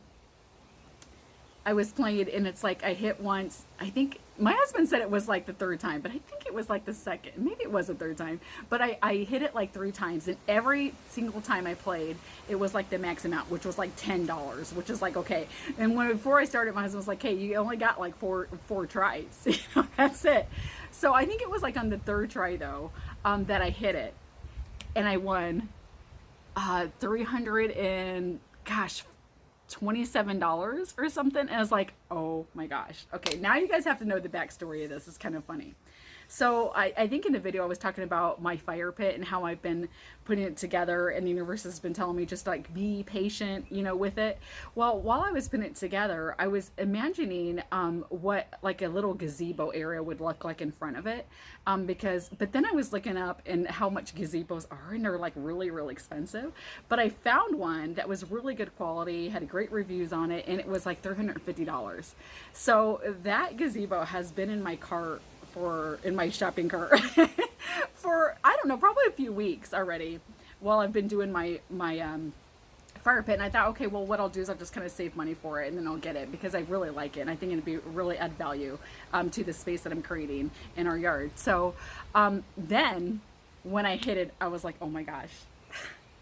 I was playing, and it's like I hit once. I think my husband said it was like the third time, but I think it was like the second. Maybe it was the third time. But I hit it like 3 times, and every single time I played, it was like the max amount, which was like $10, which is like, okay. And before I started, my husband was like, hey, you only got like four tries. That's it. So I think it was like on the third try, though, that I hit it. And I won $300 and, gosh, $27 or something. And I was like, oh my gosh. Okay, now you guys have to know the backstory of this. It's kind of funny. So I think in the video I was talking about my fire pit and how I've been putting it together, and the universe has been telling me just like be patient, with it. Well, while I was putting it together, I was imagining what like a little gazebo area would look like in front of it, but then I was looking up and how much gazebos are, and they're like really, really expensive. But I found one that was really good quality, had great reviews on it, and it was like $350. So that gazebo has been in my cart in my shopping cart for, I don't know, probably a few weeks already, while I've been doing my fire pit. And I thought, okay, well, what I'll do is I'll just kind of save money for it, and then I'll get it, because I really like it, and I think it'd be really add value to the space that I'm creating in our yard. So then when I hit it, I was like, oh my gosh,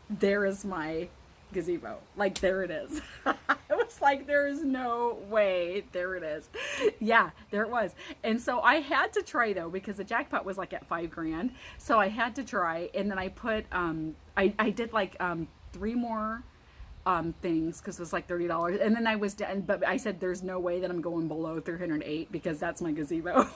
there is my gazebo. Like, there it is. I was like, there is no way. There it is. Yeah, there it was. And so I had to try, though, because the jackpot was like at $5,000. So I had to try, and then I put I did like 3 more things, because it was like $30, and then I was done. But I said, there's no way that I'm going below 308, because that's my gazebo.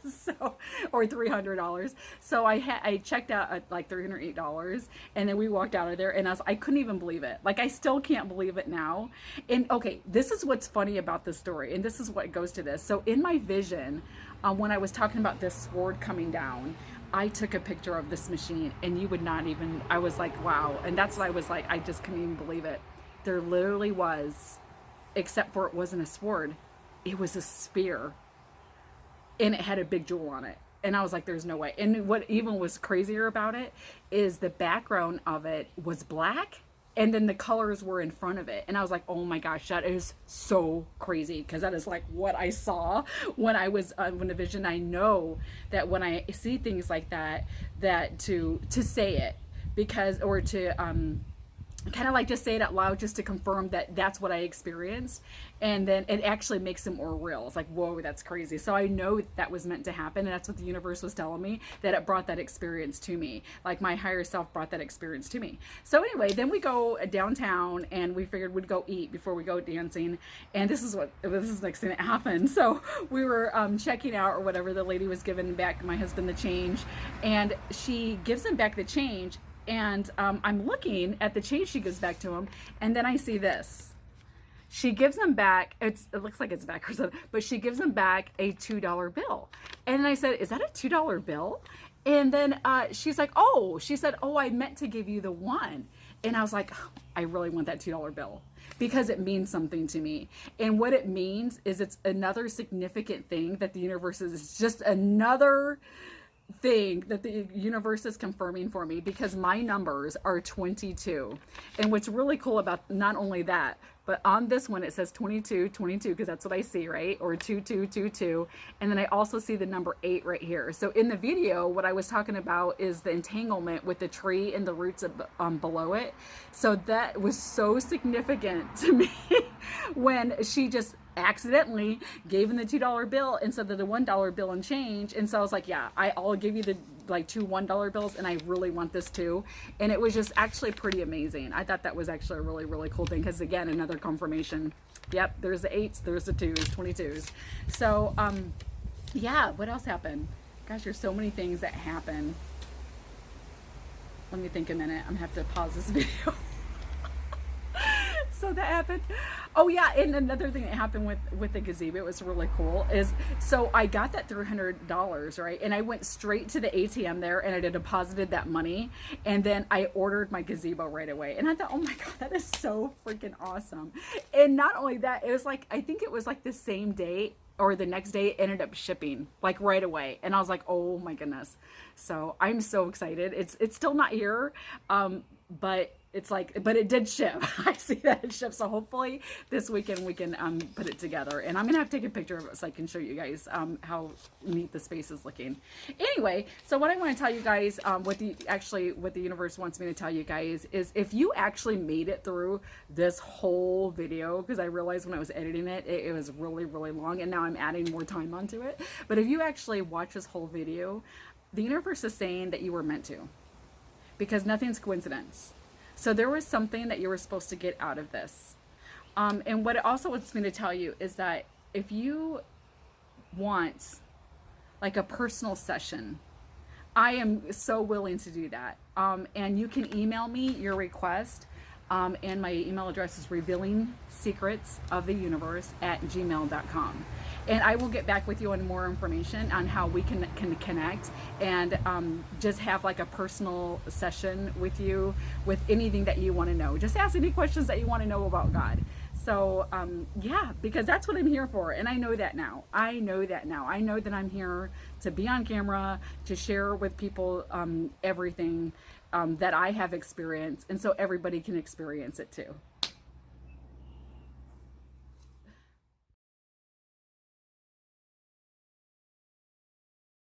So, or $300. So I checked out at like $308, and then we walked out of there, and I couldn't even believe it. Like, I still can't believe it now. And okay, this is what's funny about this story, and this is what goes to this. So in my vision, when I was talking about this sword coming down, I took a picture of this machine, and you would not even, I was like, wow. And that's what I was like, I just couldn't even believe it. There literally was, except for it wasn't a sword, it was a spear, and it had a big jewel on it. And I was like, there's no way. And what even was crazier about it is the background of it was black, and then the colors were in front of it. And I was like, oh my gosh, that is so crazy, because that is like what I saw when I was when the vision. I know that when I see things like that to say it, because, or to kind of like just say it out loud just to confirm that that's what I experienced. And then it actually makes it more real. It's like, whoa, that's crazy. So I know that was meant to happen. And that's what the universe was telling me, that it brought that experience to me. Like my higher self brought that experience to me. So anyway, then we go downtown and we figured we'd go eat before we go dancing. And this is the next thing that happened. So we were checking out or whatever. The lady was giving back my husband the change, and she gives him back the change. And I'm looking at the change she gives back to him, and then I see this. She gives him back, it looks like it's backwards, but she gives him back a $2 bill. And I said, is that a $2 bill? And then she's like, oh, I meant to give you the one. And I was like, oh, I really want that $2 bill because it means something to me. And what it means is it's another significant thing that the universe is just another thing that the universe is confirming for me, because my numbers are 22. And what's really cool about not only that, but on this one it says 22 because that's what I see, right? Or 2222. And then I also see the number 8 right here. So in the video, what I was talking about is the entanglement with the tree and the roots below it. So that was so significant to me when she just accidentally gave him the $2 bill instead of the $1 bill and change. And so I was like, yeah, I'll give you the like 2 $1 bills, and I really want this too. And it was just actually pretty amazing. I thought that was actually a really, really cool thing, because again, another confirmation. Yep, there's the 8s, there's the 2s, 22s. So yeah, what else happened? Gosh, there's so many things that happen. Let me think a minute. I'm gonna have to pause this video. So that happened. Oh yeah, and another thing that happened with the gazebo, it was really cool, is so I got that $300, right? And I went straight to the ATM there and I deposited that money, and then I ordered my gazebo right away. And I thought, oh my God, that is so freaking awesome. And not only that, it was like, I think it was like the same day or the next day it ended up shipping like right away. And I was like, oh my goodness. So I'm so excited. It's still not here. But it's like, but it did ship. I see that it shipped. So hopefully this weekend we can put it together. And I'm gonna have to take a picture of it so I can show you guys how neat the space is looking. Anyway, so what I want to tell you guys, what the universe wants me to tell you guys is, if you actually made it through this whole video, because I realized when I was editing it, it was really, really long, and now I'm adding more time onto it. But if you actually watch this whole video, the universe is saying that you were meant to, because nothing's coincidence. So there was something that you were supposed to get out of this. And what it also wants me to tell you is that if you want like a personal session, I am so willing to do that. And you can email me your request. And my email address is revealingsecretsoftheuniverse@gmail.com. And I will get back with you on more information on how we can connect and just have like a personal session with you with anything that you want to know. Just ask any questions that you want to know about God. So yeah, because that's what I'm here for. And I know that now. I know that I'm here to be on camera, to share with people everything that I have experienced, and so everybody can experience it too.